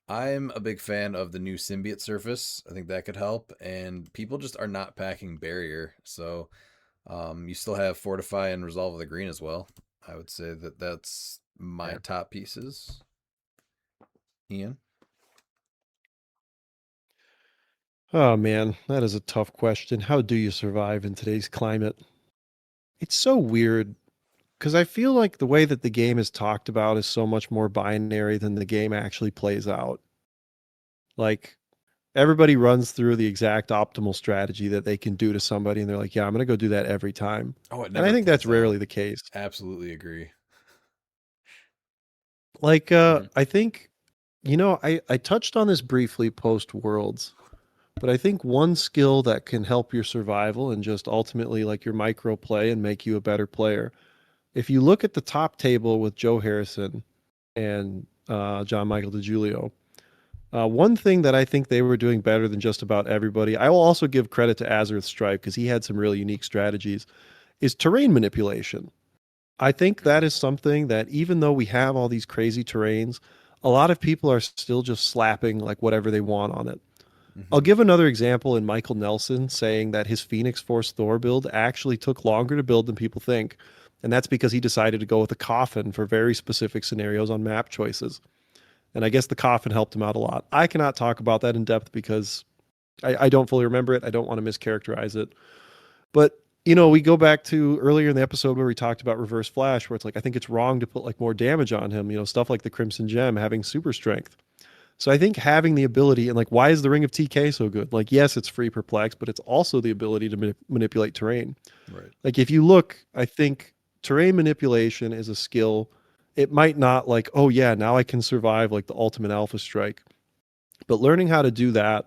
I'm a big fan of the new symbiote surface. I think that could help, and people just are not packing barrier. So you still have Fortify and Resolve of the Green as well. I would say that's my top pieces. Ian? Oh man, that is a tough question. How do you survive in today's climate? It's so weird because I feel like the way that the game is talked about is so much more binary than the game actually plays out. Like everybody runs through the exact optimal strategy that they can do to somebody, and they're like, "Yeah, I'm going to go do that every time." Oh, it And never I think that's plays out. rarely the case. Absolutely agree. Like, I think, I touched on this briefly post Worlds, but I think one skill that can help your survival and just ultimately like your micro play and make you a better player. If you look at the top table with Joe Harrison and John Michael DiGiulio, one thing that I think they were doing better than just about everybody, I will also give credit to Azerth Stripe because he had some really unique strategies, is terrain manipulation. I think that is something that even though we have all these crazy terrains, a lot of people are still just slapping like whatever they want on it. Mm-hmm. I'll give another example in Michael Nelson saying that his Phoenix Force Thor build actually took longer to build than people think, And that's because he decided to go with a coffin for very specific scenarios on map choices. And I guess the coffin helped him out a lot. I cannot talk about that in depth because I don't fully remember it. I don't want to mischaracterize it. But, we go back to earlier in the episode where we talked about reverse flash, where it's like, I think it's wrong to put like more damage on him, stuff like the Crimson Gem having super strength. So I think having the ability, and like, why is the Ring of TK so good? Like, yes, it's free perplex, but it's also the ability to manipulate terrain. Right. Like, if you look, I think terrain manipulation is a skill. It might not like, oh yeah, now I can survive like the ultimate alpha strike. But learning how to do that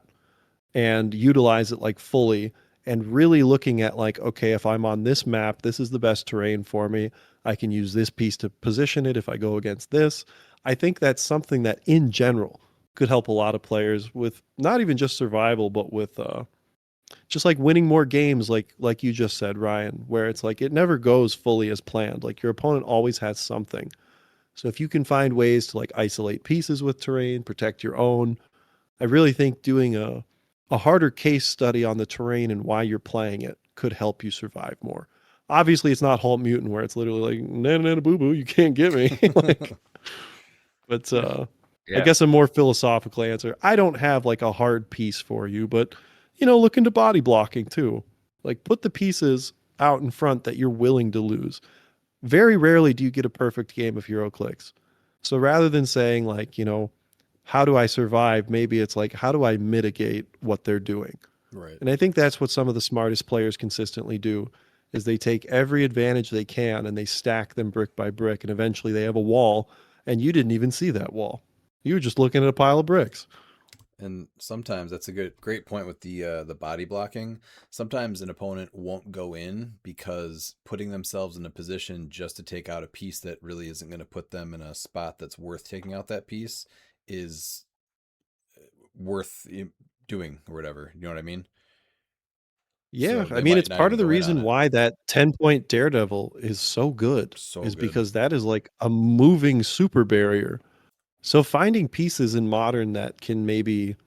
and utilize it like fully, and really looking at like, okay, if I'm on this map, this is the best terrain for me. I can use this piece to position it if I go against this. I think that's something that in general could help a lot of players with not even just survival, but with just like winning more games, like you just said, Ryan, where it's like it never goes fully as planned. Like your opponent always has something. So if you can find ways to like isolate pieces with terrain, protect your own, I really think doing a harder case study on the terrain and why you're playing it could help you survive more. Obviously, it's not Hulk Mutant where it's literally like, nah, boo boo, you can't get me. But I guess a more philosophical answer. I don't have like a hard piece for you, but look into body blocking too. Like put the pieces out in front that you're willing to lose. Very rarely do you get a perfect game of HeroClix. So rather than saying like, how do I survive? Maybe it's like, how do I mitigate what they're doing? Right. And I think that's what some of the smartest players consistently do is they take every advantage they can and they stack them brick by brick. And eventually they have a wall and you didn't even see that wall. You were just looking at a pile of bricks. And sometimes that's a great point with the body blocking. Sometimes an opponent won't go in because putting themselves in a position just to take out a piece that really isn't going to put them in a spot that's worth taking out that piece is worth doing or whatever. You know what I mean? Yeah, So I they mean, might it's not part even of the go in on reason it. why that 10-point Daredevil is so good. So is good. because that is like a moving super barrier. So finding pieces in Modern that can maybe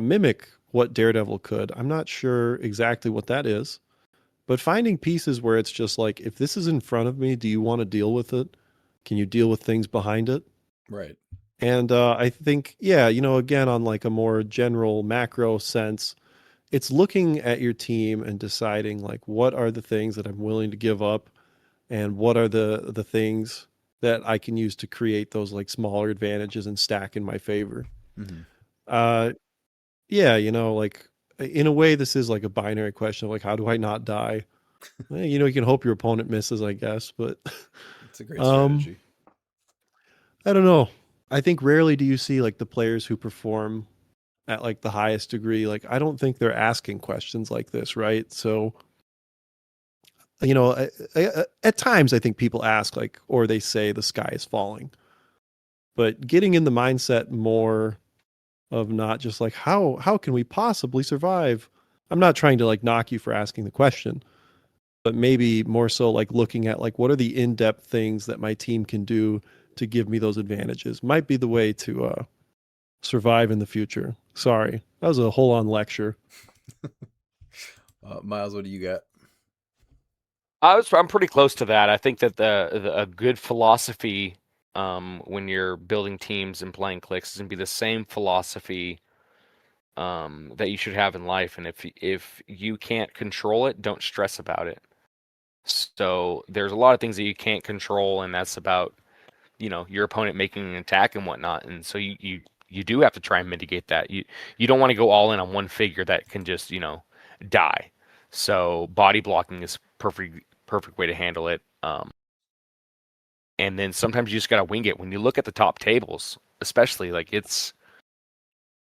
mimic what Daredevil could, I'm not sure exactly what that is, but finding pieces where it's just like, if this is in front of me, do you want to deal with it? Can you deal with things behind it? Right. And I think, yeah, again, on like a more general macro sense, it's looking at your team and deciding like, what are the things that I'm willing to give up and what are the things that I can use to create those like smaller advantages and stack in my favor. Mm-hmm. Yeah, like in a way, this is like a binary question of like, how do I not die? You can hope your opponent misses, I guess, but It's a great strategy. I don't know. I think rarely do you see like the players who perform at like the highest degree. Like, I don't think they're asking questions like this, right? So, at times I think people ask like, or they say the sky is falling, but getting in the mindset more of not just like, how can we possibly survive? I'm not trying to like knock you for asking the question, but maybe more so like looking at like, what are the in-depth things that my team can do to give me those advantages might be the way to survive in the future. Sorry, that was a whole on lecture. Miles, what do you got? I'm pretty close to that. I think that a good philosophy when you're building teams and playing clicks is going to be the same philosophy that you should have in life. And if you can't control it, don't stress about it. So there's a lot of things that you can't control, and that's about your opponent making an attack and whatnot. And so you do have to try and mitigate that. You don't want to go all in on one figure that can just die. So body blocking is perfect way to handle it. And then sometimes you just gotta wing it. When you look at the top tables, especially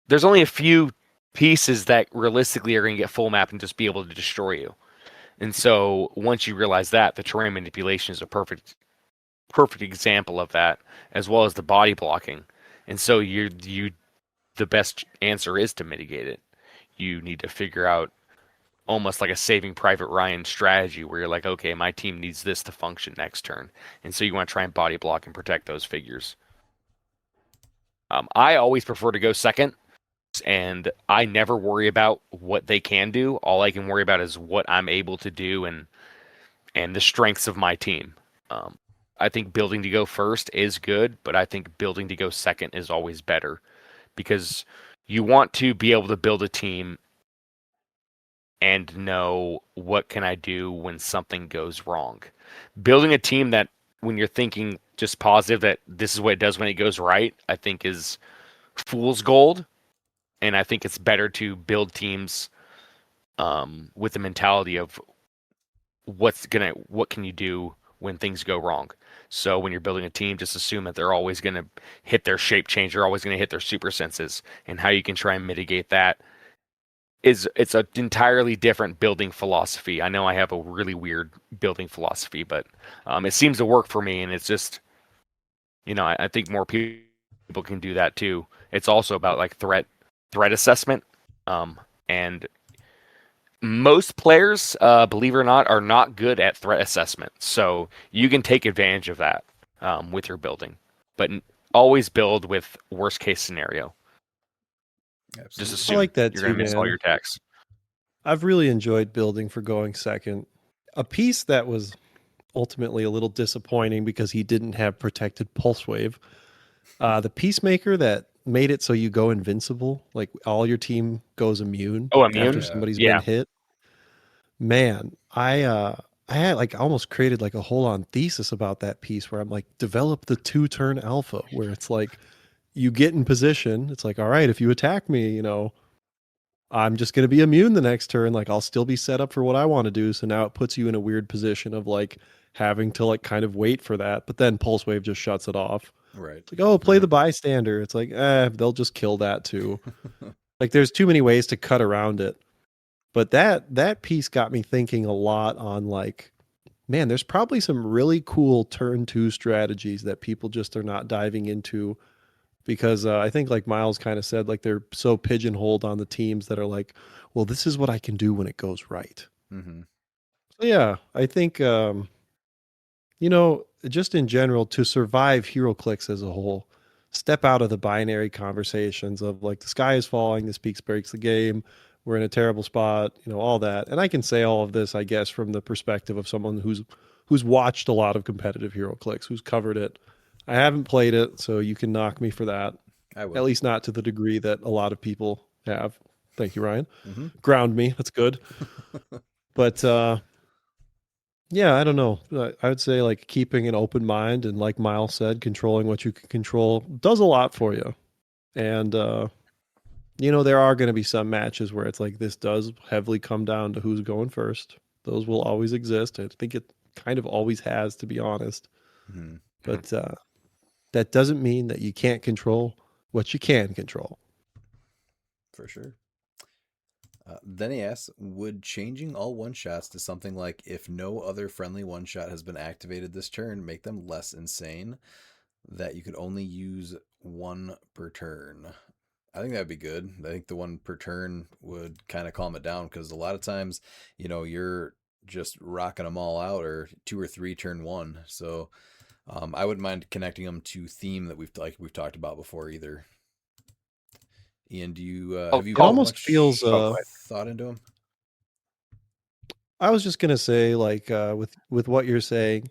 there's only a few pieces that realistically are gonna get full map and just be able to destroy you. And so once you realize that, the terrain manipulation is a perfect example of that, as well as the body blocking. And so the best answer is to mitigate it. You need to figure out almost like a Saving Private Ryan strategy where you're like, okay, my team needs this to function next turn. And so you want to try and body block and protect those figures. I always prefer to go second, and I never worry about what they can do. All I can worry about is what I'm able to do and the strengths of my team. I think building to go first is good, but I think building to go second is always better because you want to be able to build a team and know what can I do when something goes wrong. Building a team that when you're thinking just positive that this is what it does when it goes right, I think is fool's gold. And I think it's better to build teams with the mentality of what can you do when things go wrong. So when you're building a team, just assume that they're always going to hit their shape change, they're always going to hit their super senses, and how you can try and mitigate that it's an entirely different building philosophy. I know I have a really weird building philosophy, but it seems to work for me, and it's just I think more people can do that too. It's also about like threat assessment, and most players, believe it or not, are not good at threat assessment. So you can take advantage of that with your building, but always build with worst case scenario. Absolutely. Just I assume like that you're too, going to miss all man. your attacks. I've really enjoyed building for going second. A piece that was ultimately a little disappointing because he didn't have protected pulse wave. The peacemaker that made it so you go invincible, like all your team goes immune Oh, after immune? somebody's Yeah. been hit. Man, I had like almost created like a whole on thesis about that piece where I'm like, develop the 2-turn alpha, where it's like you get in position. It's like, all right, if you attack me, I'm just going to be immune the next turn. Like I'll still be set up for what I want to do. So now it puts you in a weird position of like having to like kind of wait for that. But then Pulse Wave just shuts it off. Right. It's like, oh, play the bystander. It's like, they'll just kill that too. Like there's too many ways to cut around it. But that piece got me thinking a lot on like, man, there's probably some really cool turn 2 strategies that people just are not diving into because I think like Miles kind of said, like they're so pigeonholed on the teams that are like, well, this is what I can do when it goes right. Mm-hmm. So yeah, I think just in general to survive HeroClix as a whole, step out of the binary conversations of like the sky is falling, this peaks breaks the game, we're in a terrible spot, all that. And I can say all of this, I guess, from the perspective of someone who's watched a lot of competitive HeroClix, who's covered it. I haven't played it, so you can knock me for that. I will. At least not to the degree that a lot of people have. Thank you, Ryan. Mm-hmm. Ground me. That's good. But yeah, I don't know. I would say like keeping an open mind and like Miles said, controlling what you can control does a lot for you. And there are going to be some matches where it's like this does heavily come down to who's going first. Those will always exist. I think it kind of always has, to be honest. Mm-hmm. But that doesn't mean that you can't control what you can control. For sure. Then he asks, would changing all one-shots to something like if no other friendly one-shot has been activated this turn make them less insane, that you could only use one per turn? I think that'd be good. I think the one per turn would kind of calm it down because a lot of times, you're just rocking them all out or 2 or 3 turn 1. So I wouldn't mind connecting them to theme that we've talked about before either. Ian, do you have you it almost much feels thought into them? I was just gonna say, like, with what you're saying,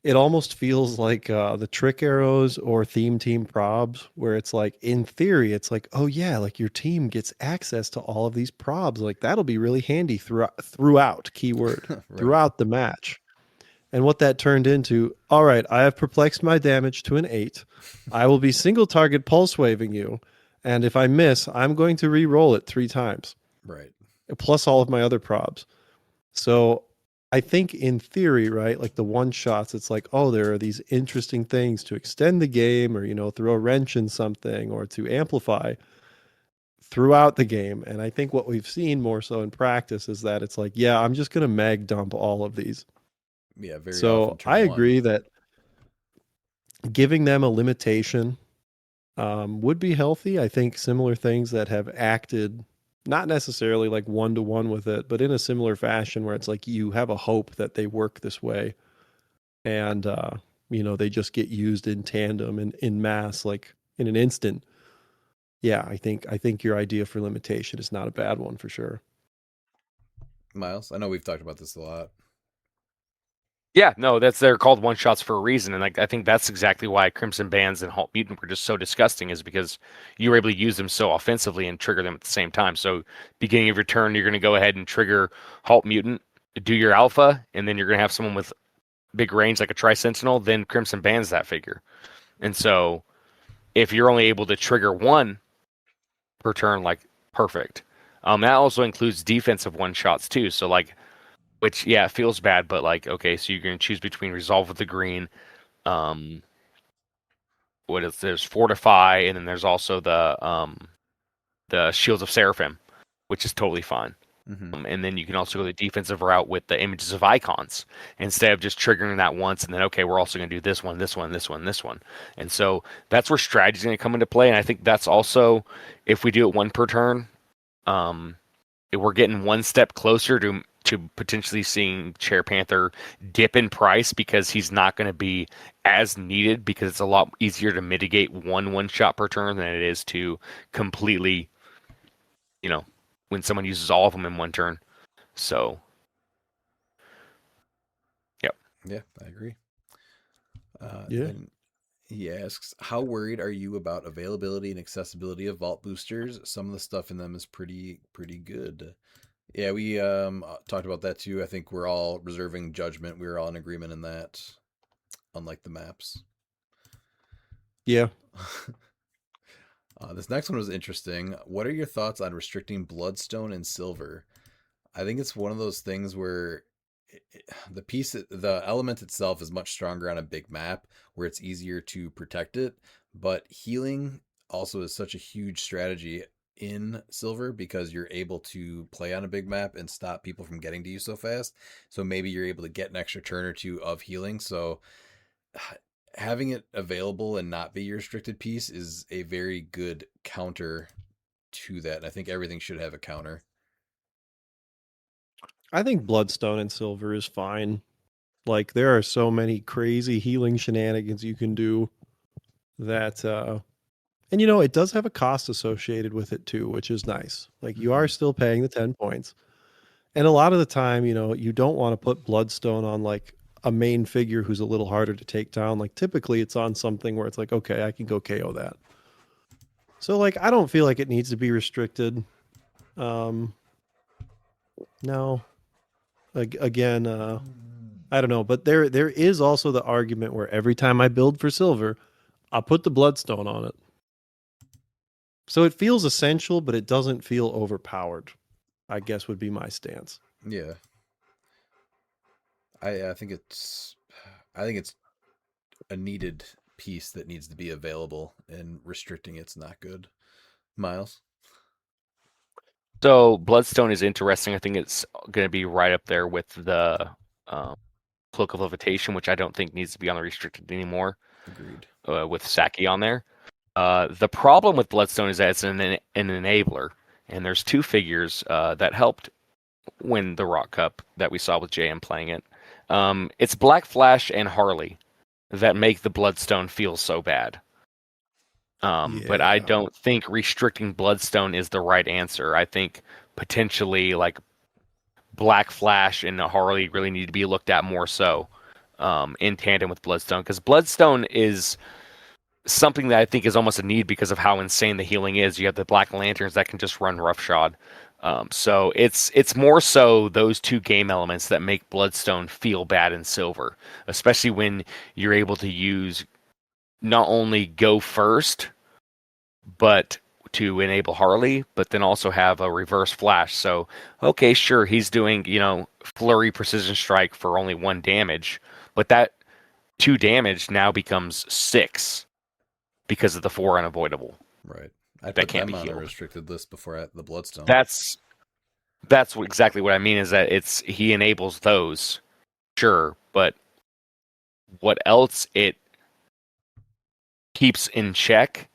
it almost feels like the trick arrows or theme team probs, where it's like, in theory, it's like, oh yeah, like your team gets access to all of these probs, like that'll be really handy throughout keyword Right. throughout the match. And what that turned into, all right, I have perplexed my damage to an 8. I will be single target pulse waving you, and if I miss, I'm going to re-roll it 3 times. Right. Plus all of my other probs. So I think in theory, right, like the one shots, it's like, oh, there are these interesting things to extend the game or, throw a wrench in something or to amplify throughout the game. And I think what we've seen more so in practice is that it's like, yeah, I'm just going to mag dump all of these. Yeah, very So often turn I 1. agree that giving them a limitation would be healthy. I think similar things that have acted not necessarily like one-to-one with it, but in a similar fashion where it's like you have a hope that they work this way and they just get used in tandem and in mass, like in an instant. Yeah, I think your idea for limitation is not a bad one for sure. Miles, I know we've talked about this a lot. Yeah, no, they're called one shots for a reason, and like I think that's exactly why Crimson Bands and Halt Mutant were just so disgusting, is because you were able to use them so offensively and trigger them at the same time. So beginning of your turn, you're going to go ahead and trigger Halt Mutant, do your alpha, and then you're going to have someone with big range like a Tri Sentinel, then Crimson Bands that figure. And so if you're only able to trigger one per turn, like perfect. That also includes defensive one shots too. So like, which yeah, it feels bad, but like okay, so you're going to choose between Resolve with the green, there's Fortify, and then there's also the Shields of Seraphim, which is totally fine. And then you can also go the defensive route with the Images of Icons instead of just triggering that once and then okay, we're also going to do this one, this one, this one, this one. And so that's where strategy is going to come into play. And I think that's also if we do it one per turn, we're getting one step closer to potentially seeing Chair Panther dip in price because he's not going to be as needed because it's a lot easier to mitigate one shot per turn than it is to completely, when someone uses all of them in one turn. So, yep. Yeah, I agree. Yeah. Then he asks, how worried are you about availability and accessibility of vault boosters? Some of the stuff in them is pretty good. Yeah, we talked about that too. I think we're all reserving judgment. We were all in agreement in that, unlike the maps. Yeah. This next one was interesting. What are your thoughts on restricting bloodstone and silver? I think it's one of those things where the element itself is much stronger on a big map where it's easier to protect it, but healing also is such a huge strategy in silver because you're able to play on a big map and stop people from getting to you so fast. So maybe you're able to get an extra turn or two of healing. So having it available and not be your restricted piece is a very good counter to that. I think everything should have a counter. I think Bloodstone and Silver is fine. Like there are so many crazy healing shenanigans you can do that and it does have a cost associated with it too, which is nice. Like you are still paying the 10 points. And a lot of the time, you don't want to put Bloodstone on like a main figure who's a little harder to take down. Like typically it's on something where it's like, okay, I can go KO that. So like I don't feel like it needs to be restricted. No. Again, I don't know, but there is also the argument where every time I build for silver, I'll put the Bloodstone on it. So it feels essential, but it doesn't feel overpowered, I guess would be my stance. Yeah. I think it's a needed piece that needs to be available, and restricting it's not good. Miles? So Bloodstone is interesting. I think it's going to be right up there with the Cloak of Levitation, which I don't think needs to be on the restricted anymore. Agreed. With Saki on there. The problem with Bloodstone is that it's an enabler, and there's two figures that helped win the Rock Cup that we saw with JM playing it. It's Black Flash and Harley that make the Bloodstone feel so bad. But I don't think restricting Bloodstone is the right answer. I think potentially like Black Flash and Harley really need to be looked at more so in tandem with Bloodstone, because Bloodstone is something that I think is almost a need because of how insane the healing is. You have the Black Lanterns that can just run roughshod. So it's more so those two game elements that make Bloodstone feel bad in silver, especially when you're able to use not only go first, but to enable Harley, but then also have a reverse flash. So, okay, sure, he's doing, flurry precision strike for only 1 damage, but that 2 damage now becomes 6 because of the 4 unavoidable. Right. I That put can't them be on a healed. restricted list before the Bloodstone. That's exactly what I mean, is that he enables those, sure, but what else it keeps in check,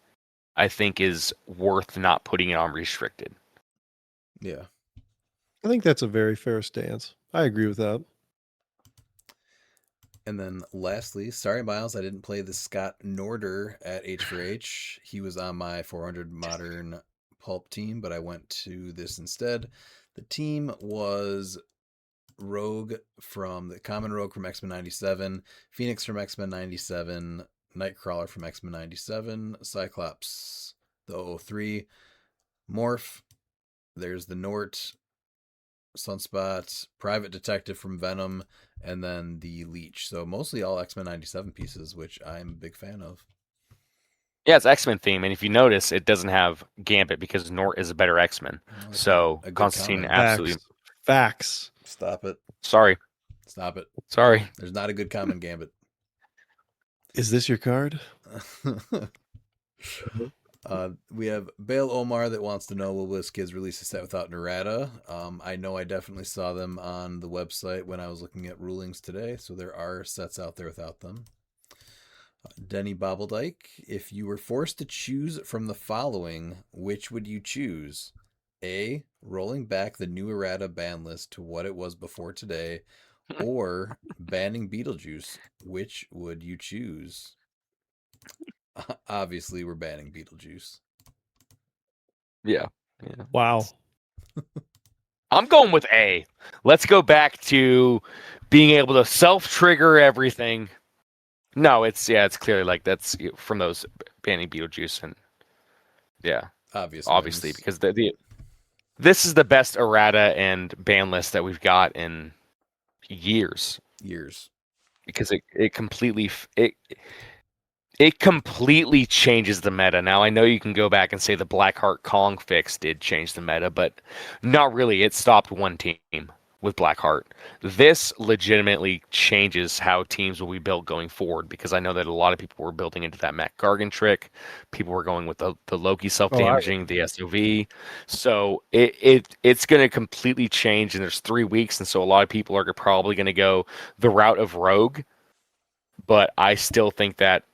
I think, is worth not putting it on restricted. Yeah. I think that's a very fair stance. I agree with that. And then lastly, sorry, Miles, I didn't play the Scott Norder at H4H. He was on my 400 Modern Pulp team, but I went to this instead. The team was Rogue from the Common Rogue from X-Men 97, Phoenix from X-Men 97, Nightcrawler from X-Men 97, Cyclops the 03, Morph. There's the Nort, Sunspot, Private Detective from Venom, and then the Leech. So mostly all X-Men 97 pieces, which I'm a big fan of. Yeah, it's X-Men theme, and if you notice, it doesn't have Gambit because Nort is a better X-Men. So a good Constantine comment. absolutely. Facts. Stop it. Sorry. Stop it. Sorry. There's not a good common Gambit. Is this your card? We have Bale Omar that wants to know, will WizKids release a set without an errata? I know I definitely saw them on the website when I was looking at rulings today, so there are sets out there without them. Denny Bobbledyke, if you were forced to choose from the following, which would you choose? A, rolling back the new errata ban list to what it was before today, or banning Beetlejuice. Which would you choose? Obviously, we're banning Beetlejuice. Yeah. Wow. I'm going with A. Let's go back to being able to self-trigger everything. No, it's clearly like that's from those banning Beetlejuice, and obviously because this is the best errata and ban list that we've got in years because it completely changes the meta. Now I know you can go back and say the Blackheart Kong fix did change the meta, but not really. It stopped one team with Blackheart. This legitimately changes how teams will be built going forward, because I know that a lot of people were building into that Mac Gargan trick. People were going with the Loki self-damaging, the SOV. So it's going to completely change, and there's 3 weeks, and so a lot of people are probably going to go the route of Rogue. But I still think that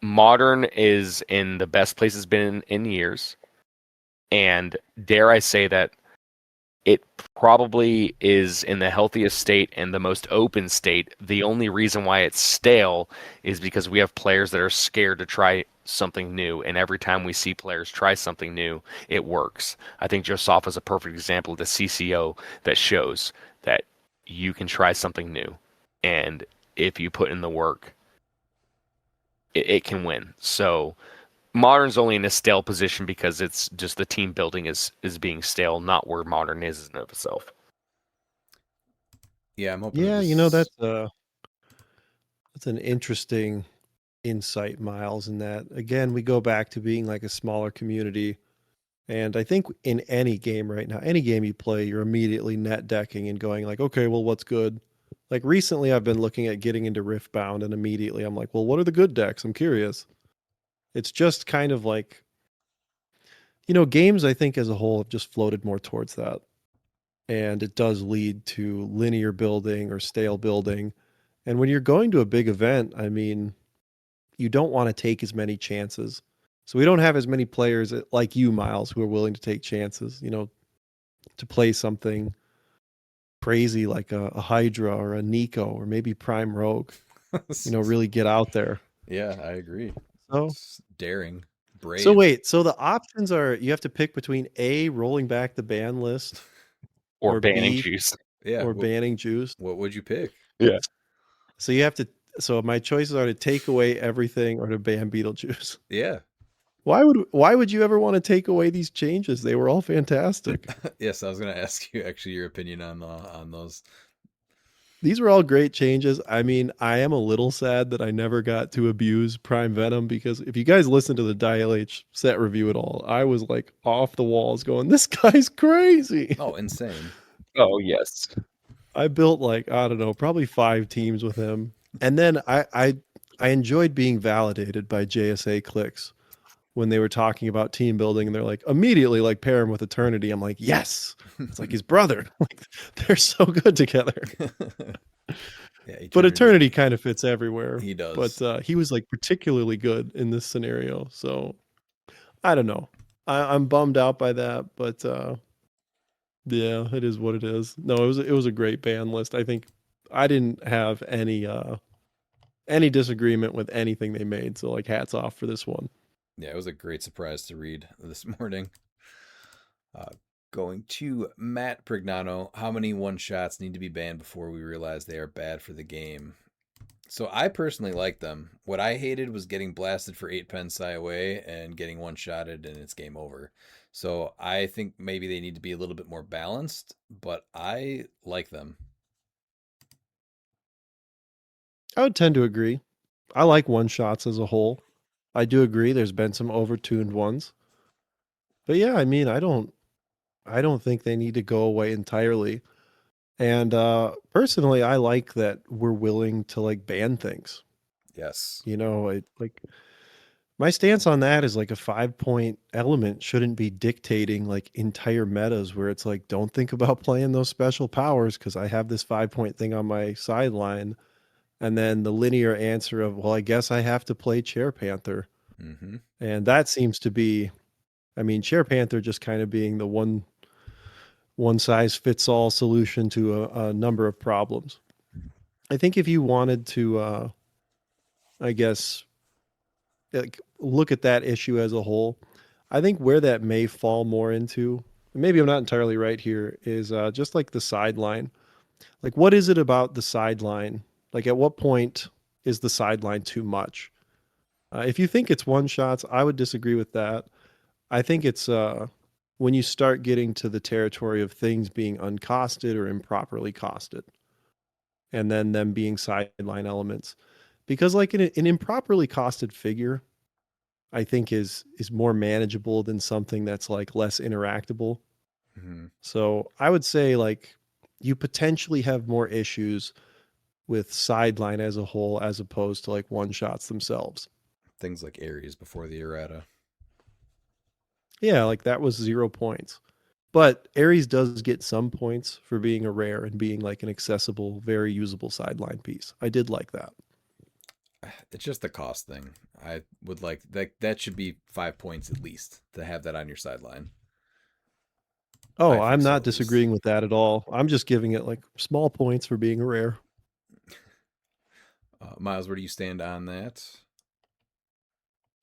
Modern is in the best place it's been in years. And dare I say that it probably is in the healthiest state and the most open state. The only reason why it's stale is because we have players that are scared to try something new. And every time we see players try something new, it works. I think Joseph is a perfect example of the CCO that shows that you can try something new. And if you put in the work, it can win. So Modern's only in a stale position because it's just the team building is being stale, not where Modern is in of itself. Yeah, I'm hoping. Yeah, that's an interesting insight, Miles. In that, again, we go back to being like a smaller community, and I think in any game right now, any game you play, you're immediately net decking and going like, okay, well, what's good? Like recently, I've been looking at getting into Riftbound, and immediately I'm like, well, what are the good decks? I'm curious. It's just kind of like, games I think as a whole have just floated more towards that. And it does lead to linear building or stale building. And when you're going to a big event, I mean, you don't want to take as many chances. So we don't have as many players like you, Miles, who are willing to take chances, to play something crazy like a Hydra or a Nico or maybe Prime Rogue, really get out there. Yeah, I agree. So it's daring, brave. So wait, so the options are you have to pick between A, rolling back the ban list, or banning B, Juice. Yeah, or banning Juice. What would you pick? Yeah. So you have to. So my choices are to take away everything or to ban Beetlejuice. Yeah. Why would you ever want to take away these changes? They were all fantastic. Yes, I was going to ask you actually your opinion on those. These were all great changes. I mean, I am a little sad that I never got to abuse Prime Venom, because if you guys listen to the Dial H set review at all, I was like off the walls going, this guy's crazy. Oh, insane. Oh, yes. I built like, I don't know, probably 5 teams with him. And then I enjoyed being validated by JSA cliX when they were talking about team building, and they're like, immediately like pair him with Eternity. I'm like, yes, it's like his brother. Like they're so good together. Yeah, but Eternity kind of fits everywhere. He does. But he was like particularly good in this scenario. So I don't know. I'm bummed out by that, but yeah, it is what it is. No, it was a great ban list. I think I didn't have any disagreement with anything they made. So like hats off for this one. Yeah, it was a great surprise to read this morning. Going to Matt Prignano. How many one-shots need to be banned before we realize they are bad for the game? So I personally like them. What I hated was getting blasted for 8 pen psi away and getting one-shotted and it's game over. So I think maybe they need to be a little bit more balanced, but I like them. I would tend to agree. I like one shots as a whole. I do agree there's been some overtuned ones. But yeah, I mean, I don't think they need to go away entirely. And personally, I like that we're willing to like ban things. Yes. You know, like my stance on that is like a 5-point element shouldn't be dictating like entire metas where it's like, don't think about playing those special powers because I have this 5-point thing on my sideline. And then the linear answer of, well, I guess I have to play Chair Panther. Mm-hmm. And that seems to be, I mean, Chair Panther just kind of being the one size fits all solution to a number of problems. I think if you wanted to, I guess, like look at that issue as a whole, I think where that may fall more into, maybe I'm not entirely right here, is just like the sideline. Like, what is it about the sideline? Like, at what point is the sideline too much? If you think it's one shots, I would disagree with that. I think it's when you start getting to the territory of things being uncosted or improperly costed, and then them being sideline elements. Because like an improperly costed figure, I think is more manageable than something that's like less interactable. Mm-hmm. So I would say like you potentially have more issues with sideline as a whole as opposed to like one shots themselves. Things like Ares before the errata. Yeah, like that was 0 points. But Ares does get some points for being a rare and being like an accessible, very usable sideline piece. I did like that. It's just the cost thing. I would like that should be 5 points at least to have that on your sideline. Oh, I I'm think so, not at least. disagreeing with that at all. I'm just giving it like small points for being a rare. Miles, where do you stand on that?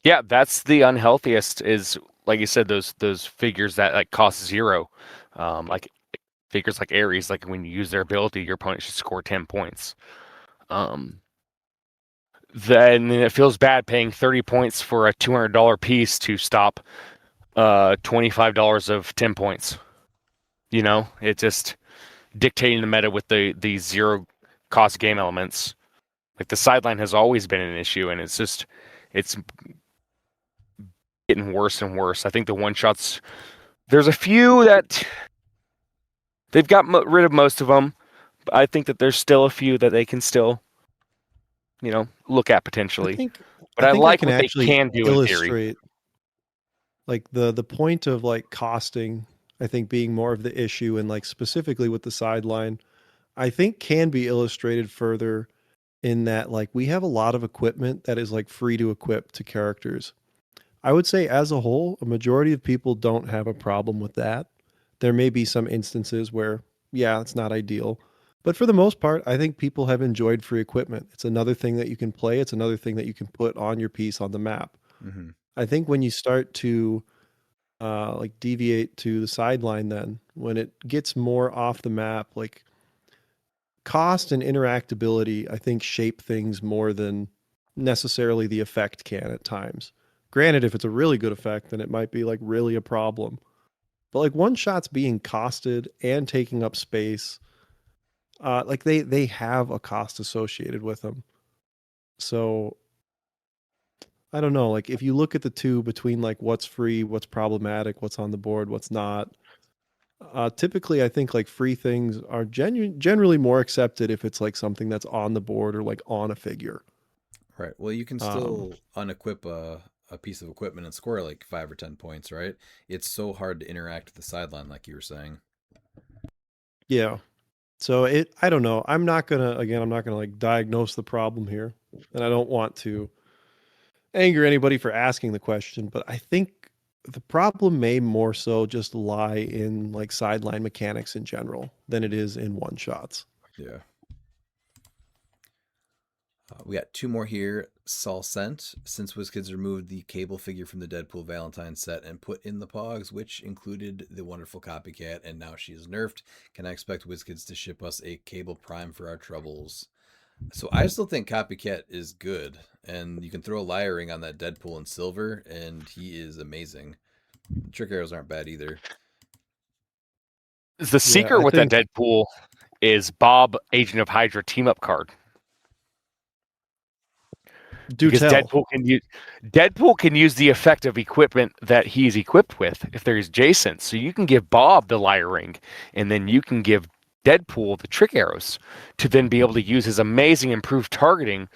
Yeah, that's the unhealthiest. Is like you said, those figures that like cost 0, like figures like Ares. Like when you use their ability, your opponent should score 10 points. Then it feels bad paying 30 points for a $200 piece to stop $25 of 10 points. You know, it just dictating the meta with the 0 cost game elements. Like the sideline has always been an issue, and it's getting worse and worse. I think the one shots, there's a few that they've got rid of most of them. But I think that there's still a few that they can still, look at potentially. But I I like can what they actually can do in theory. illustrate like the point of like costing, I think being more of the issue and like specifically with the sideline, I think can be illustrated further in that like we have a lot of equipment that is like free to equip to characters. I would say as a whole, a majority of people don't have a problem with that. There may be some instances where, yeah, it's not ideal. But for the most part, I think people have enjoyed free equipment. It's another thing that you can play. It's another thing that you can put on your piece on the map. Mm-hmm. I think when you start to like deviate to the sideline, then when it gets more off the map, like cost and interactability, I think shape things more than necessarily the effect can at times. Granted, if it's a really good effect, then it might be like really a problem. But like one shots being costed and taking up space, like they have a cost associated with them. So I don't know. Like if you look at the two between like what's free, what's problematic, what's on the board, what's not. Typically, I think like free things are generally more accepted if it's like something that's on the board or like on a figure. Right. Well, you can still unequip a piece of equipment and score like 5 or 10 points, right? It's so hard to interact with the sideline, like you were saying. Yeah. So I don't know. I'm not gonna like diagnose the problem here, and I don't want to anger anybody for asking the question, but I think the problem may more so just lie in like sideline mechanics in general than it is in one shots. Yeah. We got 2 more here. Saul Sent. Since WizKids removed the cable figure from the Deadpool Valentine set and put in the Pogs, which included the wonderful Copycat, and now she is nerfed, can I expect WizKids to ship us a Cable Prime for our troubles? So I still think Copycat is good, and you can throw a liar ring on that Deadpool in silver, and he is amazing. Trick arrows aren't bad either. The secret with that Deadpool is Bob, Agent of Hydra team up card. Because Deadpool can use the effect of equipment that he's equipped with if there's Jason. So you can give Bob the liar ring, and then you can give Deadpool the trick arrows to then be able to use his amazing improved targeting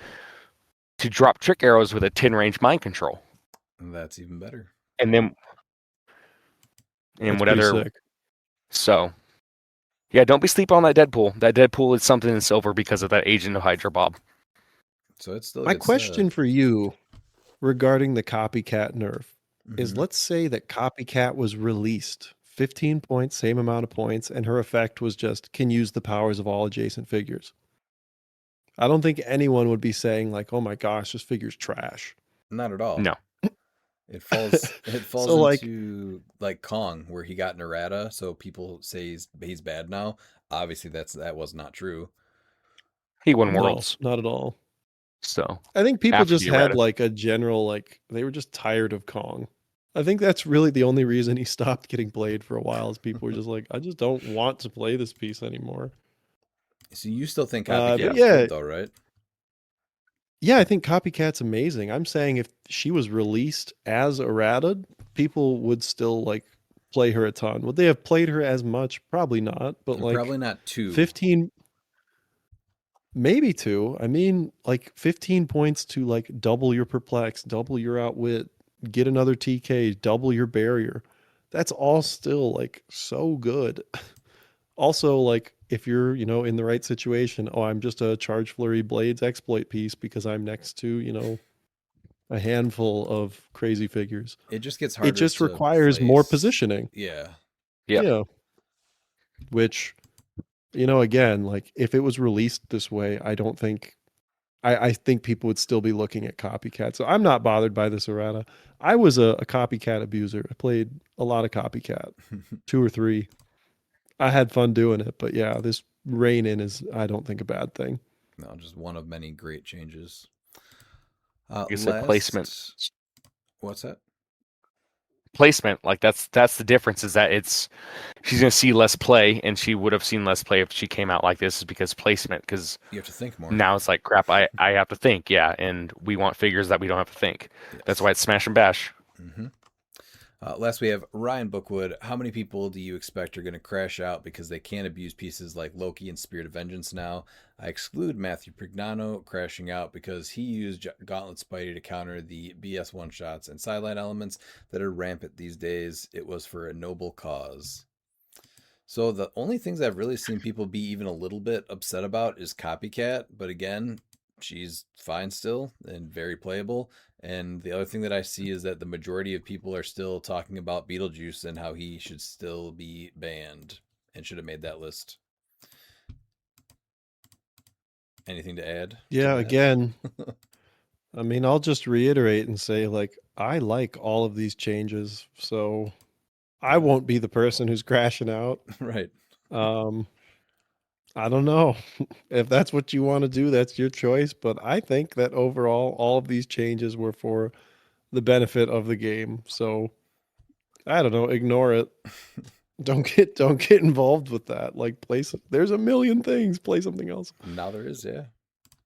to drop trick arrows with a 10 range mind control. That's even better. And then what other sick. So yeah, don't be sleeping on that Deadpool. That Deadpool is something in silver because of that Agent of Hydra Bob. So it's still my question for you regarding the Copycat nerf is, let's say that Copycat was released 15 points, same amount of points, and her effect was just can use the powers of all adjacent figures. I don't think anyone would be saying like, "Oh my gosh, this figure's trash." Not at all. No. It falls So, into like Kong, where he got an errata, so people say he's bad now. Obviously that was not true. He won Worlds. Not at all. So I think people just had like a general, like they were just tired of Kong. I think that's really the only reason he stopped getting played for a while, is people were just like, I just don't want to play this piece anymore. So you still think Copycat is good though, right? Yeah, I think Copycat's amazing. I'm saying if she was released as errata, people would still like play her a ton. Would they have played her as much? Probably not, but like probably not 2. 15, maybe 2. I mean, like 15 points to like double your perplex, double your outwit, get another TK, double your barrier. That's all still like so good. Also, like if you're, in the right situation, I'm just a Charge Flurry Blades exploit piece because I'm next to, a handful of crazy figures. It just gets harder. It just requires more positioning. Yeah. Yeah. Which, again, like if it was released this way, I don't think, I think people would still be looking at Copycat. So I'm not bothered by this errata. I was a Copycat abuser. I played a lot of Copycat, 2 or 3. I had fun doing it, but yeah, this rein in is, I don't think, a bad thing. No, just one of many great changes. Placement. What's that? Placement, like that's the difference, is that she's going to see less play, and she would have seen less play if she came out like this, is because placement, because you have to think more. Now it's like, crap, I have to think, and we want figures that we don't have to think. Yes. That's why it's smash and bash. Mm-hmm. Last we have Ryan Bookwood. How many people do you expect are going to crash out because they can't abuse pieces like Loki and Spirit of Vengeance now? I exclude Matthew Prignano crashing out because he used Gauntlet Spidey to counter the BS one-shots and sideline elements that are rampant these days. It was for a noble cause. So the only things I've really seen people be even a little bit upset about is Copycat, but again, she's fine still and very playable. And the other thing that I see is that the majority of people are still talking about Beetlejuice and how he should still be banned and should have made that list. Anything to add? Yeah, again, I mean, I'll just reiterate and say, like, I like all of these changes, so I won't be the person who's crashing out. Right. I don't know if that's what you want to do. That's your choice. But I think that overall, all of these changes were for the benefit of the game. So I don't know. Ignore it. Don't get involved with that. Like, there's a million things. Play something else. Now there is, yeah.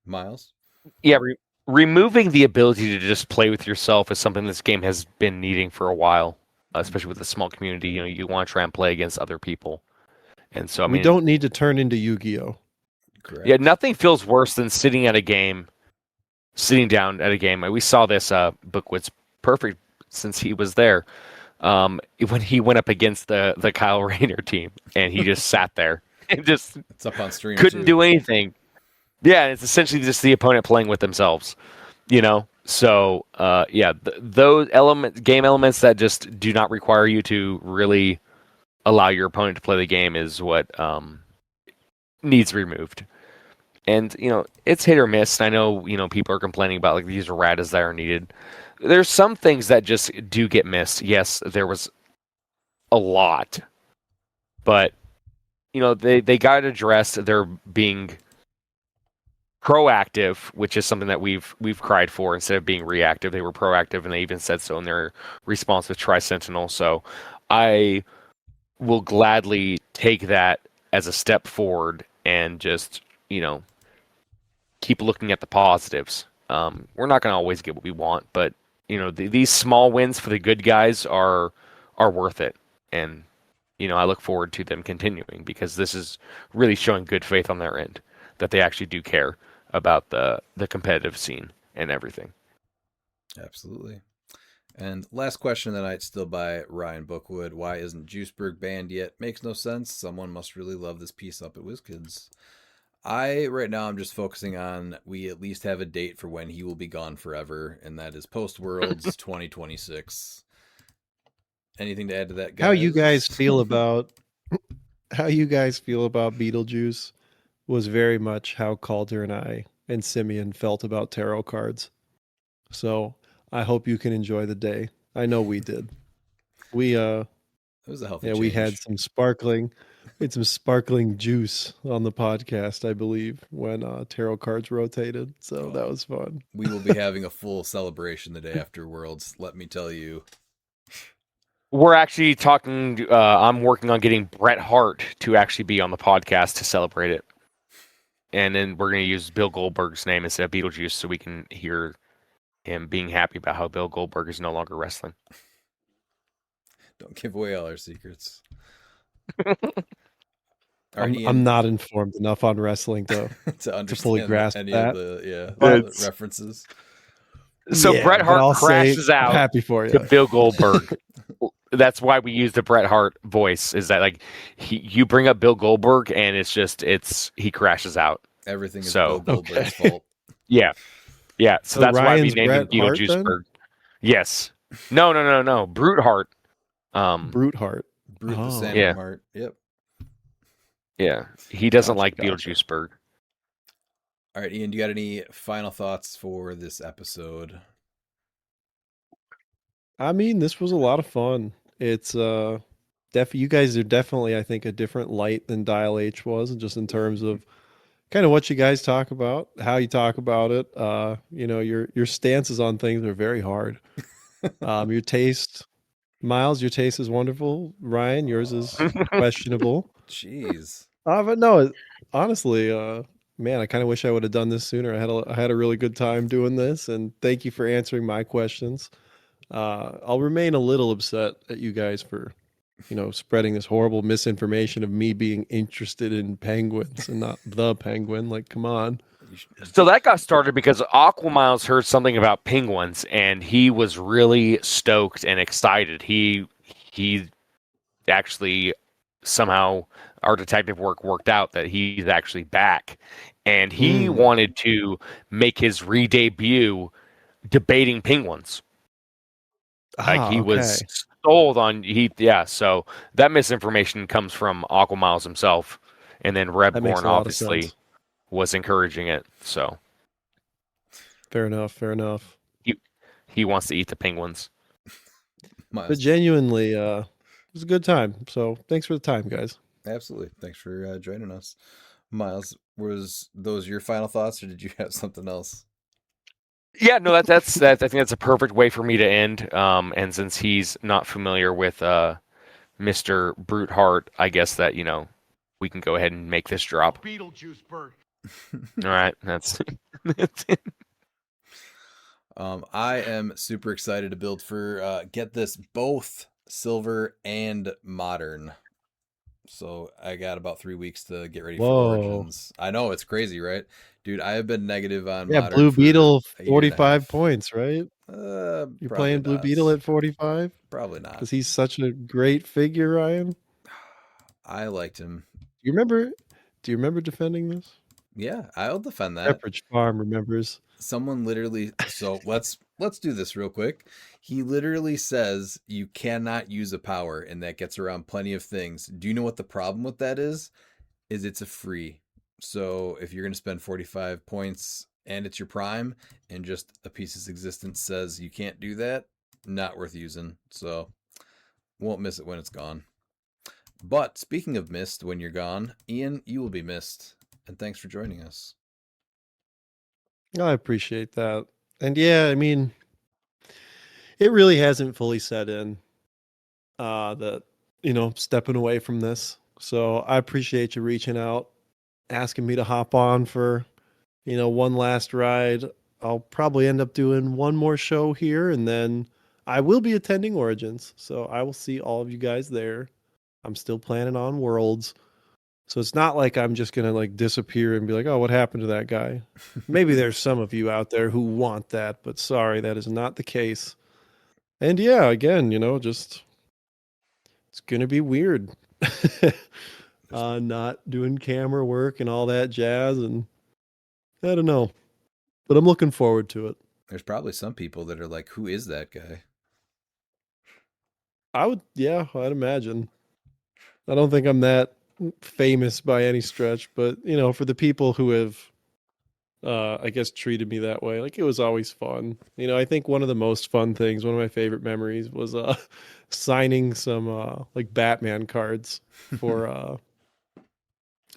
Miles. Yeah. Removing the ability to just play with yourself is something this game has been needing for a while, especially with a small community. You want to try and play against other people. And so, I mean, we don't need to turn into Yu-Gi-Oh! Correct. Yeah, nothing feels worse than sitting down at a game. We saw this. Bookwood's perfect since he was there. When he went up against the Kyle Rayner team, and he just sat there and just it's up on stream. Couldn't do anything. Yeah, it's essentially just the opponent playing with themselves. So those game elements that just do not require you to really allow your opponent to play the game is what needs removed. And it's hit or miss. I know people are complaining about like these erratas that are needed. There's some things that just do get missed. Yes, there was a lot, but they got addressed. They're being proactive, which is something that we've cried for instead of being reactive. They were proactive, and they even said so in their response with Tri-Sentinel. So I will gladly take that as a step forward and just keep looking at the positives. We're not going to always get what we want, but these small wins for the good guys are worth it, and I look forward to them continuing because this is really showing good faith on their end that they actually do care about the competitive scene and everything. Absolutely. And last question of the night, still by Ryan Bookwood. Why isn't Juiceberg banned yet? Makes no sense. Someone must really love this piece up at WizKids. Right now, I'm just focusing on we at least have a date for when he will be gone forever, and that is post-Worlds 2026. Anything to add to that, guys? How you guys feel about Beetlejuice was very much how Calder and I and Simeon felt about tarot cards. So I hope you can enjoy the day. I know we did. It was a healthy change. We had some sparkling juice on the podcast, I believe, when tarot cards rotated. So that was fun. We will be having a full celebration the day after Worlds, let me tell you. We're actually talking, I'm working on getting Bret Hart to actually be on the podcast to celebrate it. And then we're going to use Bill Goldberg's name instead of Beetlejuice so we can hear him being happy about how Bill Goldberg is no longer wrestling. Don't give away all our secrets. I'm not informed enough on wrestling to fully grasp any that. of the references. So Bret Hart crashes out happy for you. to Bill Goldberg. That's why we use the Bret Hart voice. Is that like you bring up Bill Goldberg and he crashes out. Everything is Bill Goldberg's fault. Yeah. So that's Ryan's why we named him Beetlejuiceberg. Yes. No. Brute Hart. Brute Hart. Brute the Sandworm Hart. Yep. Yeah. He doesn't like Beetlejuiceberg. All right, Ian, do you got any final thoughts for this episode? I mean, this was a lot of fun. It's you guys are definitely, I think, a different light than Dial H was, just in terms of kind of what you guys talk about, how you talk about it. Your stances on things are very hard. Your taste, Miles, your taste is wonderful. Ryan, yours is questionable. Jeez. But no, honestly, man, I kind of wish I would have done this sooner. I had a really good time doing this, and thank you for answering my questions. I'll remain a little upset at you guys for, spreading this horrible misinformation of me being interested in penguins and not the penguin. Like, come on. So that got started because Aquamiles heard something about penguins, and he was really stoked and excited. He actually somehow our detective work worked out that he's actually back, and he wanted to make his re-debut debating penguins. Like he was sold on so that misinformation comes from Aquamiles himself, and then Redborn obviously was encouraging it. So fair enough. He wants to eat the penguins. But genuinely, it was a good time. So thanks for the time, guys. Absolutely. Thanks for joining us. Miles, was those your final thoughts, or did you have something else? Yeah, no, that's I think that's a perfect way for me to end. And since he's not familiar with Mr. Brute Hart, I guess that we can go ahead and make this drop. Beetlejuiceberg. All right, that's it. I am super excited to build for get this, both silver and modern. So I got about 3 weeks to get ready for Origins. I know, it's crazy, right? Dude, I have been negative on modern. Blue Beetle 45 points, right? You're playing Blue Beetle at 45? Probably not. Because he's such a great figure, Ryan. I liked him. Do you remember defending this? Yeah, I'll defend that. Pepperidge Farm remembers. Someone literally, so let's do this real quick. He literally says you cannot use a power, and that gets around plenty of things. Do you know what the problem with that is? It's a free. So if you're going to spend 45 points and it's your prime and just a piece's existence says you can't do that, not worth using. So won't miss it when it's gone. But speaking of missed when you're gone, Ian, you will be missed. And thanks for joining us. I appreciate that. And yeah, I mean, it really hasn't fully set in that, stepping away from this. So I appreciate you reaching out, asking me to hop on for, one last ride. I'll probably end up doing one more show here, and then I will be attending Origins. So I will see all of you guys there. I'm still planning on Worlds. So it's not like I'm just going to like disappear and be like, oh, what happened to that guy? Maybe there's some of you out there who want that, but sorry, that is not the case. And yeah, again, just it's going to be weird. Not doing camera work and all that jazz. And I don't know, but I'm looking forward to it. There's probably some people that are like, who is that guy? I'd imagine. I don't think I'm that famous by any stretch, but for the people who have I guess treated me that way, like, it was always fun. I think one of the most fun things, one of my favorite memories, was signing some like Batman cards for a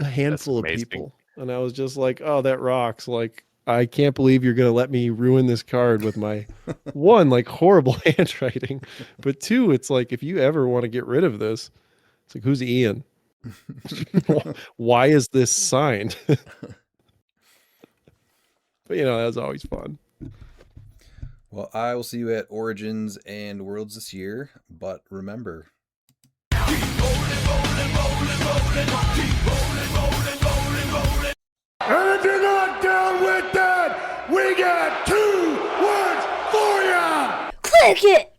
handful of people, and I was just like, oh, that rocks. Like, I can't believe you're gonna let me ruin this card with my one, like, horrible handwriting, but two, it's like, if you ever want to get rid of this, it's like, who's Ian? Why is this signed? But that was always fun. Well, I will see you at Origins and Worlds this year, but remember. And if you're not down with that, we got 2 words for ya! Click it!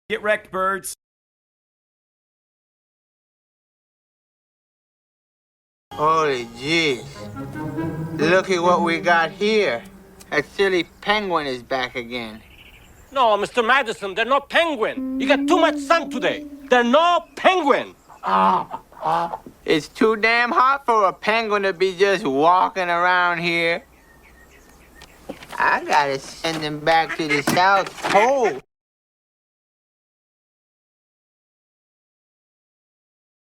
Get wrecked, birds. Holy jeez. Look at what we got here. That silly penguin is back again. No, Mr. Madison, they're not penguin. You got too much sun today. They're not penguin. It's too damn hot for a penguin to be just walking around here. I gotta send him back to the South Pole.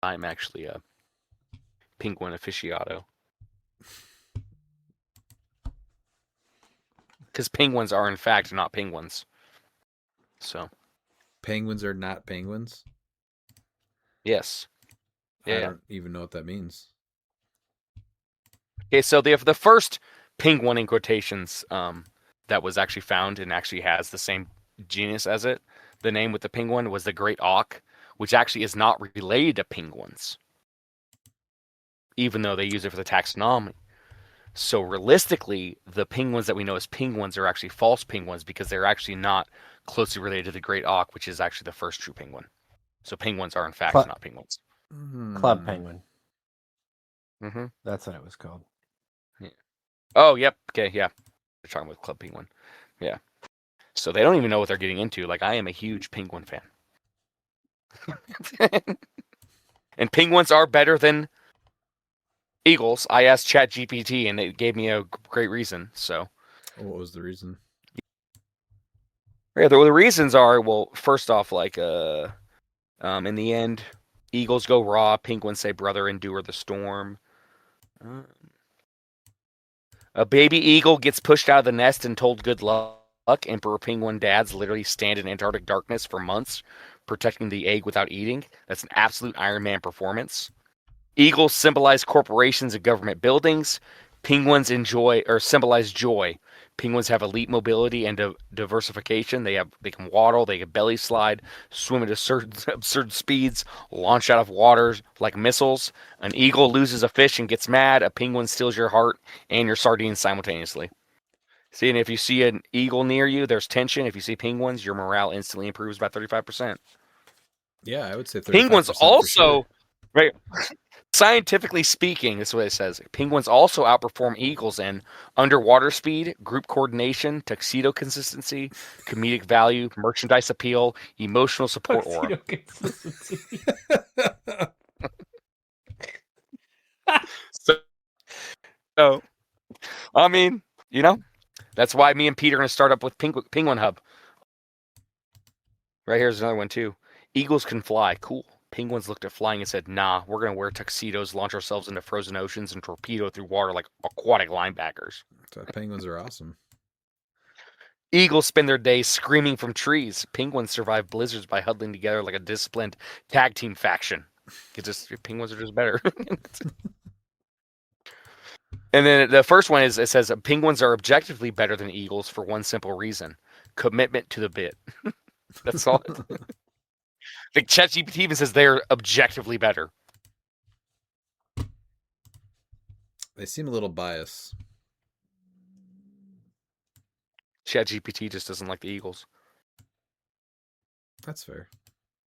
I'm actually a penguin aficionado. Because penguins are, in fact, not penguins. So. Penguins are not penguins? Yes. I don't even know what that means. Okay, so the first penguin in quotations that was actually found and actually has the same genus as it, the name with the penguin, was the great auk, which actually is not related to penguins, even though they use it for the taxonomy. So realistically, the penguins that we know as penguins are actually false penguins because they're actually not closely related to the great auk, which is actually the first true penguin. So penguins are, in fact, not penguins. Club penguin. Mm-hmm. That's what it was called. Yeah. Oh, yep. Okay, yeah. They're talking about club penguin. Yeah. So they don't even know what they're getting into. Like, I am a huge penguin fan. And penguins are better than eagles. I asked ChatGPT and it gave me a great reason. So, what was the reason? Yeah, the reasons are, well, first off, like, in the end, eagles go raw. Penguins say, "Brother, endure the storm." A baby eagle gets pushed out of the nest and told good luck. Emperor penguin dads literally stand in Antarctic darkness for months, protecting the egg without eating. That's an absolute Iron Man performance. Eagles symbolize corporations and government buildings. Penguins symbolize joy. Penguins have elite mobility and diversification. They can waddle, they can belly slide, swim at absurd speeds, launch out of waters like missiles. An eagle loses a fish and gets mad. A penguin steals your heart and your sardines simultaneously. See, and if you see an eagle near you, there's tension. If you see penguins, your morale instantly improves by 35%. Yeah, I would say 35% Penguins also, for sure. right? Scientifically speaking, this is what it says. Penguins also outperform eagles in underwater speed, group coordination, tuxedo consistency, comedic value, merchandise appeal, emotional support aura. So, I mean, that's why me and Pete are going to start up with Penguin Hub. Right here's another one too. Eagles can fly. Cool. Penguins looked at flying and said, nah, we're going to wear tuxedos, launch ourselves into frozen oceans, and torpedo through water like aquatic linebackers. So penguins are awesome. Eagles spend their days screaming from trees. Penguins survive blizzards by huddling together like a disciplined tag team faction. Penguins are just better. And then the first one it says penguins are objectively better than eagles for one simple reason: commitment to the bit. That's all. The ChatGPT even says they're objectively better. They seem a little biased. ChatGPT just doesn't like the eagles. That's fair.